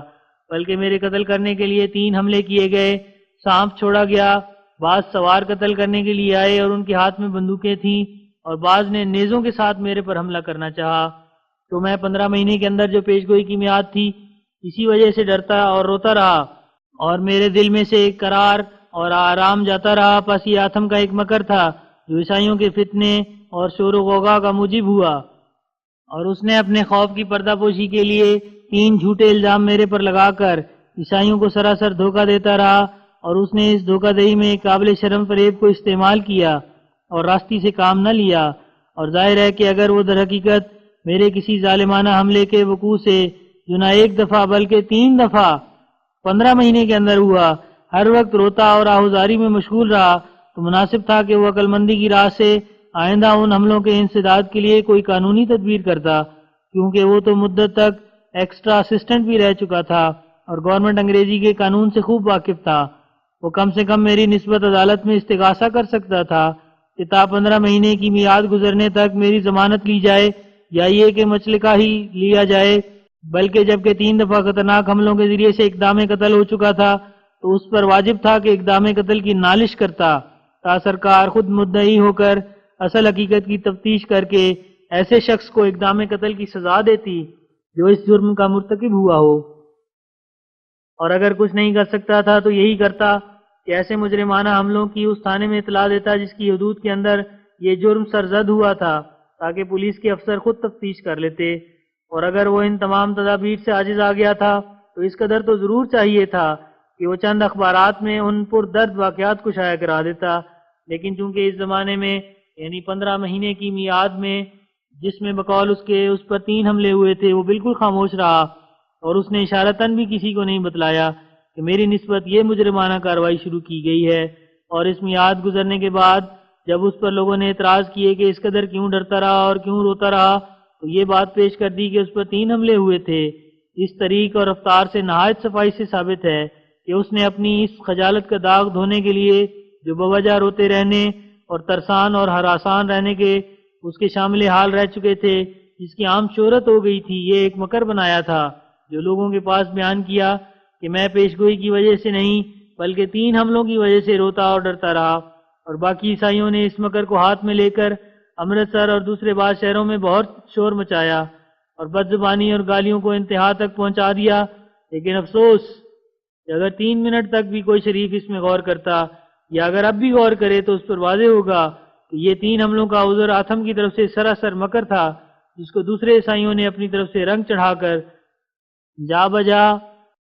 بلکہ میرے قتل کرنے کے لیے 3 حملے کیے گئے، سانپ چھوڑا گیا، بعض سوار قتل کرنے کے لیے آئے اور ان کے ہاتھ میں بندوقیں تھیں، اور بعض نے نیزوں کے ساتھ میرے پر حملہ کرنا چاہا، تو میں 15 مہینے کے اندر جو پیشگوئی کی میعاد تھی اسی وجہ سے ڈرتا اور روتا رہا، اور میرے دل میں سے ایک قرار اور آرام جاتا رہا۔ پس یہ آتھم کا ایک مکر تھا جو عیسائیوں کے فتنے اور شور و غوغا کا موجب ہوا، اور اس نے اپنے خوف کی پردہ پوشی کے لیے 3 جھوٹے الزام میرے پر لگا کر عیسائیوں کو سراسر دھوکہ دیتا رہا، اور اس نے اس دھوکہ دہی میں قابل شرم فریب کو استعمال کیا اور راستی سے کام نہ لیا، اور ظاہر ہے کہ اگر وہ در حقیقت میرے کسی ظالمانہ حملے کے وقوع سے جو نہ 1 دفعہ بلکہ 3 دفعہ 15 مہینے کے اندر ہوا ہر وقت روتا اور آہوزاری میں مشغول رہا، تو مناسب تھا کہ وہ عقل مندی کی راہ سے آئندہ ان حملوں کے انسداد کے لیے کوئی قانونی تدبیر کرتا، کیونکہ وہ تو مدت تک ایکسٹرا اسسٹنٹ بھی رہ چکا تھا اور گورنمنٹ انگریزی کے قانون سے خوب واقف تھا۔ وہ کم سے کم میری نسبت عدالت میں استغاثہ کر سکتا تھا کہ تا 15 مہینے کی میعاد گزرنے تک میری ضمانت لی جائے یا یہ کہ مچلقہ ہی لیا جائے، بلکہ جبکہ 3 دفعہ خطرناک حملوں کے ذریعے سے اقدام قتل ہو چکا تھا تو اس پر واجب تھا کہ اقدام قتل کی نالش کرتا تا سرکار خود مدعی ہو کر اصل حقیقت کی تفتیش کر کے ایسے شخص کو اقدام قتل کی سزا دیتی جو اس جرم کا مرتکب ہوا ہو، اور اگر کچھ نہیں کر سکتا تھا تو یہی کرتا کہ ایسے مجرمانہ حملوں کی اس تھانے میں اطلاع دیتا جس کی حدود کے اندر یہ جرم سرزد ہوا تھا، تاکہ پولیس کے افسر خود تفتیش کر لیتے۔ اور اگر وہ ان تمام تدابیر سے عاجز آ گیا تھا تو اس قدر تو ضرور چاہیے تھا کہ وہ چند اخبارات میں ان پر درد واقعات کو شائع کرا دیتا، لیکن چونکہ اس زمانے میں یعنی 15 مہینے کی میعاد میں جس میں بقول اس پر 3 حملے ہوئے تھے، وہ بالکل خاموش رہا اور اس نے اشارتاً بھی کسی کو نہیں بتلایا کہ میری نسبت یہ مجرمانہ کارروائی شروع کی گئی ہے۔ اور اس میعاد گزرنے کے بعد جب اس پر لوگوں نے اعتراض کیے کہ اس قدر کیوں ڈرتا رہا اور کیوں روتا رہا، تو یہ بات پیش کر دی کہ اس پر 3 حملے ہوئے تھے۔ اس طریق اور رفتار سے نہایت صفائی سے ثابت ہے کہ اس نے اپنی اس خجالت کا داغ دھونے کے لیے جو بوجہ روتے رہنے اور ترسان اور ہراسان رہنے کے اس کے شامل حال رہ چکے تھے، جس کی عام شہرت ہو گئی تھی، یہ ایک مکر بنایا تھا جو لوگوں کے پاس بیان کیا کہ میں پیشگوئی کی وجہ سے نہیں بلکہ 3 حملوں کی وجہ سے روتا اور ڈرتا رہا۔ اور باقی عیسائیوں نے اس مکر کو ہاتھ میں لے کر امرتسر اور دوسرے بعض شہروں میں بہت شور مچایا اور بد زبانی اور گالیوں کو انتہا تک پہنچا دیا، لیکن افسوس کہ اگر 3 منٹ تک بھی کوئی شریف اس میں غور کرتا یا اگر اب بھی غور کرے تو اس پر واضح ہوگا کہ یہ 3 حملوں کا عذر آتم کی طرف سے سراسر مکر تھا، جس کو دوسرے عیسائیوں نے اپنی طرف سے رنگ چڑھا کر جا بجا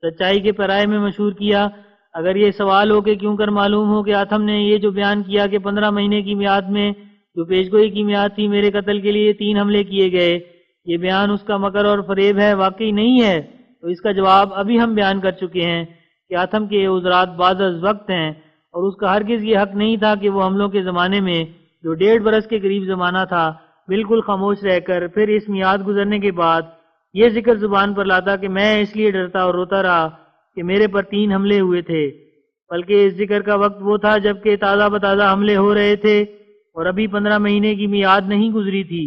سچائی کے پرائے میں مشہور کیا۔ اگر یہ سوال ہو کہ کیوں کر معلوم ہو کہ آتم نے یہ جو بیان کیا کہ 15 مہینے کی میعاد میں جو پیشگوئی کی میعاد تھی میرے قتل کے لیے 3 حملے کیے گئے، یہ بیان اس کا مکر اور فریب ہے، واقعی نہیں ہے، تو اس کا جواب ابھی ہم بیان کر چکے ہیں کہ آتم کے یہ عذرات بعض از وقت ہیں، اور اس کا ہرگز یہ حق نہیں تھا کہ وہ حملوں کے زمانے میں جو 1.5 برس کے قریب زمانہ تھا بالکل خاموش رہ کر پھر اس میعاد گزرنے کے بعد یہ ذکر زبان پر لاتا کہ میں اس لیے ڈرتا اور روتا رہا کہ میرے پر 3 حملے ہوئے تھے، بلکہ اس ذکر کا وقت وہ تھا جبکہ تازہ بتازہ حملے ہو رہے تھے اور ابھی 15 مہینے کی میعاد نہیں گزری تھی۔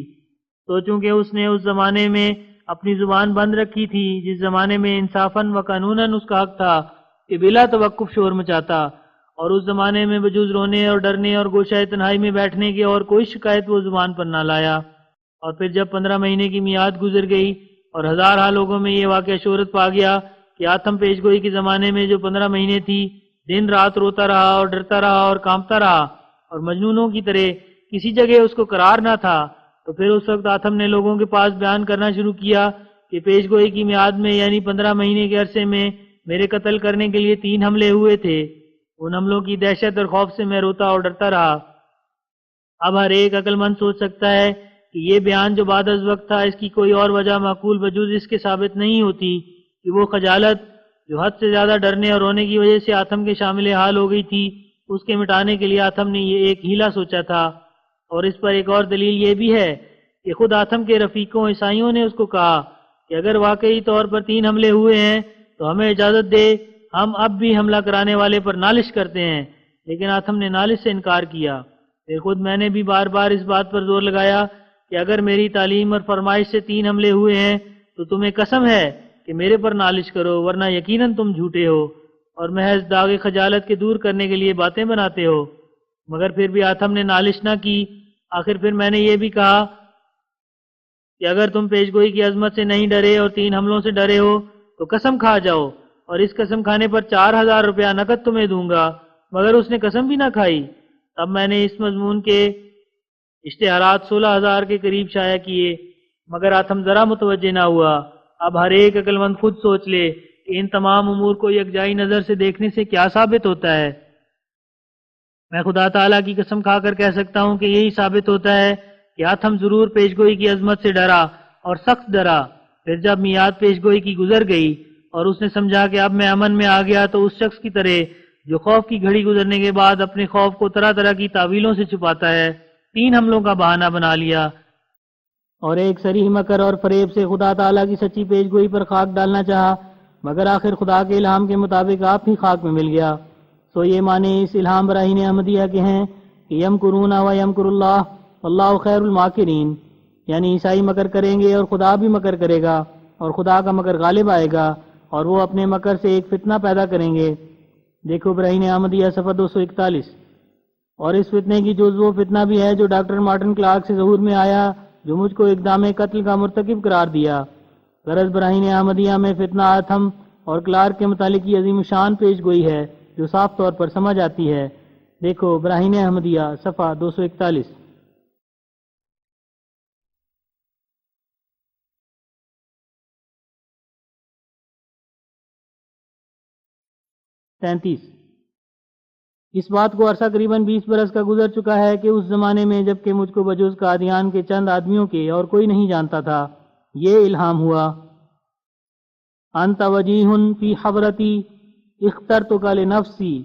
تو چونکہ اس نے اس زمانے میں اپنی زبان بند رکھی تھی جس زمانے میں انصافاً و قانوناً اس کا حق تھا کہ بلا توقف شور مچاتا، اور اس زمانے میں بجوز رونے اور ڈرنے اور گوشہ تنہائی میں بیٹھنے کی اور کوئی شکایت وہ زبان پر نہ لایا۔ اور پھر جب 15 مہینے کی میعاد گزر گئی اور ہزارہ لوگوں میں یہ واقعہ شہرت پا گیا کہ آتم پیشگوئی کے زمانے میں جو 15 مہینے تھی دن رات روتا رہا اور ڈرتا رہا اور کانپتا رہا اور مجنونوں کی طرح کسی جگہ اس کو قرار نہ تھا، تو پھر اس وقت آتم نے لوگوں کے پاس بیان کرنا شروع کیا کہ پیشگوئی کی میعاد میں یعنی 15 مہینے کے عرصے میں میرے قتل کرنے کے لیے 3 حملے ہوئے تھے۔ ان حملوں کی دہشت اور خوف سے میں روتا اور ڈرتا رہا۔ اب ہر ایک عقل مند سوچ سکتا ہے کہ یہ بیان جو بعد از وقت تھا اس کی کوئی اور وجہ معقول بجوز اس کے ثابت نہیں ہوتی کہ وہ خجالت جو حد سے زیادہ ڈرنے اور رونے کی وجہ سے آتم کے شامل حال ہو گئی تھی، اس کے مٹانے کے لیے آتم نے یہ ایک ہیلا سوچا تھا۔ اور اس پر ایک اور دلیل یہ بھی ہے کہ خود آتم کے رفیقوں عیسائیوں نے اس کو کہا کہ اگر واقعی طور پر 3 حملے ہوئے ہیں تو ہمیں اجازت دے، ہم اب بھی حملہ کرانے والے پر نالش کرتے ہیں، لیکن آتم نے نالش سے انکار کیا۔ پھر خود میں نے بھی بار بار اس بات پر زور لگایا کہ اگر میری تعلیم اور فرمائش سے 3 حملے ہوئے ہیں تو تمہیں قسم ہے کہ میرے پر نالش کرو، ورنہ یقیناً تم جھوٹے ہو اور محض داغ خجالت کے دور کرنے کے لیے باتیں بناتے ہو۔ مگر پھر بھی آتم نے نالش نہ کی۔ آخر پھر میں نے یہ بھی کہا کہ اگر تم پیشگوئی کی عظمت سے نہیں ڈرے اور 3 حملوں سے ڈرے ہو تو قسم کھا جاؤ، اور اس قسم کھانے پر 4000 روپیہ نقد تمہیں دوں گا۔ مگر اس نے قسم بھی نہ کھائی۔ تب میں نے اس مضمون کے اشتہارات 16000 کے قریب شائع کیے، مگر آتم ذرا متوجہ نہ ہوا۔ اب ہر ایک عقل مند خود سوچ لے کہ ان تمام امور کو یکجائی نظر سے دیکھنے سے کیا ثابت ہوتا ہے۔ میں خدا تعالیٰ کی قسم کھا کر کہہ سکتا ہوں کہ یہی ثابت ہوتا ہے کہ آتم ضرور پیشگوئی کی عظمت سے ڈرا اور سخت ڈرا۔ پھر جب میعاد پیشگوئی کی گزر گئی اور اس نے سمجھا کہ اب میں امن میں آ گیا، تو اس شخص کی طرح جو خوف کی گھڑی گزرنے کے بعد اپنے خوف کو طرح طرح کی تعویلوں سے چھپاتا ہے، 3 حملوں کا بہانہ بنا لیا اور ایک صریح مکر اور فریب سے خدا تعالیٰ کی سچی پیشگوئی پر خاک ڈالنا چاہا، مگر آخر خدا کے الہام کے مطابق آپ ہی خاک میں مل گیا۔ سو یہ معنی اس الہام براہین احمدیہ کے ہیں کہ یمکرون و یمکر اللہ واللہ خیر الماکرین، یعنی عیسائی مکر کریں گے اور خدا بھی مکر کرے گا، اور خدا کا مکر غالب آئے گا، اور وہ اپنے مکر سے ایک فتنہ پیدا کریں گے۔ دیکھو براہین احمدیہ صفحہ 241۔ اور اس فتنے کی جز وہ فتنہ بھی ہے جو ڈاکٹر مارٹن کلارک سے ظہور میں آیا، جو مجھ کو اقدام قتل کا مرتکب قرار دیا۔ غرض براہین احمدیہ میں فتنہ آتھم اور کلارک کے متعلق کی عظیم شان پیش گوئی ہے جو صاف طور پر سمجھ آتی ہے۔ دیکھو براہین احمدیہ صفحہ 241۔ 33۔ اس بات کو عرصہ قریباً 20 برس کا گزر چکا ہے کہ اس زمانے میں جب کہ مجھ کو بجز قادیان کے چند آدمیوں کے اور کوئی نہیں جانتا تھا، یہ الہام ہوا، انت وجیہ فی حضرتی اخترتک لنفسی،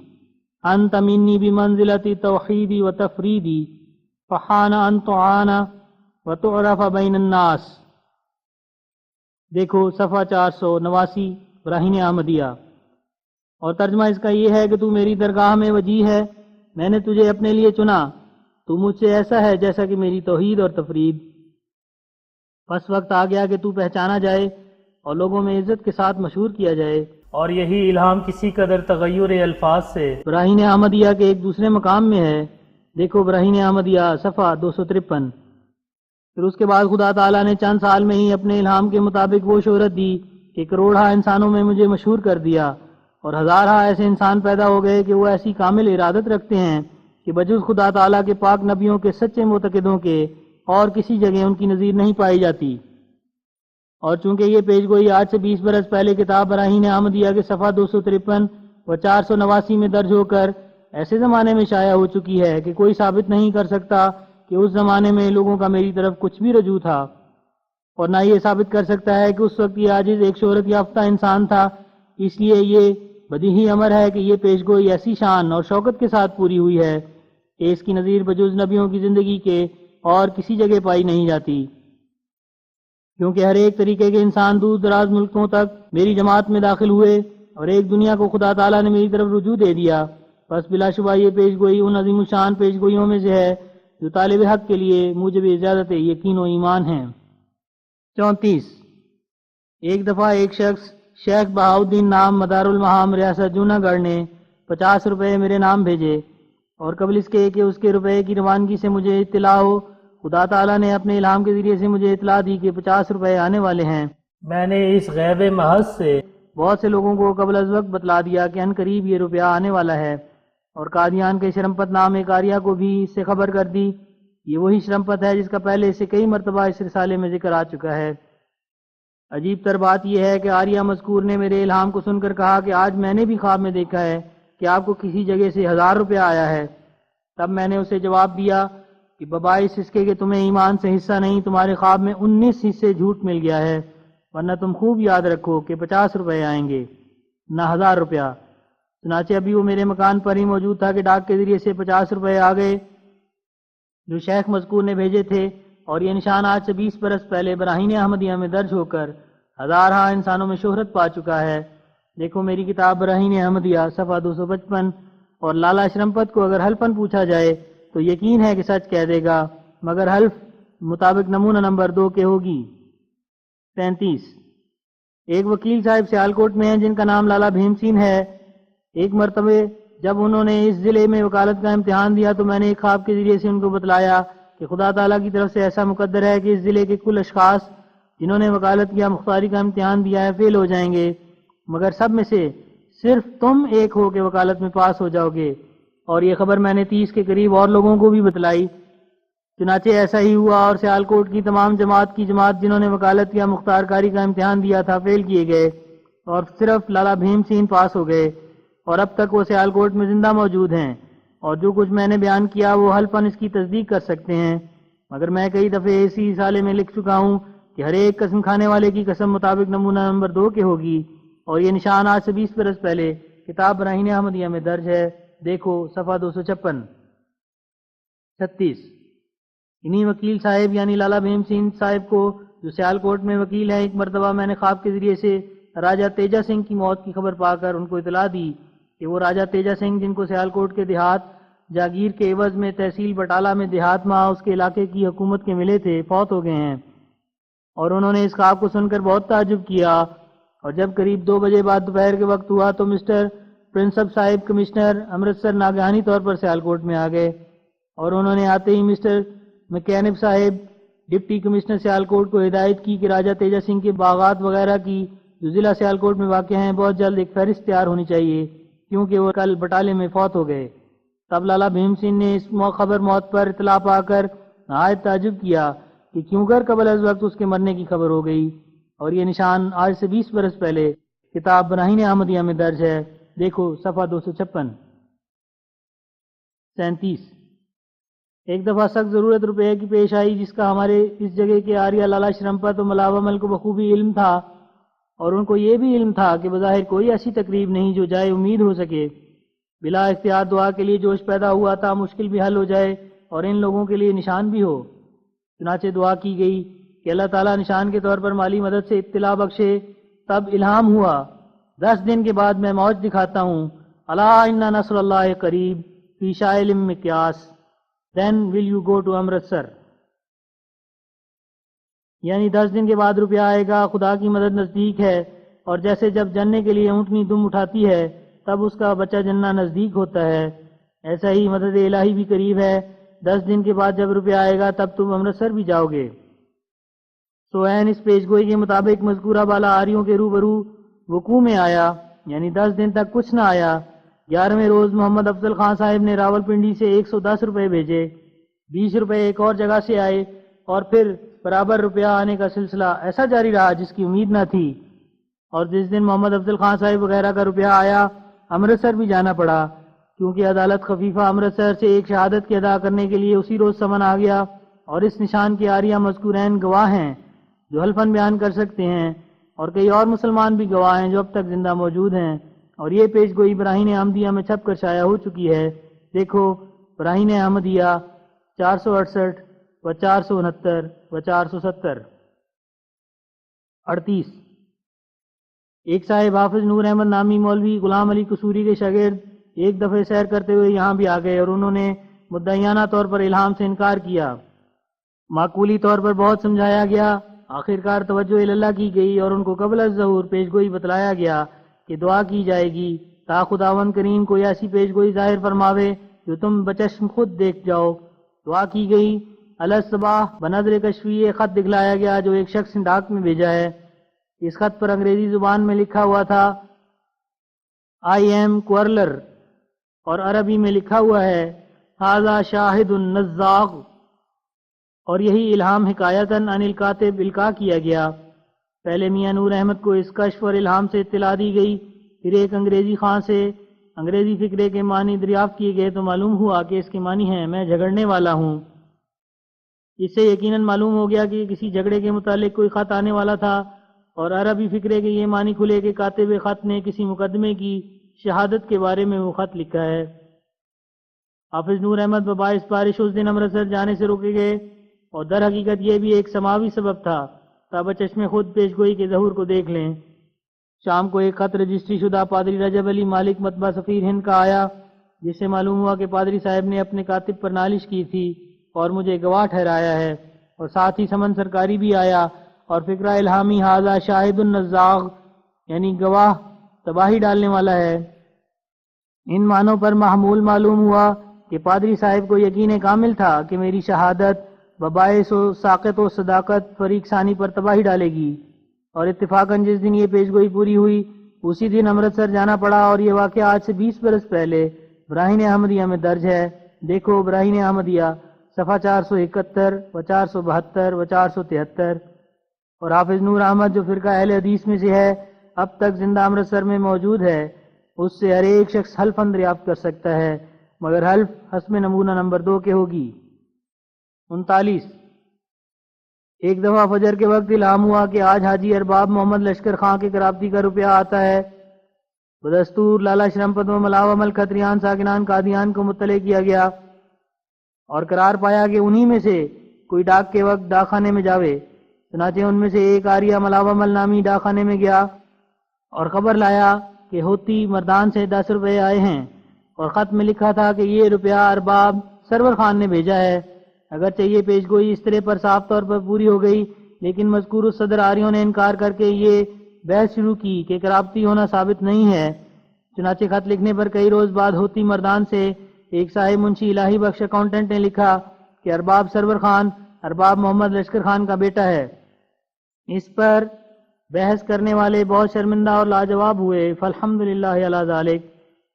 انت منی بمنزلت توحیدی و تفریدی، فحان ان تعان و تعرف بین الناس۔ دیکھو صفحہ 489 براہین احمدیہ۔ اور ترجمہ اس کا یہ ہے کہ تو میری درگاہ میں وجیہ ہے، میں نے تجھے اپنے لیے چنا، تو مجھ سے ایسا ہے جیسا کہ میری توحید اور تفرید۔ بس وقت آ گیا کہ تو پہچانا جائے اور لوگوں میں عزت کے ساتھ مشہور کیا جائے۔ اور یہی الہام کسی قدر تغیر الفاظ سے براہین احمدیہ کے ایک دوسرے مقام میں ہے۔ دیکھو براہین احمدیہ صفحہ 253۔ پھر اس کے بعد خدا تعالیٰ نے چند سال میں ہی اپنے الہام کے مطابق وہ شہرت دی کہ کروڑہ انسانوں میں مجھے مشہور کر دیا، اور ہزارہ ایسے انسان پیدا ہو گئے کہ وہ ایسی کامل ارادت رکھتے ہیں کہ بجز خدا تعالیٰ کے پاک نبیوں کے سچے معتقدوں کے اور کسی جگہ ان کی نظیر نہیں پائی جاتی۔ اور چونکہ یہ پیش گوئی آج سے 20 برس پہلے کتاب براہین احمدیہ کے صفحہ 253 و 489 میں درج ہو کر ایسے زمانے میں شائع ہو چکی ہے کہ کوئی ثابت نہیں کر سکتا کہ اس زمانے میں لوگوں کا میری طرف کچھ بھی رجوع تھا، اور نہ یہ ثابت کر سکتا ہے کہ اس وقت یہ عاجز ایک شہرت یافتہ انسان تھا۔ اس لیے یہ بدیہی امر ہے کہ یہ پیش گوئی ایسی شان اور شوکت کے ساتھ پوری ہوئی ہے کہ اس کی نظیر بجز نبیوں کی زندگی کے اور کسی جگہ پائی نہیں جاتی، کیونکہ ہر ایک طریقے کے انسان دور دراز ملکوں تک میری جماعت میں داخل ہوئے اور ایک دنیا کو خدا تعالیٰ نے میری طرف رجوع دے دیا۔ بس بلا شبہ یہ پیش گوئی ان عظیم الشان پیش گوئیوں میں سے ہے جو طالب حق کے لیے موجب زیادت یقین و ایمان ہیں۔ 34۔ ایک دفعہ ایک شخص شیخ بہاؤدین نام مدار المہام ریاست جونا گڑھ نے 50 روپے میرے نام بھیجے، اور قبل اس کے کہ اس کے روپے کی روانگی سے مجھے اطلاع ہو، خدا تعالیٰ نے اپنے الہام کے ذریعے سے مجھے اطلاع دی کہ 50 روپے آنے والے ہیں۔ میں نے اس غیب محض سے بہت سے لوگوں کو قبل از وقت بتلا دیا کہ ان قریب یہ روپیہ آنے والا ہے، اور قادیان کے شرمپت نام ایک آریہ کو بھی اس سے خبر کر دی۔ یہ وہی شرمپت ہے جس کا پہلے سے کئی مرتبہ اس رسالے میں ذکر آ چکا ہے۔ عجیب تر بات یہ ہے کہ آریہ مذکور نے میرے الہام کو سن کر کہا کہ آج میں نے بھی خواب میں دیکھا ہے کہ آپ کو کسی جگہ سے 1000 روپیہ آیا ہے۔ تب میں نے اسے جواب دیا کہ بباعث اس کے کہ تمہیں ایمان سے حصہ نہیں، تمہارے خواب میں 19 حصے جھوٹ مل گیا ہے، ورنہ تم خوب یاد رکھو کہ 50 روپے آئیں گے نہ 1000 روپیہ۔ چنانچہ ابھی وہ میرے مکان پر ہی موجود تھا کہ ڈاک کے ذریعے سے 50 روپے آ گئے جو شیخ مذکور نے بھیجے تھے، اور یہ نشان آج سے 20 برس پہلے براہین احمدیہ میں درج ہو کر ہزارہ انسانوں میں شہرت پا چکا ہے۔ دیکھو میری کتاب براہین احمدیہ صفحہ 255۔ اور لالا شرمپت کو اگر حلفاً پوچھا جائے تو یقین ہے کہ سچ کہہ دے گا، مگر حلف مطابق نمونہ نمبر 2 کے ہوگی۔ 35۔ ایک وکیل صاحب سیالکوٹ میں ہیں جن کا نام لالا بھیم سین ہے۔ ایک مرتبہ جب انہوں نے اس ضلع میں وکالت کا امتحان دیا تو میں نے ایک خواب کے ذریعے سے ان کو بتلایا کہ خدا تعالیٰ کی طرف سے ایسا مقدر ہے کہ اس ضلع کے کل اشخاص جنہوں نے وکالت یا مختاری کا امتحان دیا ہے فیل ہو جائیں گے، مگر سب میں سے صرف تم ایک ہو کہ وکالت میں پاس ہو جاؤ گے۔ اور یہ خبر میں نے 30 کے قریب اور لوگوں کو بھی بتلائی۔ چنانچہ ایسا ہی ہوا، اور سیالکوٹ کی تمام جماعت جنہوں نے وکالت یا مختار کاری کا امتحان دیا تھا فیل کیے گئے، اور صرف لالا بھیم سین پاس ہو گئے، اور اب تک وہ سیالکوٹ میں زندہ موجود ہیں، اور جو کچھ میں نے بیان کیا وہ حلفاً اس کی تصدیق کر سکتے ہیں۔ مگر میں کئی دفعے اسی رسالے میں لکھ چکا ہوں کہ ہر ایک قسم کھانے والے کی قسم مطابق نمونہ نمبر 2 کے ہوگی، اور یہ نشان آج سے 20 برس پہلے کتاب براہین احمدیہ میں درج ہے۔ دیکھو صفحہ 256۔ 36۔ انہی وکیل صاحب یعنی لالا بھیم سین صاحب کو، جو سیالکوٹ میں وکیل ہے، ایک مرتبہ میں نے خواب کے ذریعے سے راجہ تیجا سنگھ کی موت کی خبر پا کر ان کو اطلاع دی کہ کہ وہ راجہ تیجا سنگھ جن کو سیالکوٹ کے دیہات جاگیر کے عوض میں تحصیل بٹالہ میں دیہات ماں اس کے علاقے کی حکومت کے ملے تھے، فوت ہو گئے ہیں۔ اور انہوں نے اس خواب کو سن کر بہت تعجب کیا، اور جب قریب 2 بجے بعد دوپہر کے وقت ہوا تو مسٹر پرنسپ صاحب کمشنر امرتسر ناگہانی طور پر سیالکوٹ میں آ گئے، اور انہوں نے آتے ہی مسٹر مکینب صاحب ڈپٹی کمشنر سیالکوٹ کو ہدایت کی کہ راجہ تیجا سنگھ کے باغات وغیرہ کی جو ضلع سیالکوٹ میں واقع ہیں بہت جلد ایک فہرست تیار ہونی چاہیے، کیونکہ وہ کل بٹالے میں فوت ہو گئے۔ تب لالا بھیم سنگھ نے اس خبر موت پر اطلاع پا کر نہایت تعجب کیا کہ کیوں کر قبل از وقت اس کے مرنے کی خبر ہو گئی، اور یہ نشان آج سے 20 برس پہلے کتاب براہین احمدیہ میں درج ہے، دیکھو صفحہ 256۔ 37 ایک دفعہ سخت ضرورت روپے کی پیش آئی، جس کا ہمارے اس جگہ کے آریہ لالا شرمپت و ملاو عمل کو بخوبی علم تھا، اور ان کو یہ بھی علم تھا کہ بظاہر کوئی ایسی تقریب نہیں جو جائے امید ہو سکے۔ بلا اختیار دعا کے لیے جوش پیدا ہوا تھا، مشکل بھی حل ہو جائے اور ان لوگوں کے لیے نشان بھی ہو۔ چنانچہ دعا کی گئی کہ اللہ تعالیٰ نشان کے طور پر مالی مدد سے اطلاع بخشے۔ تب الہام ہوا، 10 دن کے بعد میں موج دکھاتا ہوں، الا ان نصر اللہ قریب فی شائل مقیاس، then will you go to Amritsar, یعنی 10 دن کے بعد روپیہ آئے گا، خدا کی مدد نزدیک ہے۔ اور جیسے جب جننے کے لیے اونٹنی دم اٹھاتی ہے تب اس کا بچہ جننا نزدیک ہوتا ہے، ایسا ہی مدد الہی بھی قریب ہے۔ 10 دن کے بعد جب روپیہ آئے گا تب تم امرتسر بھی جاؤ گے۔ سوئین اس پیش گوئی کے مطابق مذکورہ بالا آریوں کے روبرو وقوع میں آیا، یعنی 10 دن تک کچھ نہ آیا۔ 11ویں روز محمد افضل خان صاحب نے راول پنڈی سے 110 روپے بھیجے، 20 روپے ایک اور جگہ سے آئے، اور پھر برابر روپیہ آنے کا سلسلہ ایسا جاری رہا جس کی امید نہ تھی۔ اور جس دن محمد افضل خان صاحب وغیرہ کا روپیہ آیا، امرتسر بھی جانا پڑا، کیونکہ عدالت خفیفہ امرتسر سے ایک شہادت کی ادا کرنے کے لیے اسی روز سمن آ گیا، اور اس نشان کے آریہ مذکورین گواہ ہیں جو حلفاً بیان کر سکتے ہیں، اور کئی اور مسلمان بھی گواہ ہیں جو اب تک زندہ موجود ہیں، اور یہ پیش گوئی براہین احمدیہ میں چھپ کر شائع ہو چکی ہے، دیکھو براہین احمدیہ 468 و 469 و 470۔ 38 ایک صاحب حافظ نور احمد نامی مولوی غلام علی قصوری کے شاگرد ایک دفعہ سیر کرتے ہوئے یہاں بھی آ گئے، اور انہوں نے مدعیانہ طور پر الہام سے انکار کیا۔ معقولی طور پر بہت سمجھایا گیا، آخرکار توجہ اللہ کی گئی، اور ان کو قبل الظہور پیش گوئی بتلایا گیا کہ دعا کی جائے گی تا خداوند کریم کوئی ایسی پیش گوئی ظاہر فرماوے جو تم بچشم خود دیکھ جاؤ۔ دعا کی گئی، الصباح بنظر کشفی خط دکھلایا گیا جو ایک شخص نے ڈاک میں بھیجا ہے۔ اس خط پر انگریزی زبان میں لکھا ہوا تھا آئی ایم کوئرلر، اور عربی میں لکھا ہوا ہے ھذا شاہد النزاغ، اور یہی الہام حکایتاً عن الکاتب القاء کیا گیا۔ پہلے میاں نور احمد کو اس کشف اور الہام سے اطلاع دی گئی، پھر ایک انگریزی خان سے انگریزی فقرے کے معنی دریافت کیے گئے تو معلوم ہوا کہ اس کے معنی ہیں میں جھگڑنے والا ہوں۔ اس سے یقیناً معلوم ہو گیا کہ کسی جھگڑے کے متعلق کوئی خط آنے والا تھا، اور عربی فقرے کے یہ معنی کھلے کہ کاتب خط نے کسی مقدمے کی شہادت کے بارے میں وہ خط لکھا ہے۔ حافظ نور احمد بباعث بارش اس دن امرتسر جانے سے روکے گئے، اور در حقیقت یہ بھی ایک سماوی سبب تھا تابہ چشم خود پیش گوئی کے ظہور کو دیکھ لیں۔ شام کو ایک خط رجسٹری شدہ پادری رجب علی مالک مطبع سفیر ہند کا آیا، جس سے معلوم ہوا کہ پادری صاحب نے اپنے کاتب پر نالش کی تھی اور مجھے گواہ ٹھہرایا ہے، اور ساتھ ہی سمن سرکاری بھی آیا، اور فقرہ الہامی ھذا شاہد النزاغ یعنی گواہ تباہی ڈالنے والا ہے۔ ان معنوں پر محمول معلوم ہوا کہ پادری صاحب کو یقین کامل تھا کہ میری شہادت بباعث و ساقط و صداقت فریق ثانی پر تباہی ڈالے گی، اور اتفاقاً جس دن یہ پیش گوئی پوری ہوئی اسی دن امرتسر جانا پڑا، اور یہ واقعہ آج سے 20 برس پہلے براہین احمدیہ میں درج ہے، دیکھو براہین احمدیہ صفحہ 471 و 472 و 473۔ اور حافظ نور احمد جو فرقہ اہل حدیث میں سے ہے، اب تک زندہ امرتسر میں موجود ہے، اس سے ہر ایک شخص حلفاً دریافت کر سکتا ہے، مگر حلف حسب نمونہ نمبر 2 کے ہوگی۔ 39 ایک دفعہ فجر کے وقت الہام ہوا کہ آج حاجی ارباب محمد لشکر خان کے کرابتی کا روپیہ آتا ہے۔ بدستور لالا شرمپت و ملاو عمل کھتریان ساکنان قادیان کو مطلع کیا گیا، اور قرار پایا کہ انہی میں سے کوئی ڈاک کے وقت ڈاک خانے میں جاوے۔ چنانچہ ان میں سے ایک آریہ ملاو عمل نامی ڈاک خانے میں گیا اور خبر لایا کہ کہ ہوتی مردان سے 10 روپے آئے ہیں اور خط میں لکھا تھا کہ یہ روپیہ ارباب سرور خان نے بھیجا ہے۔ اگرچہ یہ پیش گوئی اس طرح پر صاف طور پر پوری ہو گئی، لیکن مذکور صدر آریوں نے انکار کر کے یہ بحث شروع کی کہ قرابتی ہونا ثابت نہیں ہے۔ چنانچہ خط لکھنے پر کئی روز بعد ہوتی مردان سے ایک صاحب منشی الہی بخش اکاؤنٹنٹ نے لکھا کہ ارباب سرور خان ارباب محمد لشکر خان کا بیٹا ہے۔ اس پر بحث کرنے والے بہت شرمندہ اور لاجواب ہوئے، فالحمدللہ علی ذالک۔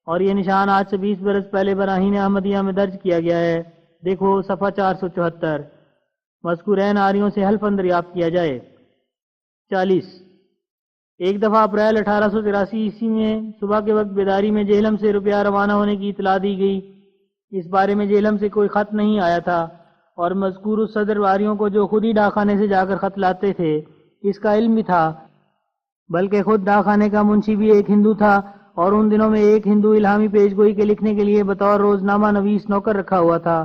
اور یہ نشان آج سے 20 برس پہلے براہین احمدیہ میں درج کیا گیا ہے، دیکھو صفحہ 474۔ مذکورین آریوں سے حلفاً دریافت کیا جائے۔ 40 ایک دفعہ اپریل 1883 عیسوی میں صبح کے وقت بیداری میں جہلم سے روپیہ روانہ ہونے کی اطلاع دی گئی۔ اس بارے میں جہلم سے کوئی خط نہیں آیا تھا اور مذکور صدر واریوں کو جو خود ہی ڈاک خانے سے جا کر خط لاتے تھے اس کا علم بھی تھا، بلکہ خود ڈاک خانے کا منشی بھی ایک ہندو تھا، اور ان دنوں میں ایک ہندو الہامی پیش گوئی کے لکھنے کے لیے بطور روزنامہ نویس نوکر رکھا ہوا تھا،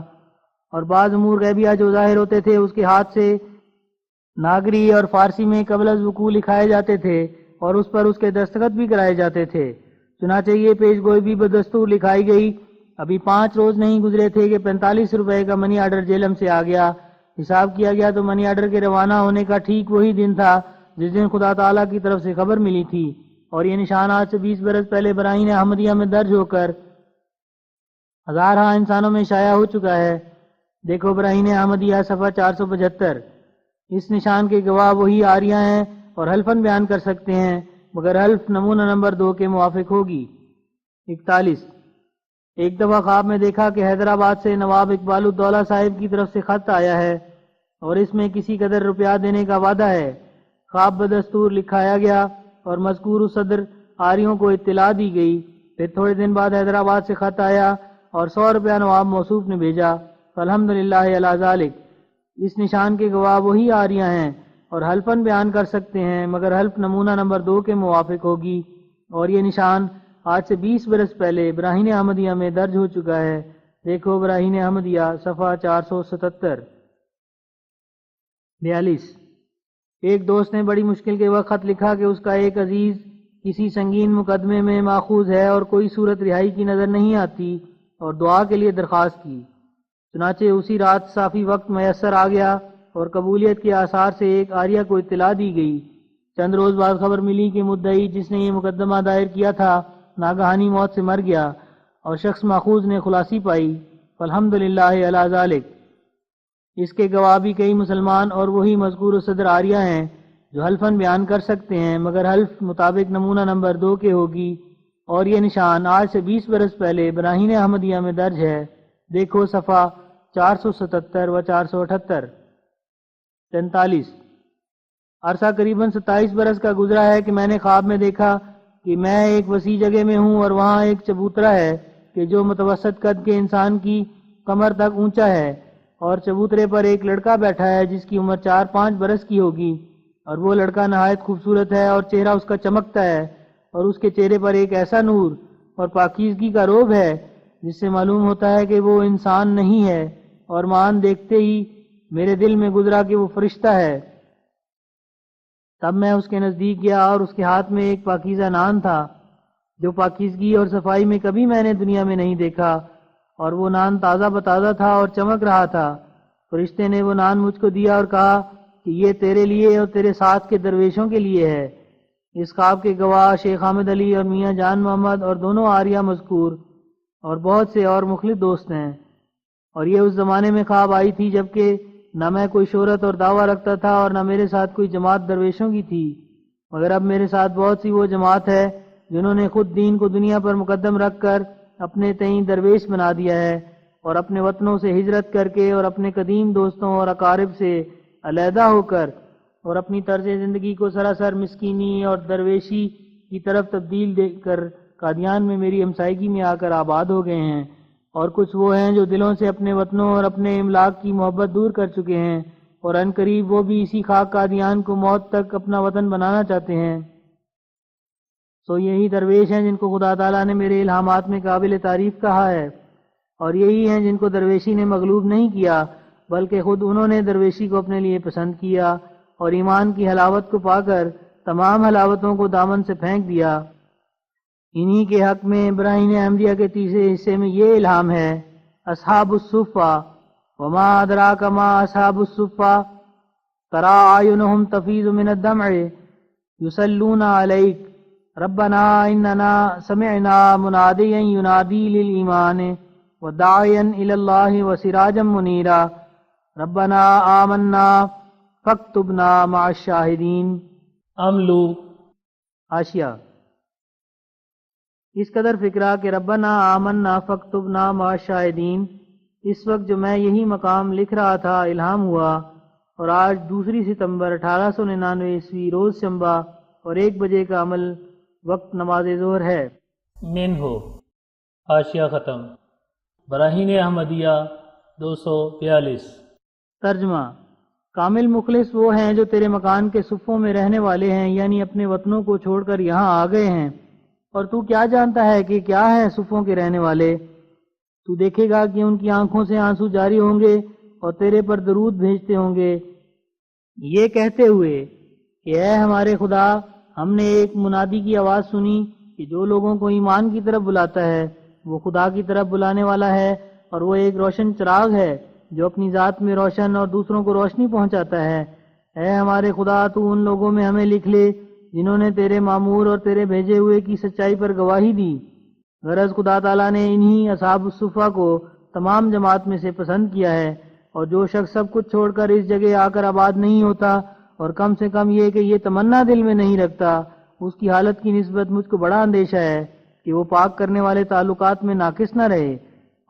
اور بعض امور غیبیہ جو ظاہر ہوتے تھے اس کے ہاتھ سے ناگری اور فارسی میں قبل از وقوع لکھائے جاتے تھے اور اس پر اس کے دستخط بھی کرائے جاتے تھے۔ چنانچہ یہ پیش گوئی بھی بدستور لکھائی گئی۔ ابھی 5 روز نہیں گزرے تھے کہ 45 روپے کا منی آرڈر جیلم سے آ گیا۔ حساب کیا گیا تو منی آرڈر کے روانہ ہونے کا ٹھیک وہی دن تھا جس دن خدا تعالیٰ کی طرف سے خبر ملی تھی، اور یہ نشان آج سے 20 برس پہلے براہین احمدیہ میں درج ہو کر ہزارہ انسانوں میں شائع ہو چکا ہے، دیکھو براہین احمدیہ صفحہ 475۔ اس نشان کے گواہ وہی آریہ ہیں اور حلفاً بیان کر سکتے ہیں، مگر حلف نمونہ نمبر 2 کے موافق ہوگی۔ 41 ایک دفعہ خواب میں دیکھا کہ حیدرآباد سے نواب اقبال الدولہ صاحب کی طرف سے خط آیا ہے اور اس میں کسی قدر روپیہ دینے کا وعدہ ہے۔ خواب بدستور لکھایا گیا اور مذکور صدر آریوں کو اطلاع دی گئی۔ پھر تھوڑے دن بعد حیدرآباد سے خط آیا اور 100 روپیہ نواب موصوف نے بھیجا، الحمدللہ علی ذالک۔ اس نشان کے گواہ وہی آریہ ہیں اور حلفاً بیان کر سکتے ہیں، مگر حلف نمونہ نمبر 2 کے موافق ہوگی، اور یہ نشان آج سے 20 برس پہلے براہین احمدیہ میں درج ہو چکا ہے، دیکھو براہین احمدیہ صفحہ 477۔ 42 ایک دوست نے بڑی مشکل کے وقت خط لکھا کہ اس کا ایک عزیز کسی سنگین مقدمے میں ماخوذ ہے اور کوئی صورت رہائی کی نظر نہیں آتی، اور دعا کے لیے درخواست کی۔ چنانچہ اسی رات صافی وقت میسر آ گیا اور قبولیت کے آثار سے ایک آریہ کو اطلاع دی گئی۔ چند روز بعد خبر ملی کہ مدعی جس نے یہ مقدمہ دائر کیا تھا ناگہانی موت سے مر گیا، اور شخص ماخوذ نے خلاصی پائی، الحمدللہ علی ذالک۔ اس کے گواہ بھی کئی مسلمان اور وہی مذکور صدر آریہ ہیں جو حلفاً بیان کر سکتے ہیں، مگر حلف مطابق نمونہ نمبر 2 کے ہوگی، اور یہ نشان آج سے 20 برس پہلے براہین احمدیہ میں درج ہے، دیکھو صفحہ 477 و 478۔ 43 عرصہ قریباً 27 برس کا گزرا ہے کہ میں نے خواب میں دیکھا کہ میں ایک وسیع جگہ میں ہوں اور وہاں ایک چبوترا ہے کہ جو متوسط قد کے انسان کی کمر تک اونچا ہے، اور چبوترے پر ایک لڑکا بیٹھا ہے جس کی عمر 4-5 برس کی ہوگی، اور وہ لڑکا نہایت خوبصورت ہے اور چہرہ اس کا چمکتا ہے، اور اس کے چہرے پر ایک ایسا نور اور پاکیزگی کا روب ہے جس سے معلوم ہوتا ہے کہ وہ انسان نہیں ہے، اور مان دیکھتے ہی میرے دل میں گزرا کہ وہ فرشتہ ہے۔ تب میں اس کے نزدیک گیا اور اس کے ہاتھ میں ایک پاکیزہ نان تھا جو پاکیزگی اور صفائی میں کبھی میں نے دنیا میں نہیں دیکھا، اور وہ نان تازہ بتازہ تھا اور چمک رہا تھا۔ فرشتے نے وہ نان مجھ کو دیا اور کہا کہ یہ تیرے لیے اور تیرے ساتھ کے درویشوں کے لیے ہے۔ اس خواب کے گواہ شیخ حامد علی اور میاں جان محمد اور دونوں آریہ مذکور اور بہت سے اور مخلص دوست ہیں، اور یہ اس زمانے میں خواب آئی تھی جبکہ نہ میں کوئی شہرت اور دعویٰ رکھتا تھا اور نہ میرے ساتھ کوئی جماعت درویشوں کی تھی، مگر اب میرے ساتھ بہت سی وہ جماعت ہے جنہوں نے خود دین کو دنیا پر مقدم رکھ کر اپنے تئیں درویش بنا دیا ہے، اور اپنے وطنوں سے ہجرت کر کے اور اپنے قدیم دوستوں اور اقارب سے علیحدہ ہو کر اور اپنی طرز زندگی کو سراسر مسکینی اور درویشی کی طرف تبدیل دے کر قادیان میں میری ہمسائیگی میں آ کر آباد ہو گئے ہیں، اور کچھ وہ ہیں جو دلوں سے اپنے وطنوں اور اپنے املاک کی محبت دور کر چکے ہیں، اور ان قریب وہ بھی اسی خاک قادیان کو موت تک اپنا وطن بنانا چاہتے ہیں۔ سو یہی درویش ہیں جن کو خدا تعالیٰ نے میرے الہامات میں قابل تعریف کہا ہے، اور یہی ہیں جن کو درویشی نے مغلوب نہیں کیا، بلکہ خود انہوں نے درویشی کو اپنے لیے پسند کیا اور ایمان کی حلاوت کو پا کر تمام حلاوتوں کو دامن سے پھینک دیا۔ انہی کے حق میں براہین احمدیہ کے تیسرے حصے میں یہ الہام ہے: اصحاب الصفہ وما ادراک ما اصحاب الصفہ ترى اعینہم تفیض من الدمع یصلون علیک ربنا اننا سمعنا منادیا ینادی للایمان وداعیا الی اللہ وسراجا منیرا ربنا آمنا فاکتبنا مع الشاہدین۔ عملو حاشیہ: اس قدر فکرہ کہ ربنا آمنا فاکتبنا مع الشاہدین، اس وقت جو میں یہی مقام لکھ رہا تھا الہام ہوا، اور آج 2 ستمبر 1899 عیسوی روز شنبہ اور 1 بجے کا عمل وقت نماز ظہر ہے۔ منہو حاشیہ ختم۔ براہین احمدیہ 242۔ ترجمہ: کامل مخلص وہ ہیں جو تیرے مکان کے صفوں میں رہنے والے ہیں، یعنی اپنے وطنوں کو چھوڑ کر یہاں آ گئے ہیں، اور تو کیا جانتا ہے کہ کیا ہے صفوں کے رہنے والے؟ تو دیکھے گا کہ ان کی آنکھوں سے آنسو جاری ہوں گے اور تیرے پر درود بھیجتے ہوں گے، یہ کہتے ہوئے کہ اے ہمارے خدا، ہم نے ایک منادی کی آواز سنی کہ جو لوگوں کو ایمان کی طرف بلاتا ہے وہ خدا کی طرف بلانے والا ہے، اور وہ ایک روشن چراغ ہے جو اپنی ذات میں روشن اور دوسروں کو روشنی پہنچاتا ہے۔ اے ہمارے خدا، تو ان لوگوں میں ہمیں لکھ لے جنہوں نے تیرے مامور اور تیرے بھیجے ہوئے کی سچائی پر گواہی دی۔ غرض خدا تعالیٰ نے انہی اصحاب الصفہ کو تمام جماعت میں سے پسند کیا ہے، اور جو شخص سب کچھ چھوڑ کر اس جگہ آ کر آباد نہیں ہوتا، اور کم سے کم یہ کہ یہ تمنا دل میں نہیں رکھتا، اس کی حالت کی نسبت مجھ کو بڑا اندیشہ ہے کہ وہ پاک کرنے والے تعلقات میں ناقص نہ رہے۔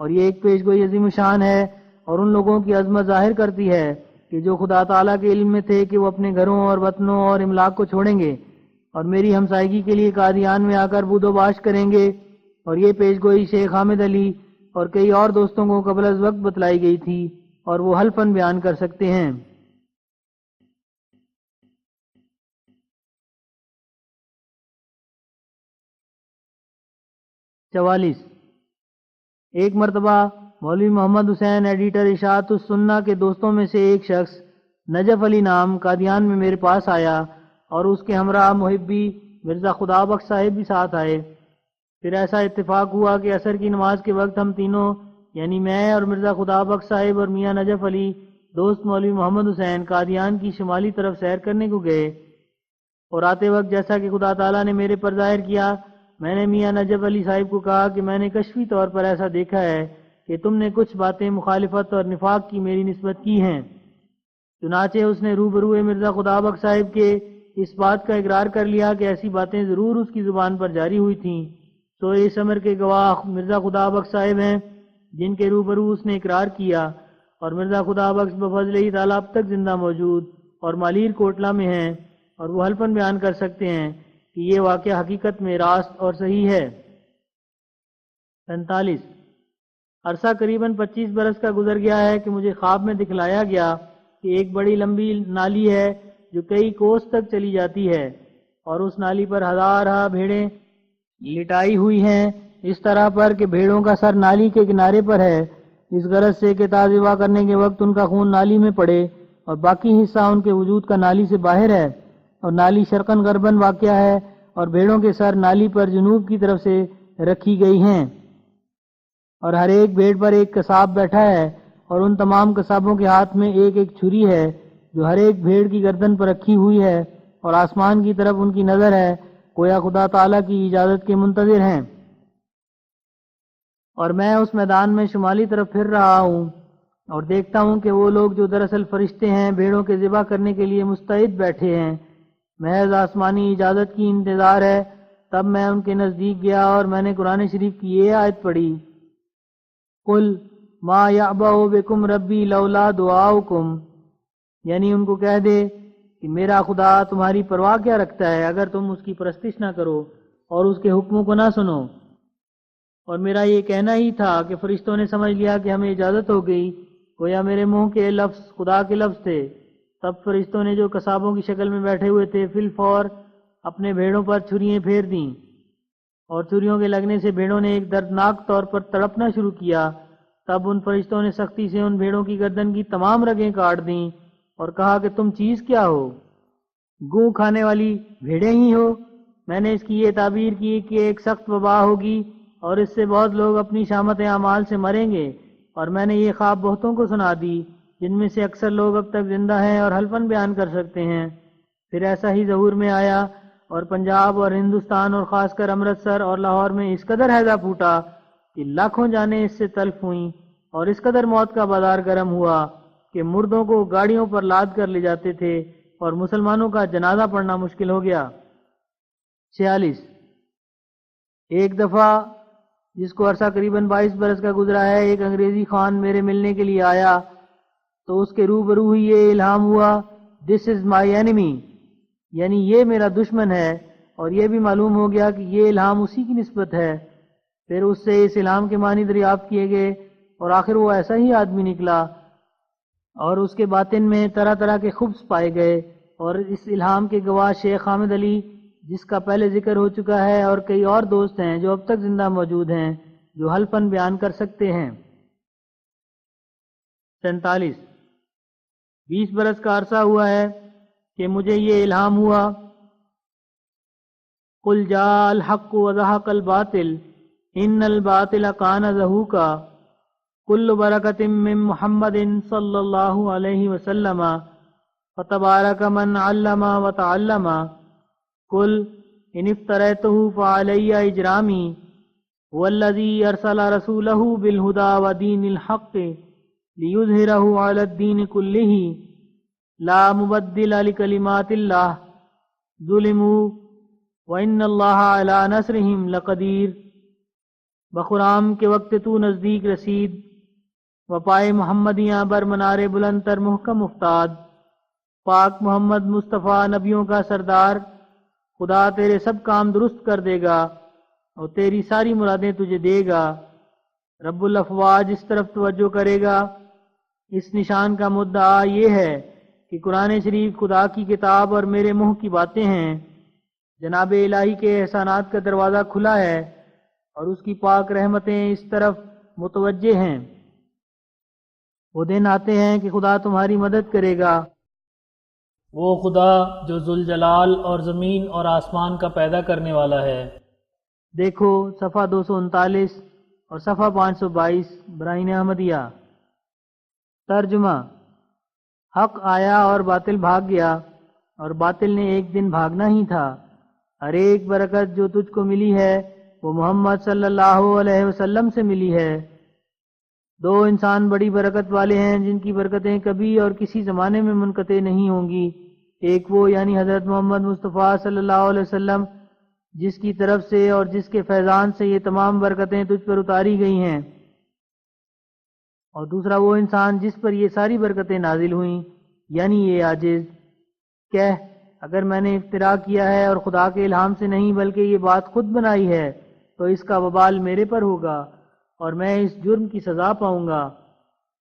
اور یہ ایک پیشگوئی عظیم شان ہے اور ان لوگوں کی عظمت ظاہر کرتی ہے کہ جو خدا تعالیٰ کے علم میں تھے کہ وہ اپنے گھروں اور وطنوں اور املاک کو چھوڑیں گے اور میری ہمسائیگی کے لیے قادیان میں آ کر بود و باش کریں گے۔ اور یہ پیشگوئی شیخ حامد علی اور کئی اور دوستوں کو قبل از وقت بتلائی گئی تھی، اور وہ حلفاً بیان کر سکتے ہیں۔ 44۔ ایک مرتبہ مولوی محمد حسین ایڈیٹر اشاعت السنہ کے دوستوں میں سے ایک شخص نجف علی نام قادیان میں میرے پاس آیا، اور اس کے ہمراہ محبی مرزا خدا بخش صاحب بھی ساتھ آئے۔ پھر ایسا اتفاق ہوا کہ عصر کی نماز کے وقت ہم تینوں، یعنی میں اور مرزا خدا بخش صاحب اور میاں نجف علی، دوست مولوی محمد حسین، قادیان کی شمالی طرف سیر کرنے کو گئے، اور آتے وقت جیسا کہ خدا تعالیٰ نے میرے پر ظاہر کیا، میں نے میاں نجف علی صاحب کو کہا کہ میں نے کشفی طور پر ایسا دیکھا ہے کہ تم نے کچھ باتیں مخالفت اور نفاق کی میری نسبت کی ہیں۔ چنانچہ اس نے روبروئے مرزا خدا بخش صاحب کے اس بات کا اقرار کر لیا کہ ایسی باتیں ضرور اس کی زبان پر جاری ہوئی تھیں۔ سو اس امر کے گواہ مرزا خدا بخش صاحب ہیں جن کے روبرو اس نے اقرار کیا، اور مرزا خدا بخش بفضل تعالیٰ اب تک زندہ موجود اور مالیر کوٹلہ میں ہیں، اور وہ حلفاً بیان کر سکتے ہیں کہ یہ واقعہ حقیقت میں راست اور صحیح ہے۔ 45۔ عرصہ قریباً 25 برس کا گزر گیا ہے کہ مجھے خواب میں دکھلایا گیا کہ ایک بڑی لمبی نالی ہے جو کئی کوس تک چلی جاتی ہے، اور اس نالی پر ہزارہ بھیڑیں لٹائی ہوئی ہیں، اس طرح پر کہ بھیڑوں کا سر نالی کے کنارے پر ہے، اس غرض سے کہ تازیہ کرنے کے وقت ان کا خون نالی میں پڑے، اور باقی حصہ ان کے وجود کا نالی سے باہر ہے، اور نالی شرقاً غرباً واقع ہے، اور بھیڑوں کے سر نالی پر جنوب کی طرف سے رکھی گئی ہیں، اور ہر ایک بھیڑ پر ایک قصاب بیٹھا ہے، اور ان تمام قصابوں کے ہاتھ میں ایک ایک چھری ہے جو ہر ایک بھیڑ کی گردن پر رکھی ہوئی ہے، اور آسمان کی طرف ان کی نظر ہے، گویا خدا تعالیٰ کی اجازت کے منتظر ہیں۔ اور میں اس میدان میں شمالی طرف پھر رہا ہوں اور دیکھتا ہوں کہ وہ لوگ جو دراصل فرشتے ہیں بھیڑوں کے ذبح کرنے کے لیے مستعد بیٹھے ہیں، محض آسمانی اجازت کی انتظار ہے۔ تب میں ان کے نزدیک گیا اور میں نے قرآن شریف کی یہ آیت پڑھی، قل ما یعبأ بکم ربی لولا دعاؤکم، یعنی ان کو کہہ دے کہ میرا خدا تمہاری پرواہ کیا رکھتا ہے اگر تم اس کی پرستش نہ کرو اور اس کے حکموں کو نہ سنو۔ اور میرا یہ کہنا ہی تھا کہ فرشتوں نے سمجھ لیا کہ ہمیں اجازت ہو گئی، گویا میرے منہ کے لفظ خدا کے لفظ تھے۔ تب فرشتوں نے جو قصابوں کی شکل میں بیٹھے ہوئے تھے فی الفور اپنے بھیڑوں پر چھریاں پھیر دیں، اور چھریوں کے لگنے سے بھیڑوں نے ایک دردناک طور پر تڑپنا شروع کیا۔ تب ان فرشتوں نے سختی سے ان بھیڑوں کی گردن کی تمام رگیں کاٹ دیں اور کہا کہ تم چیز کیا ہو؟ گوں کھانے والی بھیڑیں ہی ہو؟ میں نے اس کی یہ تعبیر کی کہ ایک سخت وبا ہوگی اور اس سے بہت لوگ اپنی شامت اعمال سے مریں گے، اور میں نے یہ خواب بہتوں کو سنا دی جن میں سے اکثر لوگ اب تک زندہ ہیں اور حلفاً بیان کر سکتے ہیں۔ پھر ایسا ہی ظہور میں آیا اور پنجاب اور ہندوستان اور خاص کر امرتسر اور لاہور میں اس قدر ہیضہ پھوٹا کہ لاکھوں جانیں اس سے تلف ہوئیں، اور اس قدر موت کا بازار گرم ہوا کہ مردوں کو گاڑیوں پر لاد کر لے جاتے تھے اور مسلمانوں کا جنازہ پڑھنا مشکل ہو گیا۔ 46 ایک دفعہ، جس کو عرصہ قریباً 22 برس کا گزرا ہے، ایک انگریزی خان میرے ملنے کے لیے آیا تو اس کے روبرو ہی یہ الہام ہوا، دس از مائی اینیمی، یعنی یہ میرا دشمن ہے، اور یہ بھی معلوم ہو گیا کہ یہ الہام اسی کی نسبت ہے۔ پھر اس سے اس الہام کے معنی دریافت کیے گئے اور آخر وہ ایسا ہی آدمی نکلا، اور اس کے باطن میں طرح طرح کے خبث پائے گئے، اور اس الہام کے گواہ شیخ حامد علی، جس کا پہلے ذکر ہو چکا ہے، اور کئی اور دوست ہیں جو اب تک زندہ موجود ہیں جو حلفاً بیان کر سکتے ہیں۔ 47 20 برس کا عرصہ ہوا ہے کہ مجھے یہ الہام ہوا، قل جاء الحق وزهق الباطل ان الباطل کان زہوقا کل برکت من محمد صلی اللہ علیہ وسلم فتبارک من علم وتعلم قل ان افتریتہ فعلی اجرامی والذی ارسل رسولہ بالہدی ودین الحق لیظہرہ علی الدین کلہ لا مبدل لکلمات اللہ ظلموا وان اللہ علی نصرہم لقدیر۔ بخرام کے وقت تو نزدیک رسید، وپائے محمدیاں بر منار بلند تر محکم افتاد، پاک محمد مصطفیٰ نبیوں کا سردار، خدا تیرے سب کام درست کر دے گا اور تیری ساری مرادیں تجھے دے گا۔ رب الافواج اس طرف توجہ کرے گا۔ اس نشان کا مدعا یہ ہے کہ قرآن شریف خدا کی کتاب اور میرے منہ کی باتیں ہیں۔ جناب الہی کے احسانات کا دروازہ کھلا ہے اور اس کی پاک رحمتیں اس طرف متوجہ ہیں۔ وہ دن آتے ہیں کہ خدا تمہاری مدد کرے گا۔ وہ خدا جو ذوالجلال اور زمین اور آسمان کا پیدا کرنے والا ہے۔ دیکھو صفحہ 239 اور صفحہ 522 برائن احمدیہ۔ ترجمہ: حق آیا اور باطل بھاگ گیا، اور باطل نے ایک دن بھاگنا ہی تھا۔ ہر ایک برکت جو تجھ کو ملی ہے وہ محمد صلی اللہ علیہ وسلم سے ملی ہے۔ دو انسان بڑی برکت والے ہیں جن کی برکتیں کبھی اور کسی زمانے میں منقطع نہیں ہوں گی۔ ایک وہ یعنی حضرت محمد مصطفیٰ صلی اللہ علیہ وسلم، جس کی طرف سے اور جس کے فیضان سے یہ تمام برکتیں تجھ پر اتاری گئی ہیں، اور دوسرا وہ انسان جس پر یہ ساری برکتیں نازل ہوئیں، یعنی یہ عاجز۔ کہہ، اگر میں نے افتراء کیا ہے اور خدا کے الہام سے نہیں بلکہ یہ بات خود بنائی ہے تو اس کا وبال میرے پر ہوگا اور میں اس جرم کی سزا پاؤں گا۔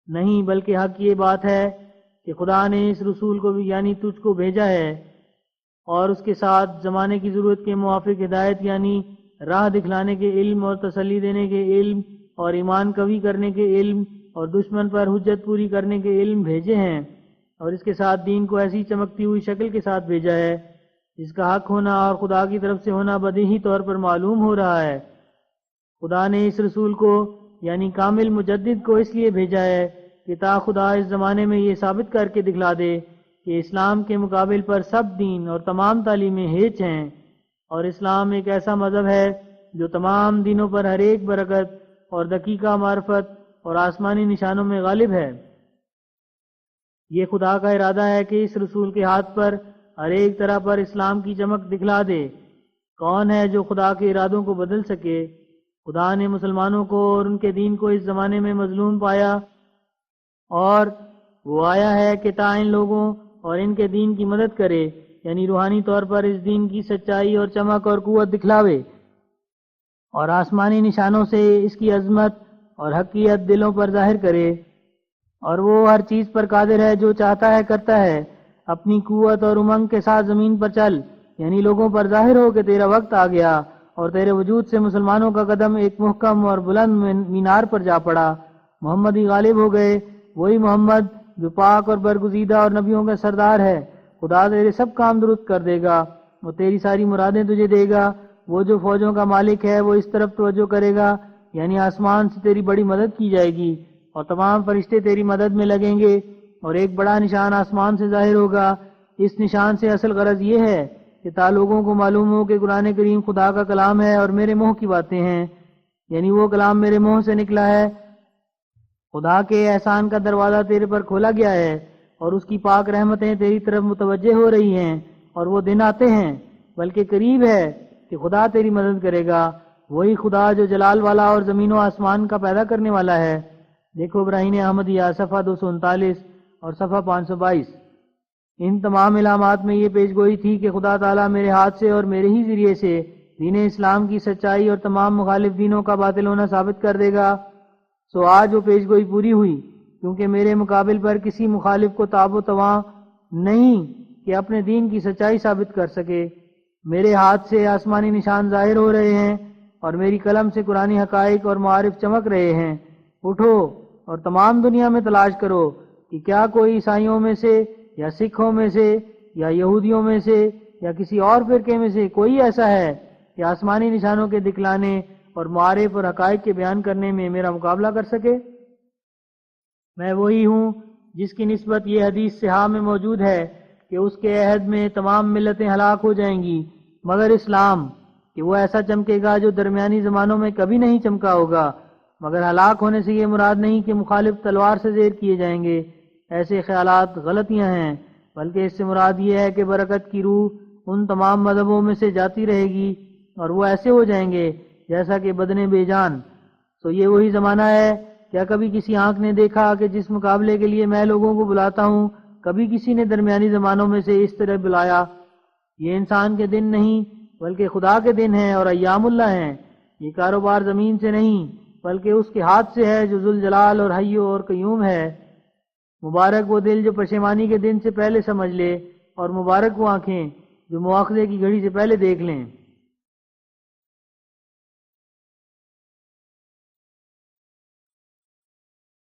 نہیں، بلکہ حق یہ بات ہے کہ خدا نے اس رسول کو بھی یعنی تجھ کو بھیجا ہے، اور اس کے ساتھ زمانے کی ضرورت کے موافق ہدایت یعنی راہ دکھلانے کے علم اور تسلی دینے کے علم اور ایمان قوی کرنے کے علم اور دشمن پر حجت پوری کرنے کے علم بھیجے ہیں، اور اس کے ساتھ دین کو ایسی چمکتی ہوئی شکل کے ساتھ بھیجا ہے جس کا حق ہونا اور خدا کی طرف سے ہونا بدیہی طور پر معلوم ہو رہا ہے۔ خدا نے اس رسول کو یعنی کامل مجدد کو اس لیے بھیجا ہے کہ تا خدا اس زمانے میں یہ ثابت کر کے دکھلا دے کہ اسلام کے مقابل پر سب دین اور تمام تعلیمیں ہیچ ہیں، اور اسلام ایک ایسا مذہب ہے جو تمام دینوں پر ہر ایک برکت اور دقیقہ معرفت اور آسمانی نشانوں میں غالب ہے۔ یہ خدا کا ارادہ ہے کہ اس رسول کے ہاتھ پر ہر ایک طرح پر اسلام کی چمک دکھلا دے۔ کون ہے جو خدا کے ارادوں کو بدل سکے؟ خدا نے مسلمانوں کو اور ان کے دین کو اس زمانے میں مظلوم پایا، اور وہ آیا ہے کہ تا ان لوگوں اور ان کے دین کی مدد کرے، یعنی روحانی طور پر اس دین کی سچائی اور چمک اور قوت دکھلاوے، اور آسمانی نشانوں سے اس کی عظمت اور حقیقت دلوں پر ظاہر کرے۔ اور وہ ہر چیز پر قادر ہے، جو چاہتا ہے کرتا ہے۔ اپنی قوت اور امنگ کے ساتھ زمین پر چل، یعنی لوگوں پر ظاہر ہو کہ تیرا وقت آ گیا اور تیرے وجود سے مسلمانوں کا قدم ایک محکم اور بلند مینار پر جا پڑا۔ محمد ہی غالب ہو گئے، وہی محمد جو پاک اور برگزیدہ اور نبیوں کا سردار ہے۔ خدا تیرے سب کام درست کر دے گا وہ تیری ساری مرادیں تجھے دے گا۔ وہ جو فوجوں کا مالک ہے وہ اس طرف توجہ کرے گا، یعنی آسمان سے تیری بڑی مدد کی جائے گی اور تمام فرشتے تیری مدد میں لگیں گے، اور ایک بڑا نشان آسمان سے ظاہر ہوگا۔ اس نشان سے اصل غرض یہ ہے کہ تا لوگوں کو معلوم ہو کہ قرآن کریم خدا کا کلام ہے اور میرے منہ کی باتیں ہیں، یعنی وہ کلام میرے منہ سے نکلا ہے۔ خدا کے احسان کا دروازہ تیرے پر کھولا گیا ہے اور اس کی پاک رحمتیں تیری طرف متوجہ ہو رہی ہیں، اور وہ دن آتے ہیں بلکہ قریب ہے کہ خدا تیری مدد کرے گا، وہی خدا جو جلال والا اور زمین و آسمان کا پیدا کرنے والا ہے۔ دیکھو ابراہیم احمدیہ صفحہ 239 اور صفحہ 522۔ ان تمام علامات میں یہ پیش گوئی تھی کہ خدا تعالیٰ میرے ہاتھ سے اور میرے ہی ذریعے سے دین اسلام کی سچائی اور تمام مخالف دینوں کا باطل ہونا ثابت کر دے گا۔ سو آج وہ پیش گوئی پوری ہوئی، کیونکہ میرے مقابل پر کسی مخالف کو تاب و تواں نہیں کہ اپنے دین کی سچائی ثابت کر سکے۔ میرے ہاتھ سے آسمانی نشان ظاہر ہو رہے ہیں اور میری قلم سے قرآنی حقائق اور معارف چمک رہے ہیں۔ اٹھو اور تمام دنیا میں تلاش کرو کہ کیا کوئی عیسائیوں میں سے یا سکھوں میں سے یا یہودیوں میں سے یا کسی اور فرقے میں سے کوئی ایسا ہے کہ آسمانی نشانوں کے دکھلانے اور معارف اور حقائق کے بیان کرنے میں میرا مقابلہ کر سکے۔ میں وہی ہوں جس کی نسبت یہ حدیث صحاح میں موجود ہے کہ اس کے عہد میں تمام ملتیں ہلاک ہو جائیں گی مگر اسلام، کہ وہ ایسا چمکے گا جو درمیانی زمانوں میں کبھی نہیں چمکا ہوگا، مگر ہلاک ہونے سے یہ مراد نہیں کہ مخالف تلوار سے زیر کیے جائیں گے۔ ایسے خیالات غلطیاں ہیں، بلکہ اس سے مراد یہ ہے کہ برکت کی روح ان تمام مذہبوں میں سے جاتی رہے گی اور وہ ایسے ہو جائیں گے جیسا کہ بدن بے جان۔ سو یہ وہی زمانہ ہے۔ کیا کبھی کسی آنکھ نے دیکھا کہ جس مقابلے کے لیے میں لوگوں کو بلاتا ہوں کبھی کسی نے درمیانی زمانوں میں سے اس طرح بلایا؟ یہ انسان کے دن نہیں بلکہ خدا کے دن ہیں اور ایام اللہ ہیں۔ یہ کاروبار زمین سے نہیں بلکہ اس کے ہاتھ سے ہے جو ذوالجلال اور حی اور قیوم ہے۔ مبارک وہ دل جو پشیمانی کے دن سے پہلے سمجھ لے، اور مبارک وہ آنکھیں جو مواخذے کی گھڑی سے پہلے دیکھ لیں۔